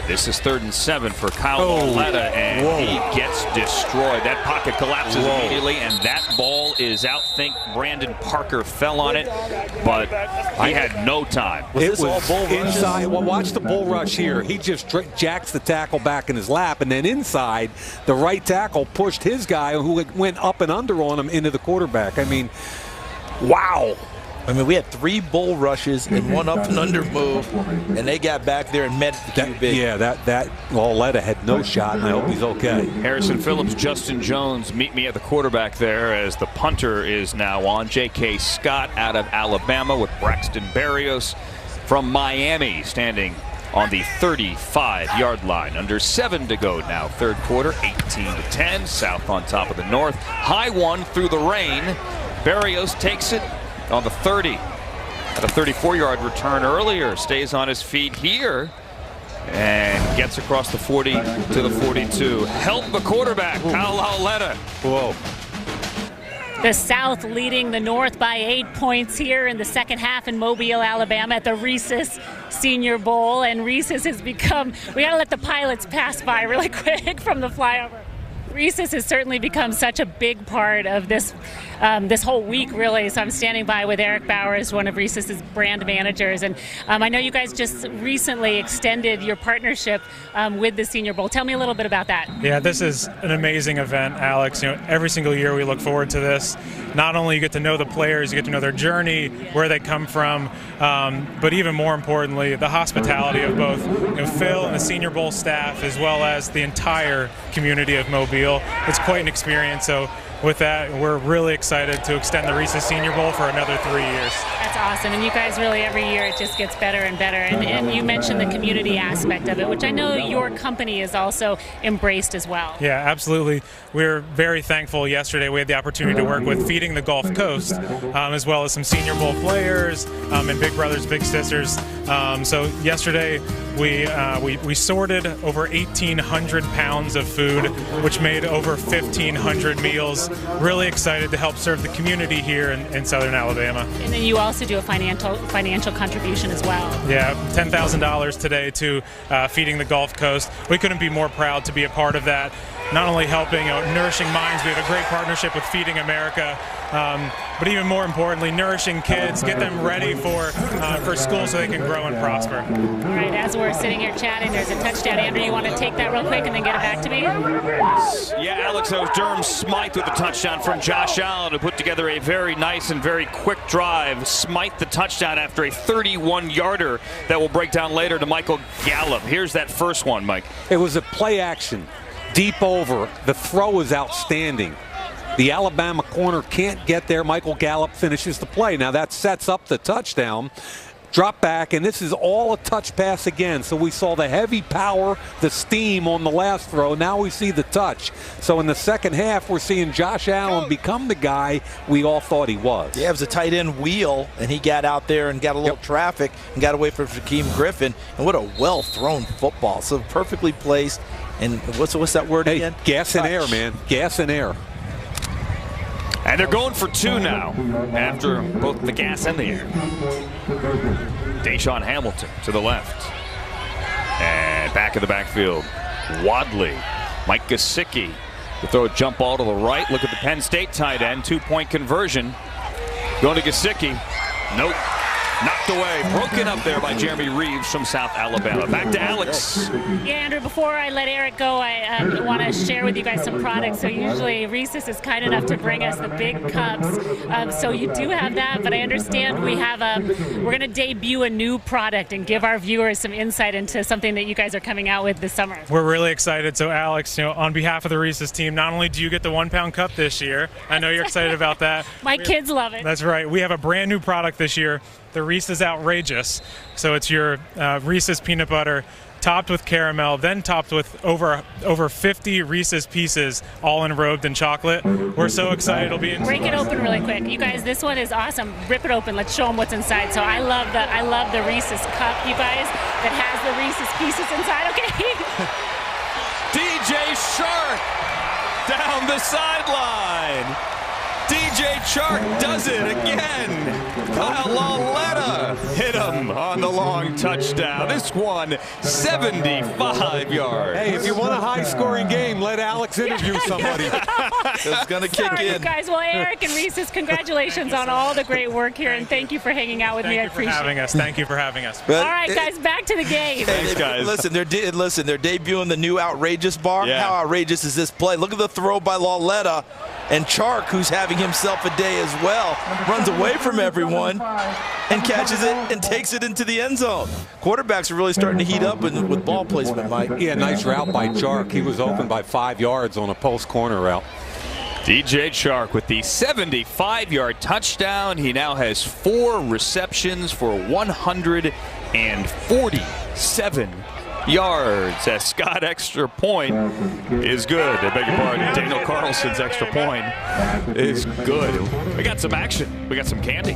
This is 3rd and 7 for Kyle Lauletta, and he gets destroyed. That pocket collapses immediately, and that ball is out. Think Brandon Parker fell on it, but he had no time. It was all bull inside. Well, watch the bull rush here. He just jacks the tackle back in his lap, and then inside, the right tackle pushed his guy who went up and under on him into the quarterback. I mean, wow. I mean, we had 3 bull rushes and 1 up and under move, and they got back there and met the QB. Yeah, that Lauletta had no shot, and I hope he's okay. Harrison Phillips, Justin Jones meet me at the quarterback there as the punter is now on. J.K. Scott out of Alabama with Braxton Berrios from Miami standing on the 35-yard line. Under 7 to go now, third quarter, 18-10. South on top of the North. High one through the rain. Berrios takes it on the 30. At a 34-yard return earlier, stays on his feet here and gets across the 40 to the 42. Help the quarterback, Kyle Lauletta. Whoa. The South leading the North by 8 points here in the second half in Mobile, Alabama at the Reese's Senior Bowl. And Reese's has become, we got to let the pilots pass by really quick from the flyover. Reese's has certainly become such a big part of this this whole week, really. So I'm standing by with Eric Bowers, one of Reese's brand managers. And I know you guys just recently extended your partnership with the Senior Bowl. Tell me a little bit about that. Yeah, this is an amazing event, Alex. You know, every single year we look forward to this. Not only you get to know the players, you get to know their journey, where they come from, but even more importantly, the hospitality of both Phil and the Senior Bowl staff, as well as the entire community of Mobile. It's quite an experience. So with that, we're really excited to extend the Reese's Senior Bowl for another 3 years. That's awesome. And you guys really, every year, it just gets better and better. And you mentioned the community aspect of it, which I know your company is also embraced as well. Yeah, absolutely. We're very thankful. Yesterday, we had the opportunity to work with Feeding the Gulf Coast, as well as some Senior Bowl players and Big Brothers, Big Sisters. So yesterday, we sorted over 1,800 pounds of food, which made over 1,500 meals really excited to help serve the community here in Southern Alabama. And then you also do a financial contribution as well. Yeah, $10,000 today to Feeding the Gulf Coast. We couldn't be more proud to be a part of that. Not only helping nourishing minds, we have a great partnership with Feeding America, but even more importantly, nourishing kids, get them ready for school so they can grow and prosper. All right, as we're sitting here chatting, there's a touchdown. Andrew, you want to take that real quick and then get it back to me? Yeah, Alex, that was Durham Smythe with the touchdown from Josh Allen, who put together a very nice and very quick drive. Smythe the touchdown after a 31-yarder that will break down later to Michael Gallup. Here's that first one, Mike. It was a play action, deep over. The throw is outstanding. The Alabama corner can't get there. Michael Gallup finishes the play. Now that sets up the touchdown. Drop back, and this is all a touch pass again. So we saw the heavy power, the steam on the last throw. Now we see the touch. So in the second half, we're seeing Josh Allen become the guy we all thought he was. Yeah, it was a tight end wheel, and he got out there and got a little traffic and got away from Shaquem Griffin. And what a well-thrown football. So perfectly placed. And what's that word again? Gas and air, man. Gas and air. And they're going for two now after both the gas and the air. Deshaun Hamilton to the left. And back in the backfield, Wadley. Mike Gesicki to throw a jump ball to the right. Look at the Penn State tight end. 2-point conversion. Going to Gesicki. Nope. Knocked away, broken up there by Jeremy Reeves from South Alabama. Back to Alex. Yeah, Andrew, before I let Eric go, I want to share with you guys some products. So usually Reese's is kind enough to bring us the big cups. So you do have that, but I understand we have we're going to debut a new product and give our viewers some insight into something that you guys are coming out with this summer. We're really excited. So Alex, on behalf of the Reese's team, not only do you get the 1-pound cup this year, I know you're excited about that. My kids love it. That's right. We have a brand new product this year. The Reese's Outrageous. So it's your Reese's peanut butter topped with caramel, then topped with over 50 Reese's pieces, all enrobed in chocolate. We're so excited it'll be in. Break it open really quick. You guys, this one is awesome. Rip it open. Let's show them what's inside. So I love the Reese's cup, you guys, that has the Reese's pieces inside. Okay. DJ Shark down the sideline. DJ Chark does it again. Kyle Lauletta hit him on the long touchdown. This one, 75 yards. Hey, if you want a high-scoring game, let Alex interview somebody. It's going to kick in. You guys. Well, Eric and Reese's, congratulations on all the great work here, and thank you for hanging out with me. I appreciate it. Thank you for having us. All right, guys, back to the game. Thanks, guys. Listen, they're debuting the new Outrageous bar. Yeah. How outrageous is this play? Look at the throw by Lauletta, and Chark, who's having himself a day as well, runs away from everyone and catches it and takes it into the end zone. Quarterbacks are really starting to heat up with ball placement, Mike. Yeah, nice route by Chark. He was open by 5 yards on a post corner route. DJ Chark with the 75-yard touchdown. He now has 4 receptions for 147 yards. As Scott extra point is good. I beg your pardon. Daniel Carlson's extra point is good. We got some action. We got some candy.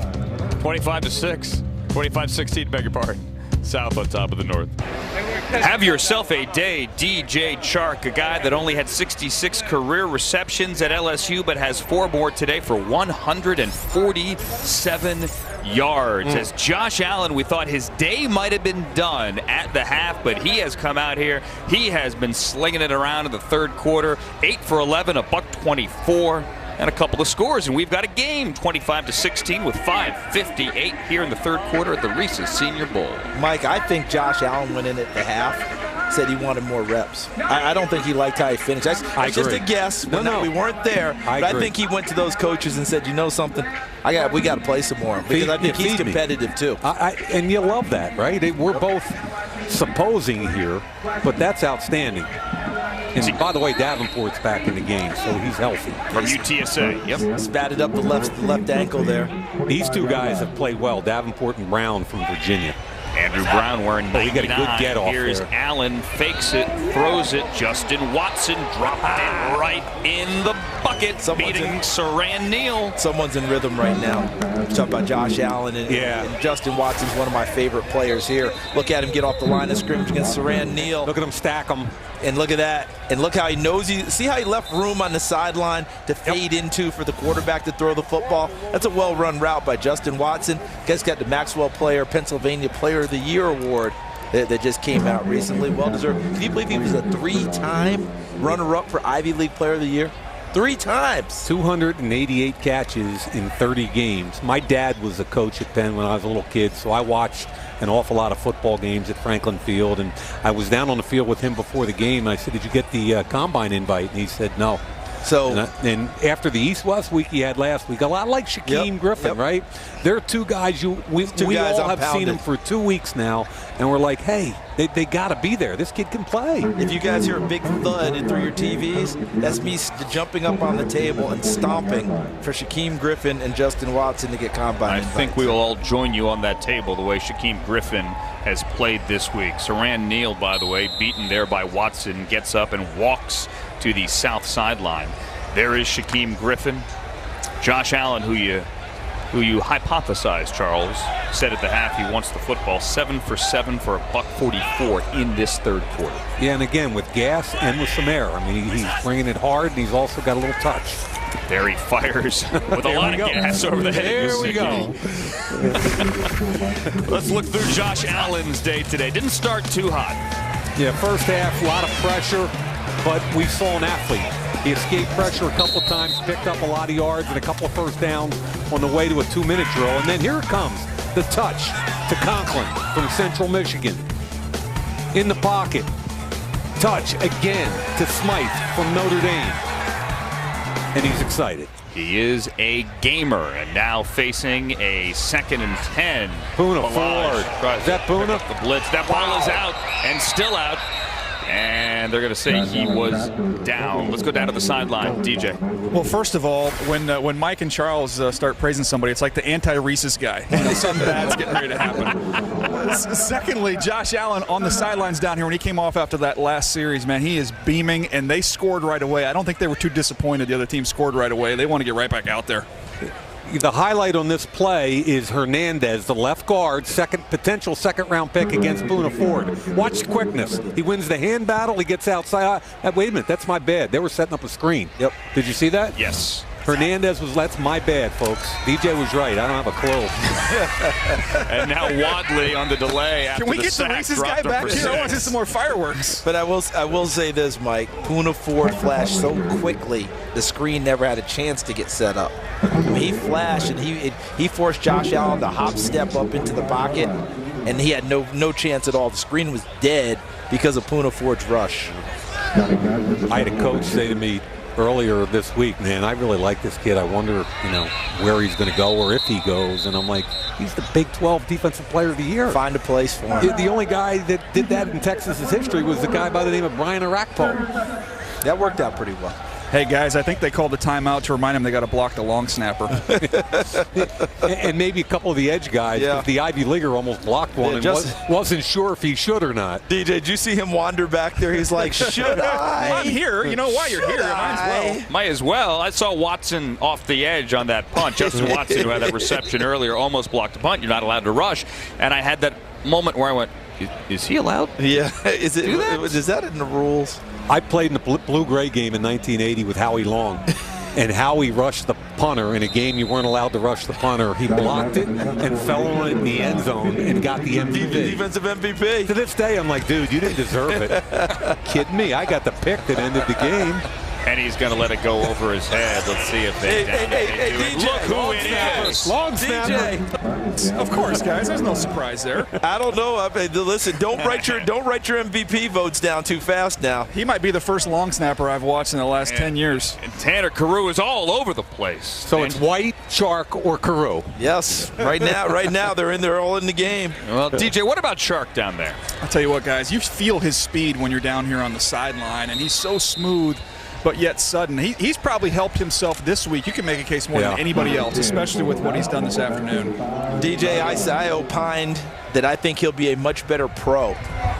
25-6. 25-16, beg your pardon. South on top of the North. Have yourself a day, DJ Chark, a guy that only had 66 career receptions at LSU, but has 4 more today for 147 yards. As Josh Allen, we thought his day might have been done at the half, but he has come out here. He has been slinging it around in the third quarter. 8 for 11, $124. And a couple of scores, and we've got a game, 25-16 with 5:58 here in the third quarter at the Reese's Senior Bowl. Mike, I think Josh Allen went in at the half, said he wanted more reps. I don't think he liked how he finished. That's just a guess. We weren't there, but I think he went to those coaches and said, you know something, we got to play some more, because I think he's competitive too. And you love that, right? We're both supposing here, but that's outstanding. And by the way, Davenport's back in the game, so he's healthy. From UTSA, yep. Spatted up the left ankle there. These two guys have played well, Davenport and Brown from Virginia. Andrew Brown wearing 99. He got a good get off Here's there. Allen, fakes it, throws it. Justin Watson dropped it right in the bucket. pocket, beating Saran Neal. Someone's in rhythm right now. Talking about Josh Allen and Justin Watson's one of my favorite players here. Look at him get off the line of scrimmage against Saran Neal. Look at him stack them. And look at that. And look how he knows see how he left room on the sideline to fade into for the quarterback to throw the football. That's a well-run route by Justin Watson. Guys got the Maxwell Pennsylvania Player of the Year award that just came out recently. Well-deserved. Can you believe he was a 3-time runner-up for Ivy League Player of the Year? 3 times. 288 catches in 30 games. My dad was a coach at Penn when I was a little kid, so I watched an awful lot of football games at Franklin Field, and I was down on the field with him before the game, and I said, did you get the combine invite? And he said no. So and after the East-West week he had last week, a lot like Shaquem Griffin, right? They're two guys we all have seen them for 2 weeks now, and we're like, hey, they got to be there. This kid can play. If you guys hear a big thud through your TVs, that's me jumping up on the table and stomping for Shaquem Griffin and Justin Watson to get combine invites. I think we will all join you on that table the way Shaquem Griffin has played this week. Saran Neal, by the way, beaten there by Watson, gets up and walks to the south sideline. There is Shaquem Griffin. Josh Allen, who you hypothesized, Charles, said at the half he wants the football. 7 for 7 for $144 in this third quarter. Yeah, and again with gas and with some air. I mean, he's bringing it hard, and he's also got a little touch. There he fires with a lot of gas over the head. There we go. Let's look through Josh Allen's day today. Didn't start too hot. Yeah, first half, a lot of pressure, but we saw an athlete. He escaped pressure a couple times, picked up a lot of yards and a couple of first downs on the way to a 2-minute drill. And then here it comes, the touch to Conklin from Central Michigan. In the pocket, touch again to Smythe from Notre Dame. And he's excited. He is a gamer, and now facing a 2nd and 10. Poona Ford. Is that Poona? The blitz. That ball is out and still out. And they're going to say he was down. Let's go down to the sideline. DJ. Well, first of all, when Mike and Charles start praising somebody, it's like the anti-Reese's guy. Something bad's getting ready to happen. Secondly, Josh Allen on the sidelines down here when he came off after that last series, man, he is beaming, and they scored right away. I don't think they were too disappointed the other team scored right away. They want to get right back out there. The highlight on this play is Hernandez, the left guard, potential second-round pick against Poona Ford. Watch the quickness. He wins the hand battle. He gets outside. Wait a minute, that's my bad. They were setting up a screen. Yep. Did you see that? Yes. Hernandez that's my bad, folks. DJ was right. I don't have a clue. And now Wadley on the delay after Can we the get sack, the Reese's guy back here? I want to see some more fireworks. But I will say this, Mike. Poona Ford flashed so quickly, the screen never had a chance to get set up. I mean, he flashed, and he forced Josh Allen to hop step up into the pocket, and he had no chance at all. The screen was dead because of Poona Ford's rush. I had a coach say to me earlier this week, man, I really like this kid. I wonder, where he's going to go or if he goes. And I'm like, he's the Big 12 Defensive Player of the Year. Find a place for him. The only guy that did that in Texas's history was the guy by the name of Brian Arakpo. That worked out pretty well. Hey, guys, I think they called the timeout to remind them they got to block the long snapper. And maybe a couple of the edge guys, because the Ivy Leaguer almost blocked one and wasn't sure if he should or not. DJ, did you see him wander back there? He's like, should I? I'm here. You know why you're here. Might as well. I saw Watson off the edge on that punt. Justin Watson, who had that reception earlier, almost blocked the punt. You're not allowed to rush. And I had that moment where I went, is he allowed? Yeah. Is that in the rules? I played in the Blue-Gray game in 1980 with Howie Long, and Howie rushed the punter in a game you weren't allowed to rush the punter. He blocked it and fell on it in the end zone and got the MVP. Defensive MVP. To this day, I'm like, dude, you didn't deserve it. Kidding me? I got the pick that ended the game. And he's going to let it go over his head. Let's see if they do it. DJ, Look who it is. Long snapper. Of course, guys. There's no surprise there. I don't know. Listen, don't write your MVP votes down too fast now. He might be the first long snapper I've watched in the last 10 years. And Tanner Carew is all over the place. So it's White, Shark, or Carew. Yes. Right now they're all in the game. Well, DJ, what about Shark down there? I'll tell you what, guys. You feel his speed when you're down here on the sideline, and he's so smooth, but yet sudden. He's probably helped himself this week. You can make a case more than anybody else, especially with what he's done this afternoon. DJ, I opined that I think he'll be a much better pro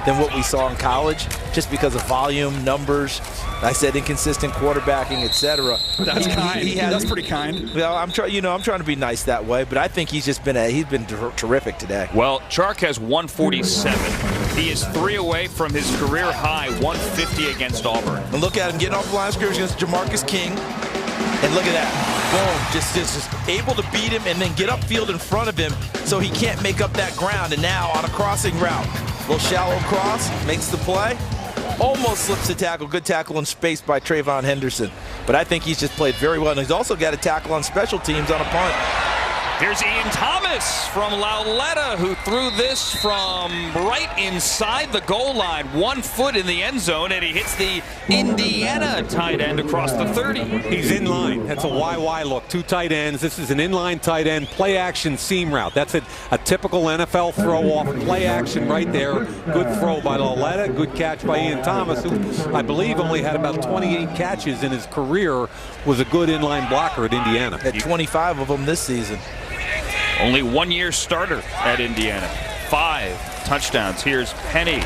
than what we saw in college, just because of volume, numbers. I said inconsistent quarterbacking, etc. That's kind. That's pretty kind. Well, I'm trying to be nice that way, but I think he's been terrific today. Well, Chark has 147. He is 3 away from his career high 150 against Auburn. And look at him getting off the line of scrimmage against Jamarcus King. And look at that. Boom. Just able to beat him and then get upfield in front of him so he can't make up that ground. And now on a crossing route, little shallow cross, makes the play. Almost slips the tackle. Good tackle in space by Trayvon Henderson. But I think he's just played very well. And he's also got a tackle on special teams on a punt. Here's Ian Thomas from Lauletta, who threw this from right inside the goal line, 1 foot in the end zone, and he hits the Indiana tight end across the 30. He's in line. That's a YY look. 2 tight ends. This is an inline tight end play action seam route. That's a typical NFL throw off play action right there. Good throw by Lauletta. Good catch by Ian Thomas, who I believe only had about 28 catches in his career. Was a good inline blocker at Indiana. Had 25 of them this season. Only 1-year starter at Indiana. 5 touchdowns. Here's Penny.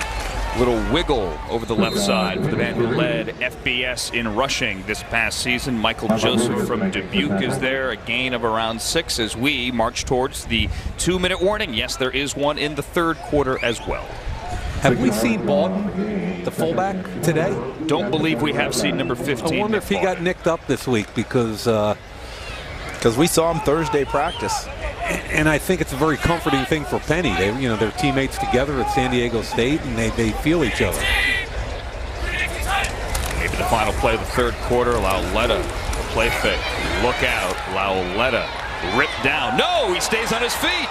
Little wiggle over the left side for the man who led FBS in rushing this past season. Michael Joseph from Dubuque is there. A gain of around 6 as we march towards the 2-minute warning. Yes, there is one in the 3rd quarter as well. Have we seen Baldwin, the fullback, today? Don't believe we have seen number 15. I wonder if he got nicked up this week because we saw him Thursday practice. And I think it's a very comforting thing for Penny. They're teammates together at San Diego State, and they feel each other. Maybe the final play of the 3rd quarter. Lauletta, play fake. Look out. Lauletta ripped down. No, he stays on his feet.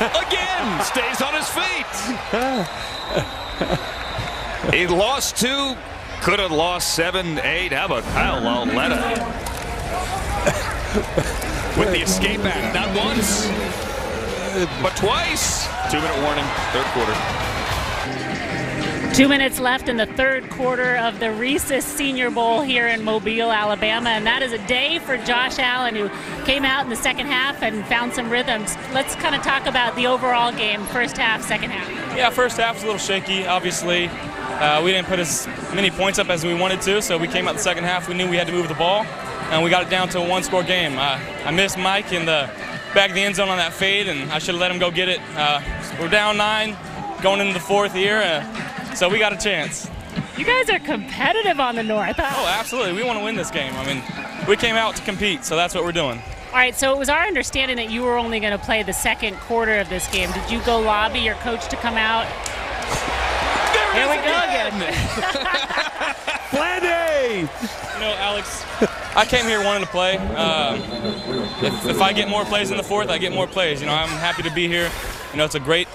Again, stays on his feet. He lost 2. Could have lost 7, 8. How about Kyle Lauletta? With the escape act, not once, but twice. 2-minute warning, 3rd quarter. 2 minutes left in the 3rd quarter of the Reese's Senior Bowl here in Mobile, Alabama, and that is a day for Josh Allen, who came out in the 2nd half and found some rhythms. Let's kind of talk about the overall game, 1st half, 2nd half. Yeah, 1st half was a little shaky, obviously. We didn't put as many points up as we wanted to, so we came out the 2nd half. We knew we had to move the ball, and we got it down to a 1-score game. I missed Mike in the back of the end zone on that fade, and I should have let him go get it. We're down 9 going into the 4th year, so we got a chance. You guys are competitive on the North. Oh, absolutely. We want to win this game. I mean, we came out to compete, so that's what we're doing. All right, so it was our understanding that you were only going to play the 2nd quarter of this game. Did you go lobby your coach to come out? Here we go again. Flandy! You know, Alex, I came here wanting to play. If I get more plays in the 4th, I get more plays. I'm happy to be here. It's a great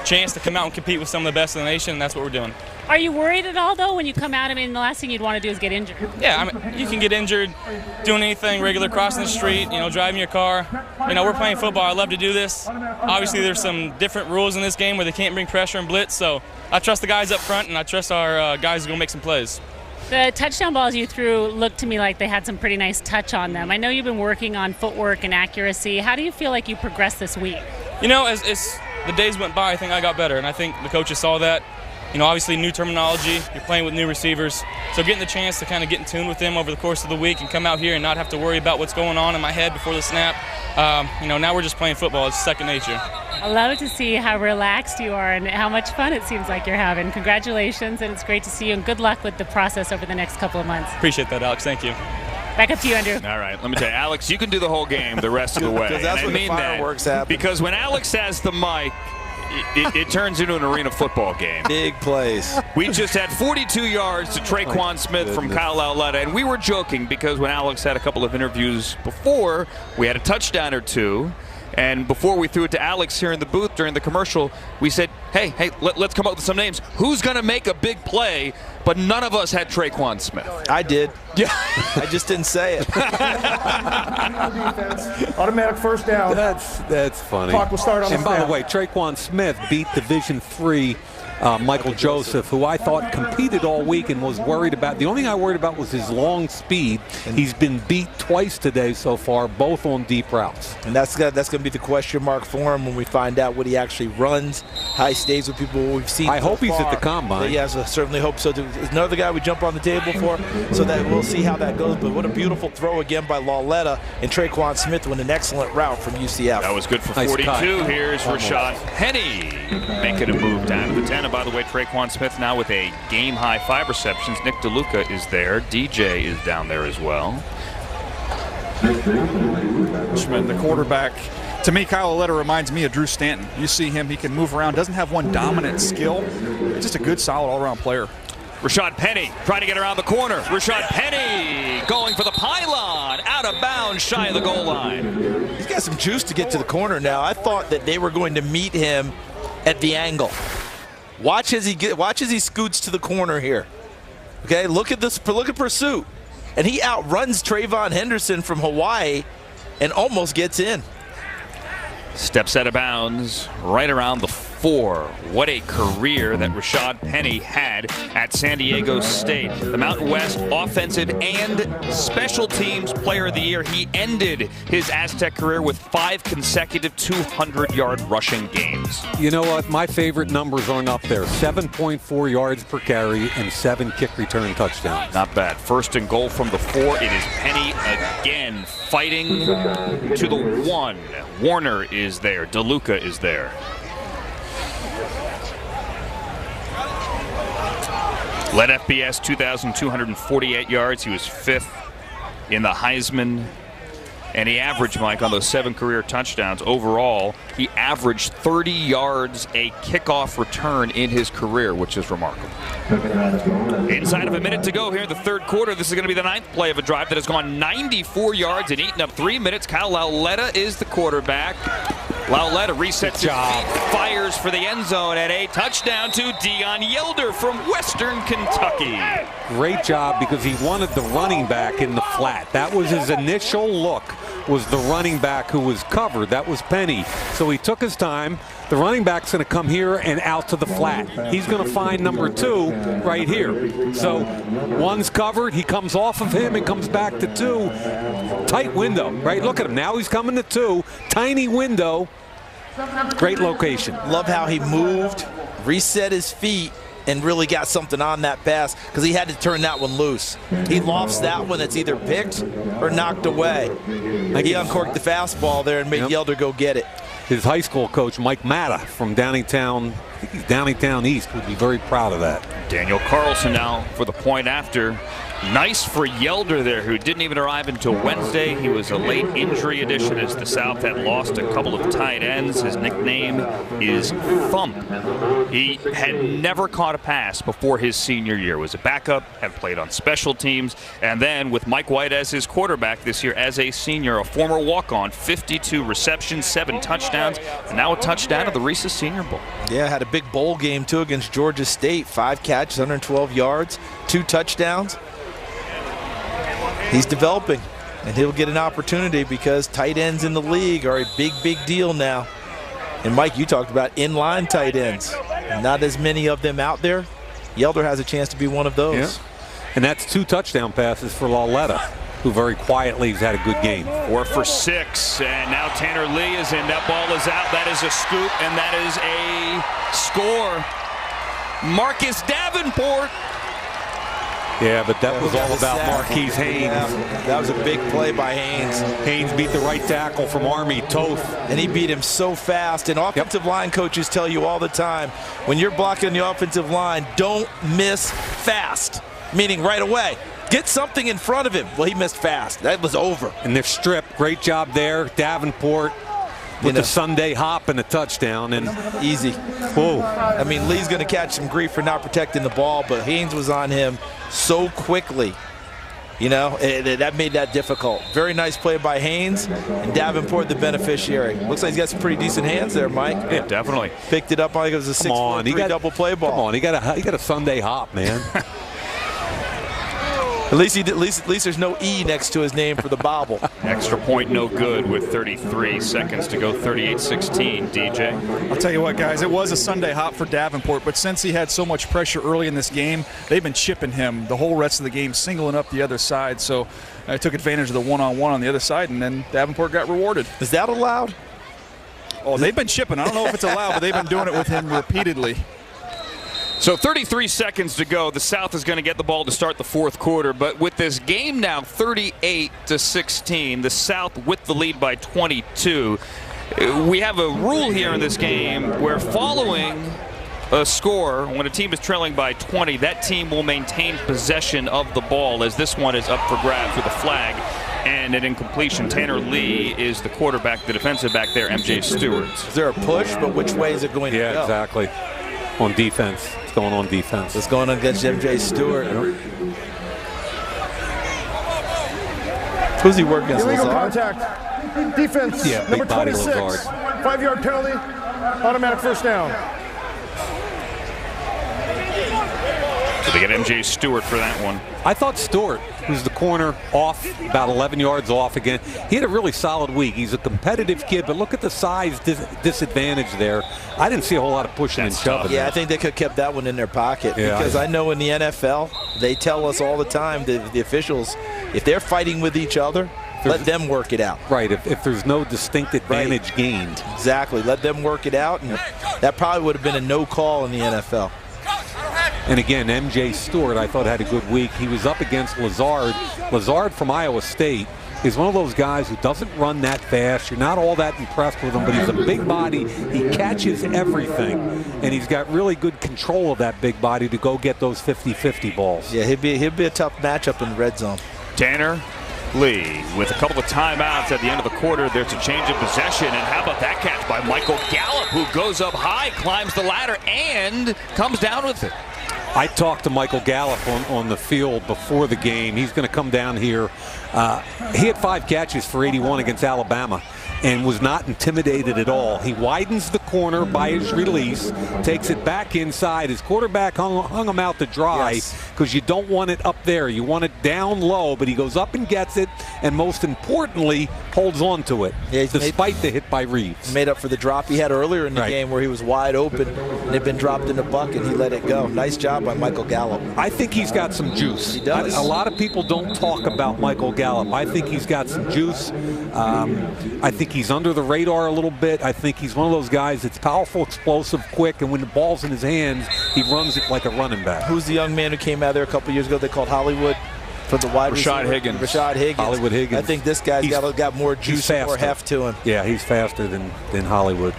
chance to come out and compete with some of the best in the nation, and that's what we're doing. Are you worried at all, though, when you come out? I mean, the last thing you'd want to do is get injured. Yeah, I mean, you can get injured doing anything regular, crossing the street, driving your car. We're playing football. I love to do this. Obviously, there's some different rules in this game where they can't bring pressure and blitz, so I trust the guys up front, and I trust our guys who are going to make some plays. The touchdown balls you threw looked to me like they had some pretty nice touch on them. I know you've been working on footwork and accuracy. How do you feel like you progressed this week? As the days went by, I think I got better, and I think the coaches saw that. Obviously new terminology, you're playing with new receivers, so getting the chance to kind of get in tune with them over the course of the week and come out here and not have to worry about what's going on in my head before the snap, now we're just playing football. It's second nature. I love to see how relaxed you are and how much fun it seems like you're having. Congratulations, and it's great to see you, and good luck with the process over the next couple of months. Appreciate that, Alex. Thank you. Back up to you, Andrew. All right, let me tell you, Alex, you can do the whole game the rest of the way. Because that's when the fireworks happen. Because when Alex has the mic, it turns into an arena football game. Big plays. We just had 42 yards to Traquan Smith from Kyle Lauletta, and we were joking because when Alex had a couple of interviews before, we had a touchdown or 2. And before we threw it to Alex here in the booth during the commercial, we said, hey, let's come up with some names. Who's going to make a big play? But none of us had Traquan Smith. I did. Yeah. I just didn't say it. Automatic 1st down. That's funny. Clock will start on and the by snap. the way, Traquan Smith beat Division III Michael Joseph, who I thought competed all week and was worried about. The only thing I worried about was his long speed. He's been beat twice today so far, both on deep routes. And that's going to be the question mark for him when we find out what he actually runs, how he stays with people we've seen. I hope he's at the combine. Yes, I certainly hope so. There's another guy we jump on the table for, so that we'll see how that goes. But what a beautiful throw again by Lauletta, and Traquan Smith with an excellent route from UCF. That was good for Nice 42. cut. Here's Rashad Penny making a move down to the 10. And by the way, Traquan Smith now with a game-high 5 receptions. Nick DeLuca is there. DJ is down there as well. The quarterback, to me, Kyle Lauletta reminds me of Drew Stanton. You see him, he can move around, doesn't have one dominant skill. Just a good, solid all-around player. Rashad Penny trying to get around the corner. Rashad Penny going for the pylon, out of bounds, shy of the goal line. He's got some juice to get to the corner now. I thought that they were going to meet him at the angle. Watch as he scoots to the corner here. Okay, look at this. Look at pursuit, and he outruns Trayvon Henderson from Hawaii, and almost gets in. Steps out of bounds, right around the 4. What a career that Rashad Penny had at San Diego State. The Mountain West Offensive and Special Teams Player of the Year. He ended his Aztec career with 5 consecutive 200-yard rushing games. You know what? My favorite numbers aren't up there. 7.4 yards per carry and 7 kick return touchdowns. Not bad. First and goal from the 4. It is Penny again, fighting to the 1. Warner is there. DeLuca is there. Led FBS 2,248 yards. He was 5th in the Heisman. And he averaged, Mike, on those 7 career touchdowns overall, he averaged 30 yards a kickoff return in his career, which is remarkable. Inside of a minute to go here in the 3rd quarter. This is going to be the 9th play of a drive that has gone 94 yards and eaten up 3 minutes. Kyle Lauletta is the quarterback. Lauletta resets his feet, fires for the end zone, and a touchdown to Dion Yelder from Western Kentucky. Great job, because he wanted the running back in the flat. That was his initial look, was the running back who was covered. That was Penny. So he took his time. The running back's going to come here and out to the flat. He's going to find number 2 right here. So 1's covered. He comes off of him and comes back to 2. Tight window, right? Look at him. Now he's coming to 2. Tiny window. Great location. Love how he moved, reset his feet, and really got something on that pass, because he had to turn that one loose. He lofts that one that's either picked or knocked away. He uncorked the fastball there and made Yelder go get it. His high school coach, Mike Matta from Downingtown, I think he's Downingtown East, would be very proud of that. Daniel Carlson now for the point after. Nice for Yelder there, who didn't even arrive until Wednesday. He was a late injury addition as the South had lost a couple of tight ends. His nickname is Thump. He had never caught a pass before his senior year. Was a backup, had played on special teams, and then with Mike White as his quarterback this year as a senior, a former walk-on, 52 receptions, 7 touchdowns, and now a touchdown at the Reese's Senior Bowl. Yeah, had a big bowl game too against Georgia State. 5 catches, 112 yards, 2 touchdowns. He's developing, and he'll get an opportunity because tight ends in the league are a big, big deal now. And Mike, you talked about inline tight ends. Not as many of them out there. Yelder has a chance to be one of those. Yeah. And that's 2 touchdown passes for Lauletta, who very quietly has had a good game. 4 for 6, and now Tanner Lee is in. That ball is out. That is a scoop, and that is a score. Marcus Davenport. Yeah, but that was all about Marquise Haynes. Yeah, that was a big play by Haynes. Haynes beat the right tackle from Army, Toth. And he beat him so fast. And offensive line coaches tell you all the time, when you're blocking the offensive line, don't miss fast, meaning right away. Get something in front of him. Well, he missed fast. That was over. And they're stripped. Great job there. Davenport with the Sunday hop and a touchdown. And easy. Whoa. I mean, Lee's going to catch some grief for not protecting the ball, but Haynes was on him so quickly. You know, that made that difficult. Very nice play by Haynes, and Davenport the beneficiary. Looks like he's got some pretty decent hands there, Mike. Yeah, definitely. Picked it up like it was a 6-4-3 double play ball. Come on, he got a Sunday hop, man. At least there's no E next to his name for the bobble. Extra point no good with 33 seconds to go, 38-16, DJ. I'll tell you what, guys, it was a Sunday hop for Davenport, but since he had so much pressure early in this game, they've been chipping him the whole rest of the game, singling up the other side. So I took advantage of the one-on-one on the other side, and then Davenport got rewarded. Is that allowed? Oh, they've been chipping. I don't know if it's allowed, but they've been doing it with him repeatedly. So 33 seconds to go. The South is going to get the ball to start the fourth quarter, but with this game now 38-16, the South with the lead by 22. We have a rule here in this game where following a score, when a team is trailing by 20, that team will maintain possession of the ball, as this one is up for grabs with a flag and an incompletion. Tanner Lee is the quarterback, the defensive back there, MJ Stewart. Is there a push, but which way is it going to go? Yeah, exactly. On defense. It's going on defense. It's going against MJ Stewart. Who's he working against? Illegal Lazard? contact. Defense, Yeah, number big body 26. Lazard. 5-yard penalty, automatic first down. So they get MJ Stewart for that one. I thought Stewart, who's the corner, off, about 11 yards off again. He had a really solid week. He's a competitive kid, but look at the size disadvantage there. I didn't see a whole lot of pushing and shoving. Yeah, I think they could have kept that one in their pocket, because I know in the NFL, they tell us all the time, the officials, if they're fighting with each other, let them work it out. Right, if there's no distinct advantage gained. Exactly, let them work it out, and that probably would have been a no call in the NFL. And again, MJ Stewart, I thought, had a good week. He was up against Lazard. Lazard from Iowa State is one of those guys who doesn't run that fast. You're not all that impressed with him, but he's a big body. He catches everything, and he's got really good control of that big body to go get those 50-50 balls. Yeah, he'd be a tough matchup in the red zone. Tanner Lee with a couple of timeouts at the end of the quarter. There's a change of possession, and how about that catch by Michael Gallup, who goes up high, climbs the ladder, and comes down with it. I talked to Michael Gallup on the field before the game. He's going to come down here. He had 5 catches for 81 against Alabama and was not intimidated at all. He widens the corner by his release, takes it back inside. His quarterback hung him out to dry because you don't want it up there. You want it down low, but he goes up and gets it, and most importantly, holds on to it, despite the hit by Reeves. Made up for the drop he had earlier in the game where he was wide open and had been dropped in the bucket. He let it go. Nice job by Michael Gallup. I think he's got some juice. He does. A lot of people don't talk about Michael Gallup. I think he's got some juice. I think he's under the radar a little bit. I think he's one of those guys that's powerful, explosive, quick, and when the ball's in his hands, he runs it like a running back. Who's the young man who came out there a couple years ago they called Hollywood? For the wide receiver? Rashad Higgins. Hollywood Higgins. I think this guy's got more juice and more heft to him. Yeah, he's faster than Hollywood.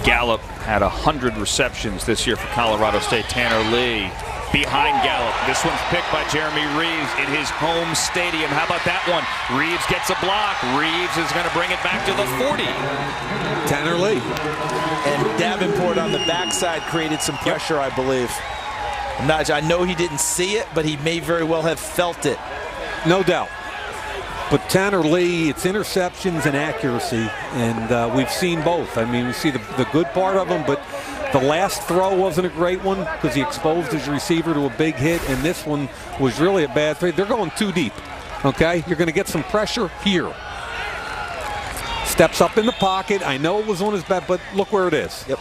Gallup had 100 receptions this year for Colorado State. Tanner Lee behind Gallup. This one's picked by Jeremy Reeves in his home stadium. How about that one? Reeves gets a block. Reeves is going to bring it back to the 40. Tanner Lee. And Davenport on the backside created some pressure, I believe. I know he didn't see it, but he may very well have felt it. No doubt. But Tanner Lee, it's interceptions and accuracy, and we've seen both. I mean, we see the good part of him, but the last throw wasn't a great one because he exposed his receiver to a big hit, and this one was really a bad throw. They're going too deep, okay? You're going to get some pressure here. Steps up in the pocket. I know it was on his back, but look where it is. Yep.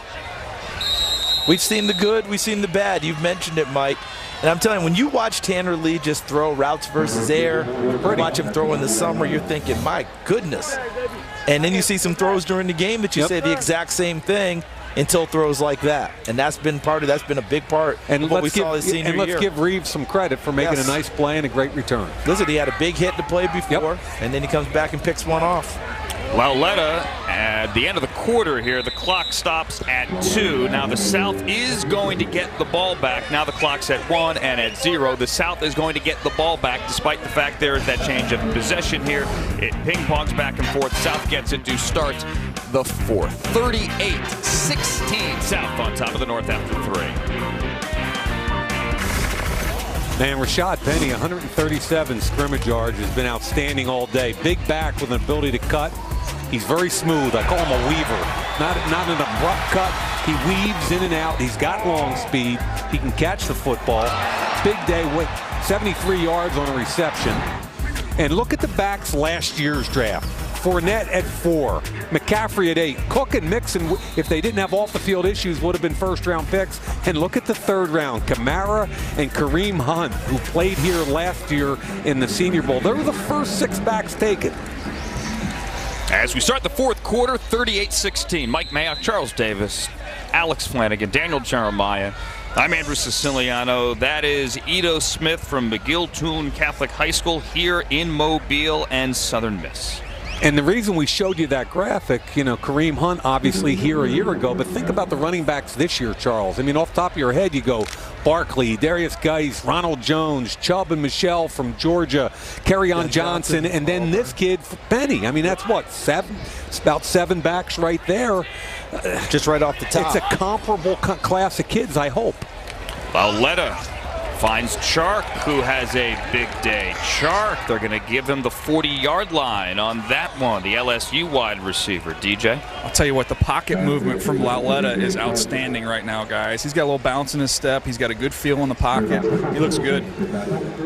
We've seen the good, we've seen the bad. You've mentioned it, Mike. And I'm telling you, when you watch Tanner Lee just throw routes versus air, watch him throw in the summer, you're thinking, my goodness. And then you see some throws during the game that you say the exact same thing until throws like that. And that's been a big part of what we saw his senior year. And let's give Reeves some credit for making a nice play and a great return. Listen, he had a big hit to play before, and then he comes back and picks one off. Lauletta, at the end of the quarter here, the clock stops at 2. Now the South is going to get the ball back. Now the clock's at 1 and at 0. The South is going to get the ball back despite the fact there is that change of possession here. It ping-pongs back and forth. South gets it to start the fourth. 38-16 South on top of the North after 3. Man, Rashad Penny, 137 scrimmage yards, has been outstanding all day. Big back with an ability to cut. He's very smooth. I call him a weaver. Not an abrupt cut. He weaves in and out. He's got long speed. He can catch the football. big day with 73 yards on a reception. And look at the backs last year's draft. Fournette at 4, McCaffrey at 8. Cook and Mixon, if they didn't have off-the-field issues, would have been first-round picks. And look at the third round, Kamara and Kareem Hunt, who played here last year in the Senior Bowl. They were the first 6 backs taken. As we start the fourth quarter, 38-16. Mike Mayock, Charles Davis, Alex Flanagan, Daniel Jeremiah. I'm Andrew Siciliano. That is Ito Smith from McGill-Toon Catholic High School here in Mobile and Southern Miss. And the reason we showed you that graphic, you know, Kareem Hunt obviously here a year ago, but think about the running backs this year, Charles. I mean, off the top of your head, you go Barkley, Darius Geis, Ronald Jones, Chubb and Michelle from Georgia, Kerryon Johnson, and then this kid, Penny. I mean, that's what, 7? It's about 7 backs right there. Just right off the top. It's a comparable class of kids, I hope. Lauletta finds Chark, who has a big day. Chark, they're going to give him the 40-yard line on that one, the LSU wide receiver. DJ? I'll tell you what, the pocket movement from Lauletta is outstanding right now, guys. He's got a little bounce in his step. He's got a good feel in the pocket. He looks good.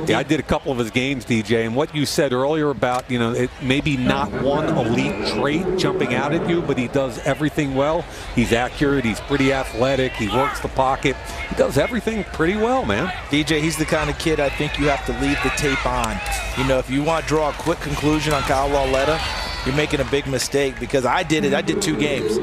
Yeah, I did a couple of his games, DJ, and what you said earlier about, you know, it maybe not one elite trait jumping out at you, but he does everything well. He's accurate. He's pretty athletic. He works the pocket. He does everything pretty well, man. DJ, he's the kind of kid I think you have to leave the tape on. You know, if you want to draw a quick conclusion on Kyle Lauletta, you're making a big mistake, because I did it. I did 2 games.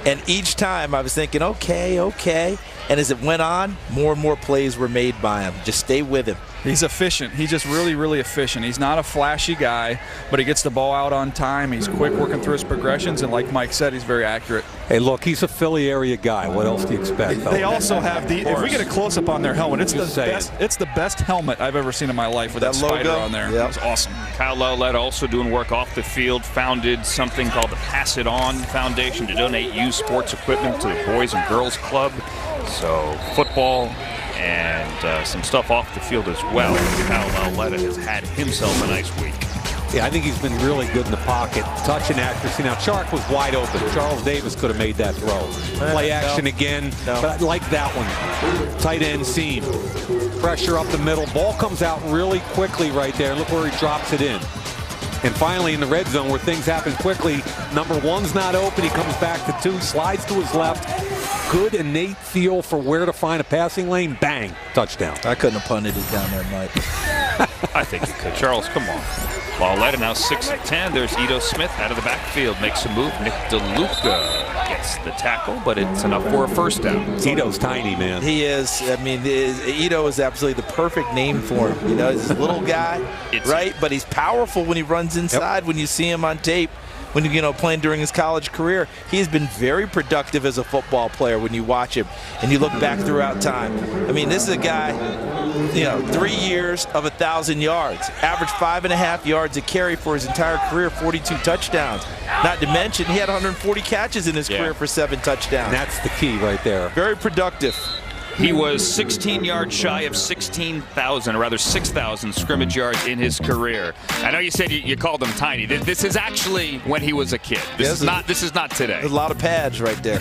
And each time I was thinking, okay. And as it went on, more and more plays were made by him. Just stay with him. He's efficient. He's just really, really efficient. He's not a flashy guy, but he gets the ball out on time. He's quick working through his progressions, and like Mike said, he's very accurate. Hey, look, he's a Philly area guy. What else do you expect? They also have the, if we get a close-up on their helmet, it's the best helmet I've ever seen in my life with that spider on there. Yep. It was awesome. Kyle Lauletta also doing work off the field, founded something called the Pass It On Foundation to donate used sports equipment to the Boys and Girls Club. So football and some stuff off the field as well. Kyle Lauletta has had himself a nice week. Yeah, I think he's been really good in the pocket. Touch and accuracy. Now, Chark was wide open. Charles Davis could have made that throw. Play action again, but I like that one. Tight end seam. Pressure up the middle. Ball comes out really quickly right there. Look where he drops it in. And finally in the red zone where things happen quickly, number 1's not open. He comes back to 2, slides to his left. Good innate feel for where to find a passing lane. Bang, touchdown. I couldn't have punted it down there, Mike. I think you could. Charles, come on. Lauletta now 6 of 10. There's Ito Smith out of the backfield. Makes a move. Nick DeLuca gets the tackle, but it's enough for a first down. Ito's tiny, man. He is. I mean, Ito is absolutely the perfect name for him. You know, he's a little guy, right? But he's powerful when he runs inside. When you see him on tape, when you know playing during his college career, he has been very productive as a football player. When you watch him and you look back throughout time, I mean, this is a guy. You know, 3 years of 1,000 yards, averaged 5.5 yards a carry for his entire career, 42 touchdowns. Not to mention, he had 140 catches in his career for 7 touchdowns. And that's the key right there. Very productive. He was 16 yards shy of 16,000, or rather 6,000 scrimmage yards in his career. I know you said you called him tiny. This is actually when he was a kid. This is not today. There's a lot of pads right there.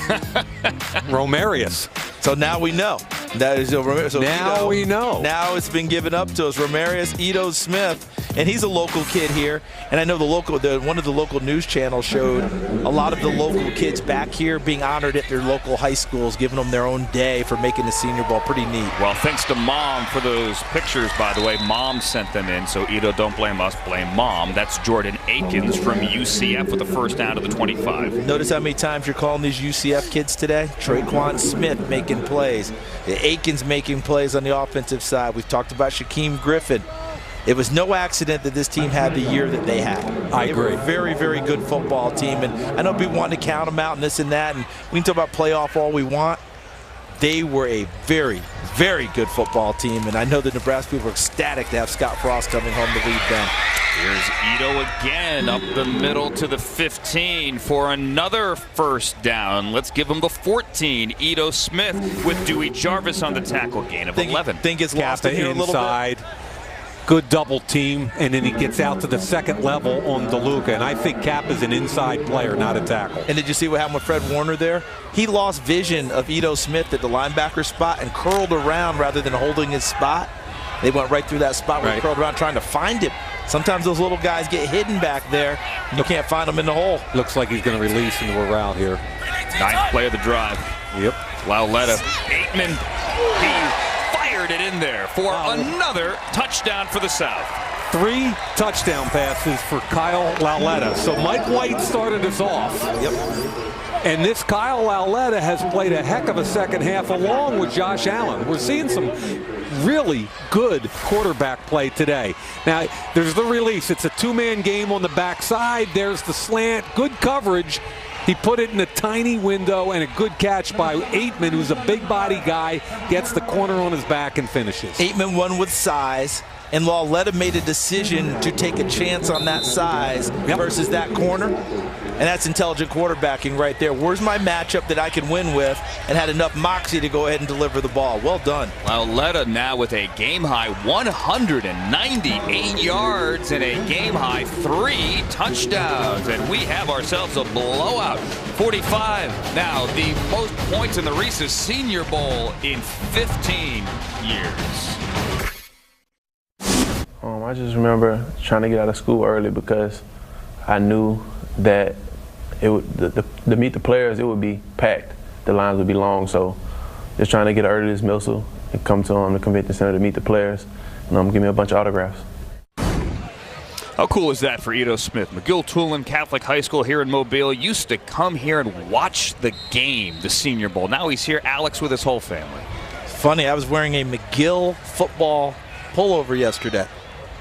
Romarius. So now we know. That is so now we know. Now it's been given up to us. Romarius Ito Smith, and he's a local kid here. And I know one of the local news channels showed a lot of the local kids back here being honored at their local high schools, giving them their own day for making the Senior Bowl. Pretty neat. Well, thanks to Mom for those pictures, by the way. Mom sent them in, so Ito, don't blame us, blame Mom. That's Jordan Akins from UCF with the first down to the 25. Notice how many times you're calling these UCF kids today? Traquan Smith making plays. Akins making plays on the offensive side. We've talked about Shaquem Griffin. It was no accident that this team had the year that they had. I agree. They were a very, very good football team. And I know people want to count them out and this and that. And we can talk about playoff all we want. They were a very, very good football team. And I know the Nebraska people are ecstatic to have Scott Frost coming home to lead them. Here's Ito again up the middle to the 15 for another first down. Let's give him the 14. Ito Smith with Dewey Jarvis on the tackle, gain of 11. Think it's lost in here a little bit. Good double team, and then he gets out to the second level on DeLuca. And I think Cap is an inside player, not a tackle. And did you see what happened with Fred Warner there? He lost vision of Ito Smith at the linebacker spot and curled around rather than holding his spot. They went right through that spot where he curled around trying to find him. Sometimes those little guys get hidden back there. You can't find them in the hole. Looks like he's going to release into a route here. Ninth play of the drive. Yep. Lauletta. Aitman, he fired it in there for another touchdown for the South. 3 touchdown passes for Kyle Lauletta. So Mike White started us off. Yep. And this Kyle Lauletta has played a heck of a second half along with Josh Allen. We're seeing some really good quarterback play today. Now, there's the release. It's a 2-man game on the backside. There's the slant. Good coverage. He put it in a tiny window, and a good catch by Aitman, who's a big body guy, gets the corner on his back and finishes. Aitman won with size, and Lauletta made a decision to take a chance on that size versus that corner. And that's intelligent quarterbacking right there. Where's my matchup that I can win with, and had enough moxie to go ahead and deliver the ball. Well done. Lauletta now with a game-high 198 yards and a game-high 3 touchdowns. And we have ourselves a blowout. 45 now, the most points in the Reese's Senior Bowl in 15 years. I just remember trying to get out of school early because I knew that it would, to meet the players, it would be packed. The lines would be long, so just trying to get early dismissal and come to the convention center to meet the players and give me a bunch of autographs. How cool is that for Edo Smith? McGill-Tulane Catholic High School here in Mobile used to come here and watch the game, the Senior Bowl. Now he's here, Alex, with his whole family. Funny, I was wearing a McGill football pullover yesterday.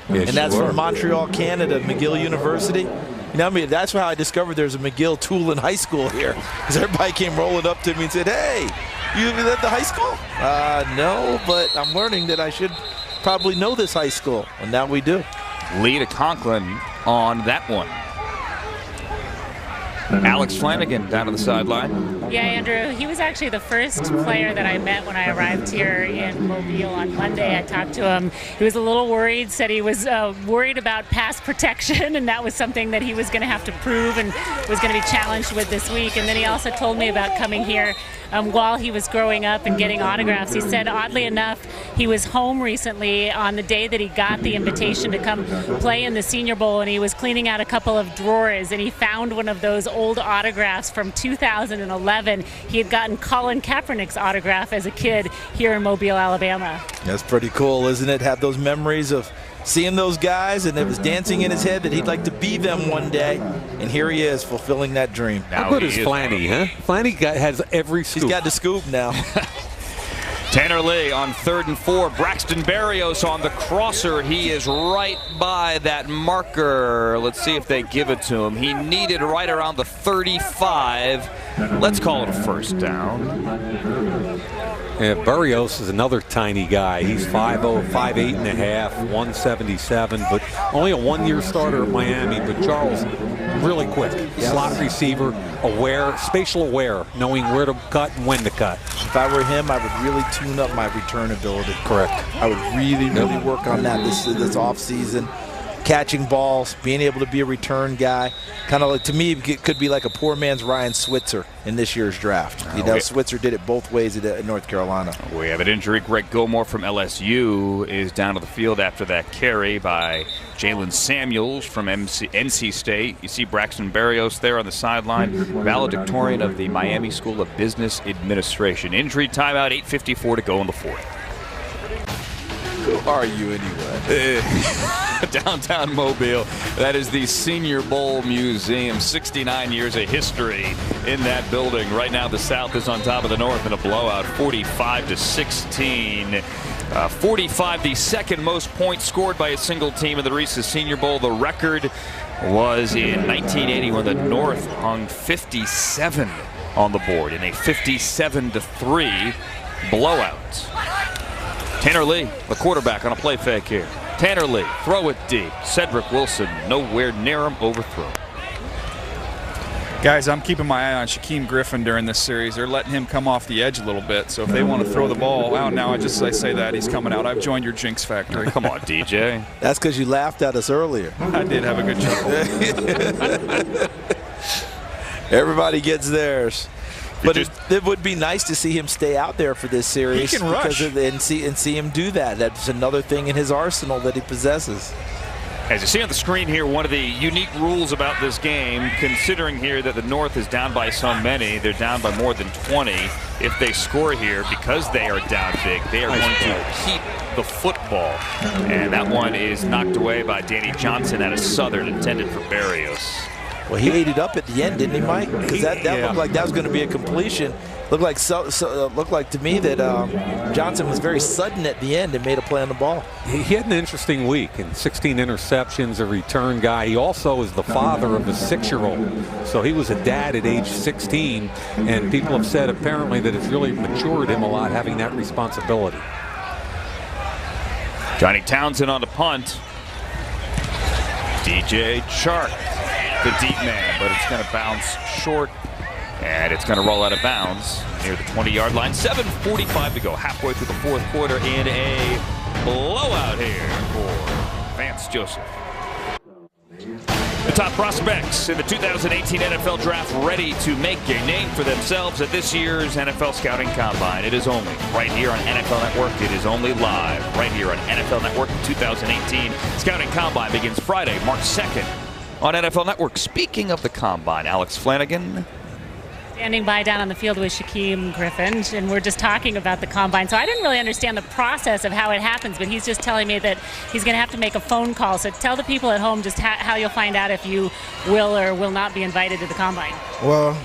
Yes, and that's from Montreal, Canada, McGill University. You know, I mean, that's how I discovered there's a McGill-Tulane High School here. Because everybody came rolling up to me and said, hey, you at the high school? No, but I'm learning that I should probably know this high school. And now we do. Lee to Conklin on that one. Alex Flanagan down on the sideline. Yeah, Andrew, he was actually the first player that I met when I arrived here in Mobile on Monday. I talked to him. He was a little worried, said he was worried about pass protection, and that was something that he was going to have to prove and was going to be challenged with this week. And then he also told me about coming here while he was growing up and getting autographs. He said, oddly enough, he was home recently on the day that he got the invitation to come play in the Senior Bowl, and he was cleaning out a couple of drawers, and he found one of those old autographs from 2011. He had gotten Colin Kaepernick's autograph as a kid here in Mobile, Alabama. That's pretty cool, isn't it? Have those memories of seeing those guys, and it was dancing in his head that he'd like to be them one day, and here he is fulfilling that dream. How good is Flanny, huh? Flanny has every scoop. He's got the scoop now. Tanner Lee on 3rd and 4. Braxton Berrios on the crosser. He is right by that marker. Let's see if they give it to him. He needed right around the 35. Let's call it a first down. Yeah, Berrios is another tiny guy. He's 5'0", 5'8 and a half, 177, but only a 1-year starter at Miami. But Charles, really quick, slot receiver, aware, spatial aware, knowing where to cut and when to cut. If I were him, I would really tune up my return ability. Correct. I would really work on that this off season. Catching balls, being able to be a return guy. Kind of like, to me, it could be like a poor man's Ryan Switzer in this year's draft. You know, Switzer did it both ways at North Carolina. We have an injury. Greg Gilmore from LSU is down to the field after that carry by Jalen Samuels from NC State. You see Braxton Berrios there on the sideline, valedictorian of the Miami School of Business Administration. Injury timeout, 8:54 to go in the fourth. Who are you anyway? Downtown Mobile. That is the Senior Bowl Museum. 69 years of history in that building. Right now the South is on top of the North in a blowout, 45-16. 45, the second most points scored by a single team in the Reese's Senior Bowl. The record was in 1980 when the North hung 57 on the board in a 57-3 blowout. Tanner Lee, the quarterback, on a play fake here. Tanner Lee, throw it deep. Cedric Wilson, nowhere near him, overthrown. Guys, I'm keeping my eye on Shaquem Griffin during this series. They're letting him come off the edge a little bit, so if they want to throw the ball out now, I say that, he's coming out. I've joined your jinx factory. Come on, DJ. That's because you laughed at us earlier. I did have a good chuckle. Everybody gets theirs. But it would be nice to see him stay out there for this series. He can rush. And see him do that. That's another thing in his arsenal that he possesses. As you see on the screen here, one of the unique rules about this game, considering here that the North is down by so many, they're down by more than 20. If they score here, because they are down big, they are going to keep the football. And that one is knocked away by Danny Johnson out of Southern, intended for Barrios. Well, he ate it up at the end, didn't he, Mike? Because that looked like that was going to be a completion. Looked like to me that Johnson was very sudden at the end and made a play on the ball. He had an interesting week, and 16 interceptions, a return guy. He also is the father of a 6-year-old. So he was a dad at age 16, and people have said apparently that it's really matured him a lot having that responsibility. Johnny Townsend on the punt. DJ Chark, the deep man, but it's going to bounce short. And it's going to roll out of bounds near the 20-yard line. 7:45 to go, halfway through the fourth quarter in a blowout here for Vance Joseph. The top prospects in the 2018 NFL Draft ready to make a name for themselves at this year's NFL Scouting Combine. It is only right here on NFL Network. It is only live right here on NFL Network. The 2018 Scouting Combine begins Friday, March 2nd on NFL Network. Speaking of the Combine, Alex Flanagan. Standing by down on the field with Shaquem Griffin, and we're just talking about the Combine. So I didn't really understand the process of how it happens, but he's just telling me that he's going to have to make a phone call. So tell the people at home just how you'll find out if you will or will not be invited to the Combine. Well,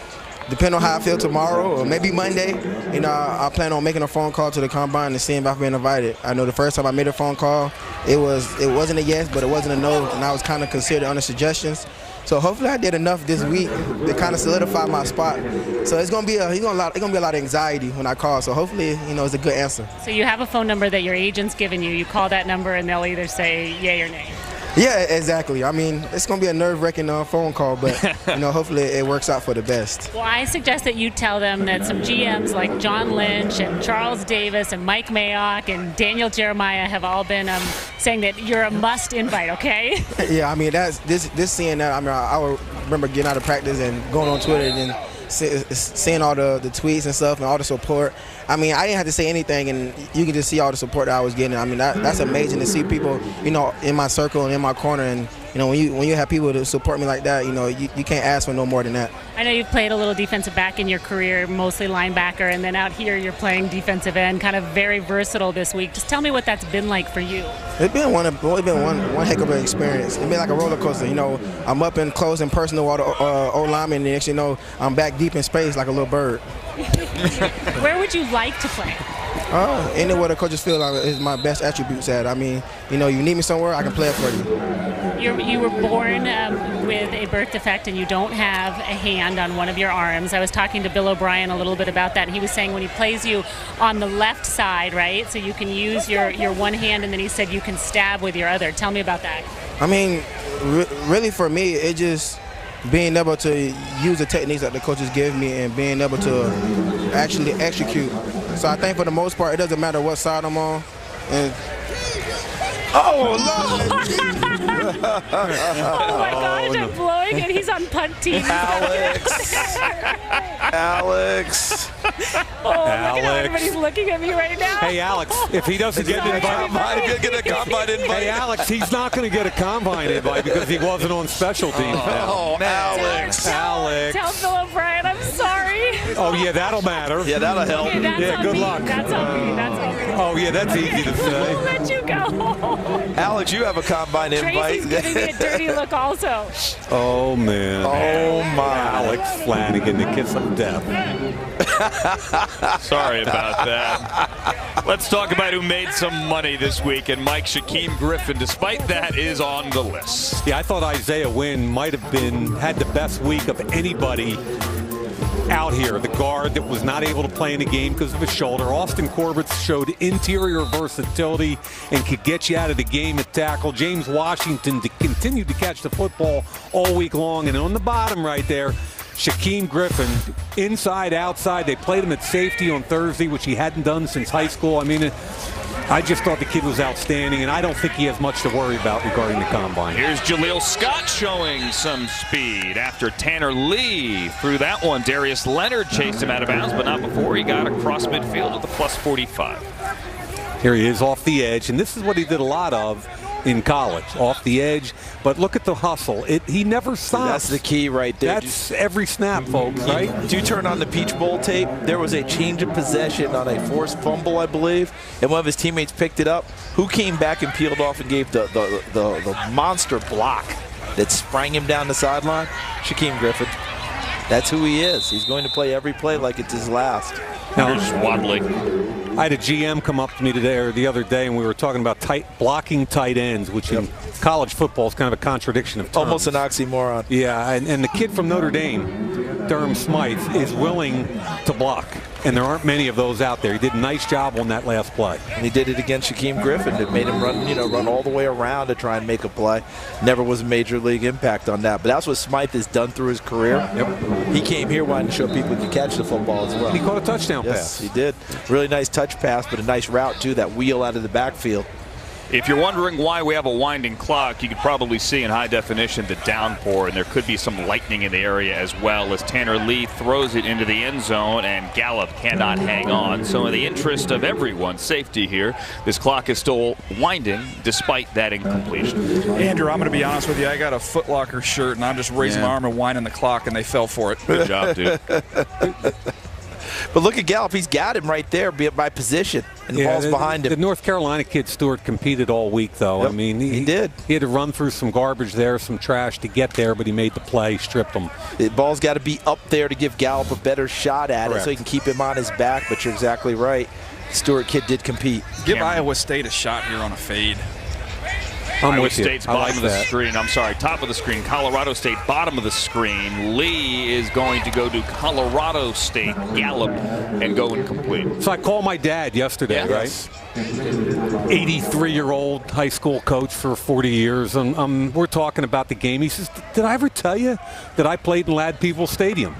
depending on how I feel tomorrow or maybe Monday, I plan on making a phone call to the Combine and seeing if I've been invited. I know the first time I made a phone call, it wasn't a yes, but it wasn't a no, and I was kind of considered under suggestions. So hopefully I did enough this week to kind of solidify my spot. So it's gonna be a lot of anxiety when I call. So hopefully, it's a good answer. So you have a phone number that your agent's given you. You call that number and they'll either say yay or nay. Yeah, exactly. I mean, it's going to be a nerve-wracking phone call, but, hopefully it works out for the best. Well, I suggest that you tell them that some GMs like John Lynch and Charles Davis and Mike Mayock and Daniel Jeremiah have all been saying that you're a must invite, okay? Yeah, I mean, that's this seeing that. I mean, I remember getting out of practice and going on Twitter and then seeing all the tweets and stuff and all the support. I mean, I didn't have to say anything, and you can just see all the support that I was getting. I mean, that's amazing to see people, in my circle and in my corner. And when you have people to support me like that, you can't ask for no more than that. I know you've played a little defensive back in your career, mostly linebacker, and then out here you're playing defensive end, kind of very versatile this week. Just tell me what that's been like for you. It's been one heck of an experience. It's been like a roller coaster. I'm up and close and personal while the O-lineman, and next I'm back deep in space like a little bird. Where would you like to play? Anywhere the coaches feel like is my best attributes at. I mean, you need me somewhere, I can play it for you. You were born with a birth defect and you don't have a hand on one of your arms. I was talking to Bill O'Brien a little bit about that, and he was saying when he plays you on the left side, right, so you can use your one hand, and then he said you can stab with your other. Tell me about that. I mean, really for me, it just being able to use the techniques that the coaches give me and being able to actually execute. So I think for the most part, it doesn't matter what side I'm on. And oh, Lord! Oh my gosh, I'm blowing it. He's on punt team. Alex. Oh, look at how everybody's looking at me right now. Hey, Alex, if he doesn't get an invite, get a combine invite. Hey, Alex, he's not going to get a combine invite because he wasn't on special teams. Oh, Alex. Tell Bill O'Brien I'm sorry. Oh, yeah, that'll matter. Yeah, that'll help. Okay, yeah, good luck. That's on me. That's on me. Oh, yeah, that's easy to say. We'll let you go. Alex, you have a combine invite. Tracy's giving me a dirty look also. Oh, man. Oh, my. Alex Flanagan, the kiss of death. Sorry about that. Let's talk about who made some money this week, and Mike Shaquem Griffin, despite that, is on the list. Yeah, I thought Isaiah Wynn might have had the best week of anybody out here. The guard that was not able to play in the game because of his shoulder. Austin Corbett showed interior versatility and could get you out of the game at tackle. James Washington continued to catch the football all week long. And on the bottom right there, Shaquem Griffin, inside, outside. They played him at safety on Thursday, which he hadn't done since high school. I mean, I just thought the kid was outstanding, and I don't think he has much to worry about regarding the combine. Here's Jaleel Scott showing some speed after Tanner Lee threw that one. Darius Leonard chased him out of bounds, but not before he got across midfield with a +45. Here he is off the edge, and this is what he did a lot of in college, off the edge. But look at the hustle. He never stops. That's the key right there. That's every snap, folks, right? Did you turn on the Peach Bowl tape? There was a change of possession on a forced fumble, I believe, and one of his teammates picked it up. Who came back and peeled off and gave the monster block that sprang him down the sideline? Shaquem Griffin. That's who he is. He's going to play every play like it's his last. Here's Wadley. I had a GM come up to me today or the other day, and we were talking about blocking tight ends, which in college football is kind of a contradiction of terms. Almost an oxymoron. Yeah, and the kid from Notre Dame, Durham Smythe, is willing to block, and there aren't many of those out there. He did a nice job on that last play. And he did it against Shaquem Griffin. It made him run all the way around to try and make a play. Never was a major league impact on that. But that's what Smythe has done through his career. Yep. He came here wanting to show people he could catch the football as well. He caught a touchdown pass. Yes, he did. Really nice touch pass, but a nice route, too, that wheel out of the backfield. If you're wondering why we have a winding clock, you could probably see in high definition the downpour, and there could be some lightning in the area as well as Tanner Lee throws it into the end zone and Gallup cannot hang on. So in the interest of everyone's safety here, this clock is still winding despite that incompletion. Andrew, I'm going to be honest with you. I got a Foot Locker shirt, and I'm just raising my arm and winding the clock, and they fell for it. Good job, dude. But look at Gallup. He's got him right there by position, and the ball's behind him. The North Carolina kid, Stewart, competed all week, though. Yep, I mean, he did. He had to run through some garbage there, some trash to get there, but he made the play, stripped him. The ball's got to be up there to give Gallup a better shot at Correct. it so he can keep him on his back, but you're exactly right. Stewart kid did compete. Give Iowa State a shot here on a fade. Iowa State's bottom of the screen. I'm sorry, top of the screen. Colorado State, bottom of the screen. Lee is going to go to Colorado State, Gallup, and go incomplete. So I called my dad yesterday, right? 83-year-old high school coach for 40 years, and we're talking about the game. He says, "Did I ever tell you that I played in Lad Peoples Stadium?"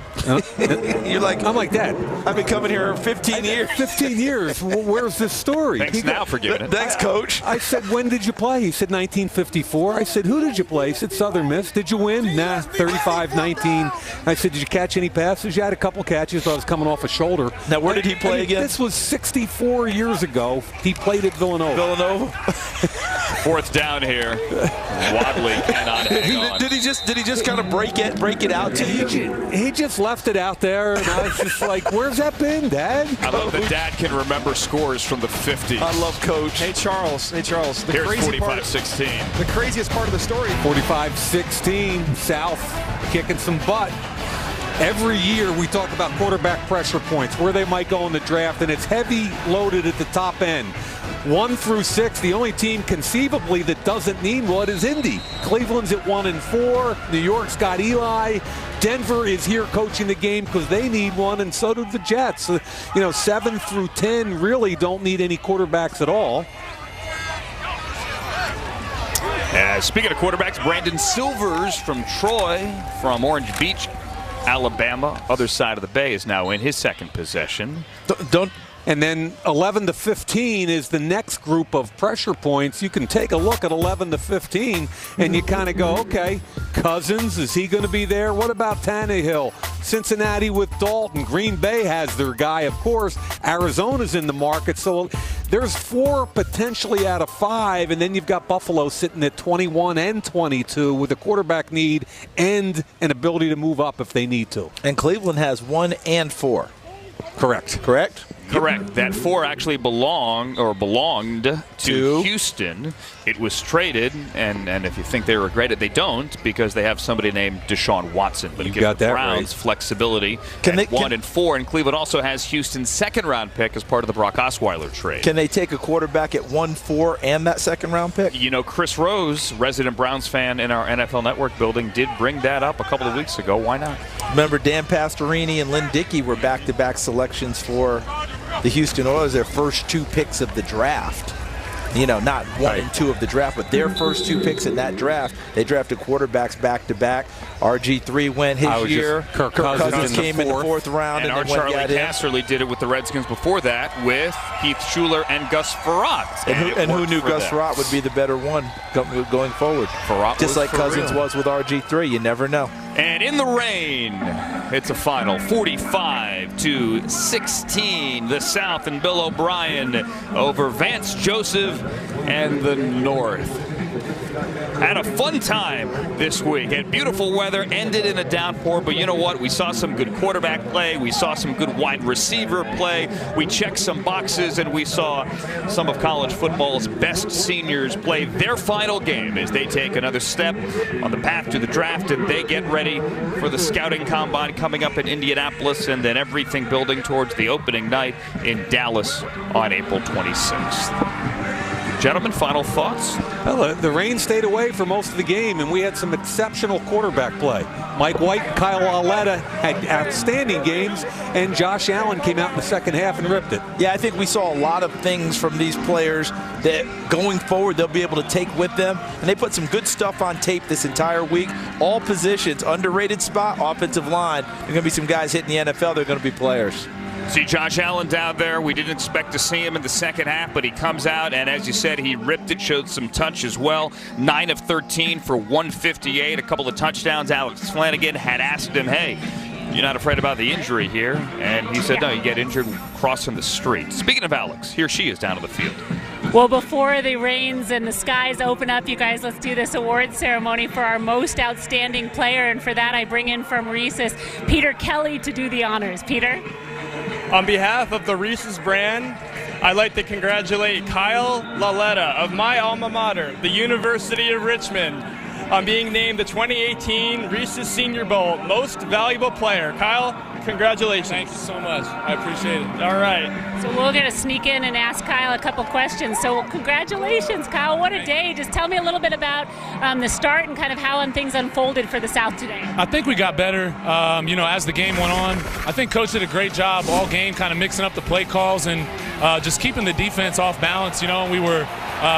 You're like, I'm like, Dad, I've been coming here 15 years. 15 years. Well, where's this story? Thanks now for giving it. Thanks, Coach. I said, when did you play? He said, 1954. I said, who did you play? He said, Southern Miss. Did you win? Nah, 35-19. I said, did you catch any passes? You had a couple catches. I was coming off a shoulder. Now, where did he play again? This was 64 years ago. He played at Villanova. Fourth down here. Wadley cannot hang on. Did he just kind of break it out to you? He just left it out there, and I was just like, where's that been, Dad? I love that Dad can remember scores from the 50s. I love Coach. Hey, Charles. Here's 45-16. The craziest part of the story. 45-16, South kicking some butt. Every year we talk about quarterback pressure points, where they might go in the draft, and it's heavy loaded at the top end. 1 through 6, the only team conceivably that doesn't need one is Indy. Cleveland's at 1 and 4. New York's got Eli. Denver is here coaching the game because they need one, and so do the Jets. So, 7 through 10 really don't need any quarterbacks at all. Speaking of quarterbacks, Brandon Silvers from Troy, from Orange Beach, Alabama, other side of the bay, is now in his second possession. And then 11 to 15 is the next group of pressure points. You can take a look at 11 to 15, and you kind of go, okay, Cousins, is he going to be there? What about Tannehill? Cincinnati with Dalton. Green Bay has their guy, of course. Arizona's in the market. So there's 4 potentially out of 5, and then you've got Buffalo sitting at 21 and 22 with a quarterback need and an ability to move up if they need to. And Cleveland has 1 and 4. Correct. Correct. That 4 actually belonged to Houston. It was traded, and if you think they regret it, they don't, because they have somebody named Deshaun Watson. But it gives the Browns flexibility at 1 and 4. And Cleveland also has Houston's second-round pick as part of the Brock Osweiler trade. Can they take a quarterback at 1-4 and that second-round pick? Chris Rose, resident Browns fan in our NFL Network building, did bring that up a couple of weeks ago. Why not? Remember, Dan Pastorini and Lynn Dickey were back-to-back selections for the Houston Oilers, their first 2 picks of the draft. not 1 and 2 of the draft, but their first 2 picks in that draft, they drafted quarterbacks back-to-back. RG3 went his year. Kirk Cousins came in the 4th round. And our Charlie Casserly did it with the Redskins before that with Heath Schuler and Gus Farrat. And who knew Gus Farrat would be the better one going forward? Farrat just like Cousins was with RG3. You never know. And in the rain, it's a final 45-16. The South and Bill O'Brien over Vance Joseph and the North. Had a fun time this week. Had beautiful weather, ended in a downpour, but you know what? We saw some good quarterback play. We saw some good wide receiver play. We checked some boxes, and we saw some of college football's best seniors play their final game as they take another step on the path to the draft, and they get ready for the scouting combine coming up in Indianapolis, and then everything building towards the opening night in Dallas on April 26th. Gentlemen, final thoughts? Well, the rain stayed away for most of the game, and we had some exceptional quarterback play. Mike White and Kyle Lauletta had outstanding games, and Josh Allen came out in the second half and ripped it. Yeah, I think we saw a lot of things from these players that going forward they'll be able to take with them, and they put some good stuff on tape this entire week. All positions, underrated spot, offensive line. There are going to be some guys hitting the NFL. They're going to be players. See Josh Allen down there. We didn't expect to see him in the second half, but he comes out, and as you said, he ripped it, showed some touch as well. 9 of 13 for 158, a couple of touchdowns. Alex Flanagan had asked him, hey, you're not afraid about the injury here? And he said, no, you get injured crossing the street. Speaking of Alex, here she is down on the field. Well, before the rains and the skies open up, you guys, let's do this award ceremony for our most outstanding player. And for that, I bring in from Reese's Peter Kelly to do the honors. Peter? On behalf of the Reese's brand, I'd like to congratulate Kyle Lauletta of my alma mater, the University of Richmond, on being named the 2018 Reese's Senior Bowl Most Valuable Player. Kyle, congratulations. Thank you so much. I appreciate it. All right. So we're going to sneak in and ask Kyle a couple questions. So congratulations, Kyle. What a day. Just tell me a little bit about the start and kind of how things unfolded for the South today. I think we got better, as the game went on. I think Coach did a great job all game kind of mixing up the play calls and just keeping the defense off balance. We were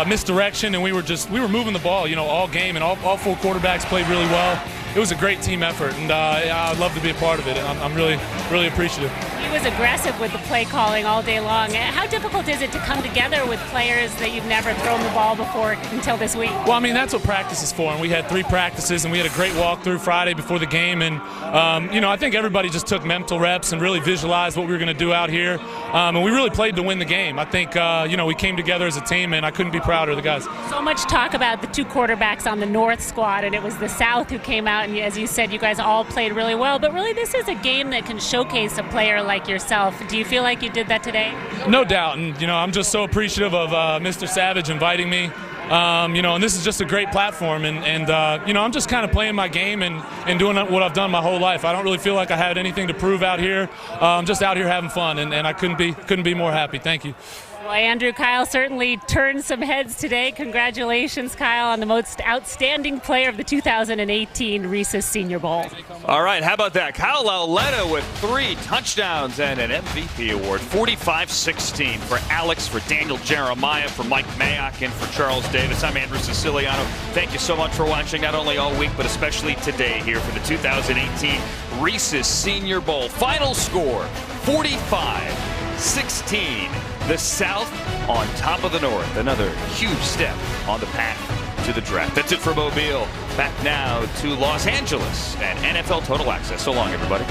misdirection, and we were moving the ball, all game, and all 4 quarterbacks played really well. It was a great team effort, and I'd love to be a part of it. And I'm really, really appreciative. He was aggressive with the play calling all day long. How difficult is it to come together with players that you've never thrown the ball before until this week? Well, that's what practice is for, and we had 3 practices, and we had a great walkthrough Friday before the game, and I think everybody just took mental reps and really visualized what we were going to do out here, and we really played to win the game. I think we came together as a team, and I couldn't be prouder of the guys. So much talk about the 2 quarterbacks on the North squad, and it was the South who came out, and as you said, you guys all played really well, but really this is a game that can showcase a player like yourself. Do you feel like you did that today? No doubt, and I'm just so appreciative of Mr. Savage inviting me. And this is just a great platform, and I'm just kind of playing my game and doing what I've done my whole life. I don't really feel like I had anything to prove out here. I'm just out here having fun, and I couldn't be more happy. Thank you. Well, Andrew, Kyle certainly turned some heads today. Congratulations, Kyle, on the most outstanding player of the 2018 Reese's Senior Bowl. All right, how about that? Kyle Lauletta with 3 touchdowns and an MVP award. 45-16 for Alex, for Daniel Jeremiah, for Mike Mayock, and for Charles Davis. I'm Andrew Siciliano. Thank you so much for watching, not only all week, but especially today here for the 2018 Reese's Senior Bowl. Final score, 45-16. The South on top of the North. Another huge step on the path to the draft. That's it for Mobile. Back now to Los Angeles and NFL Total Access. So long, everybody.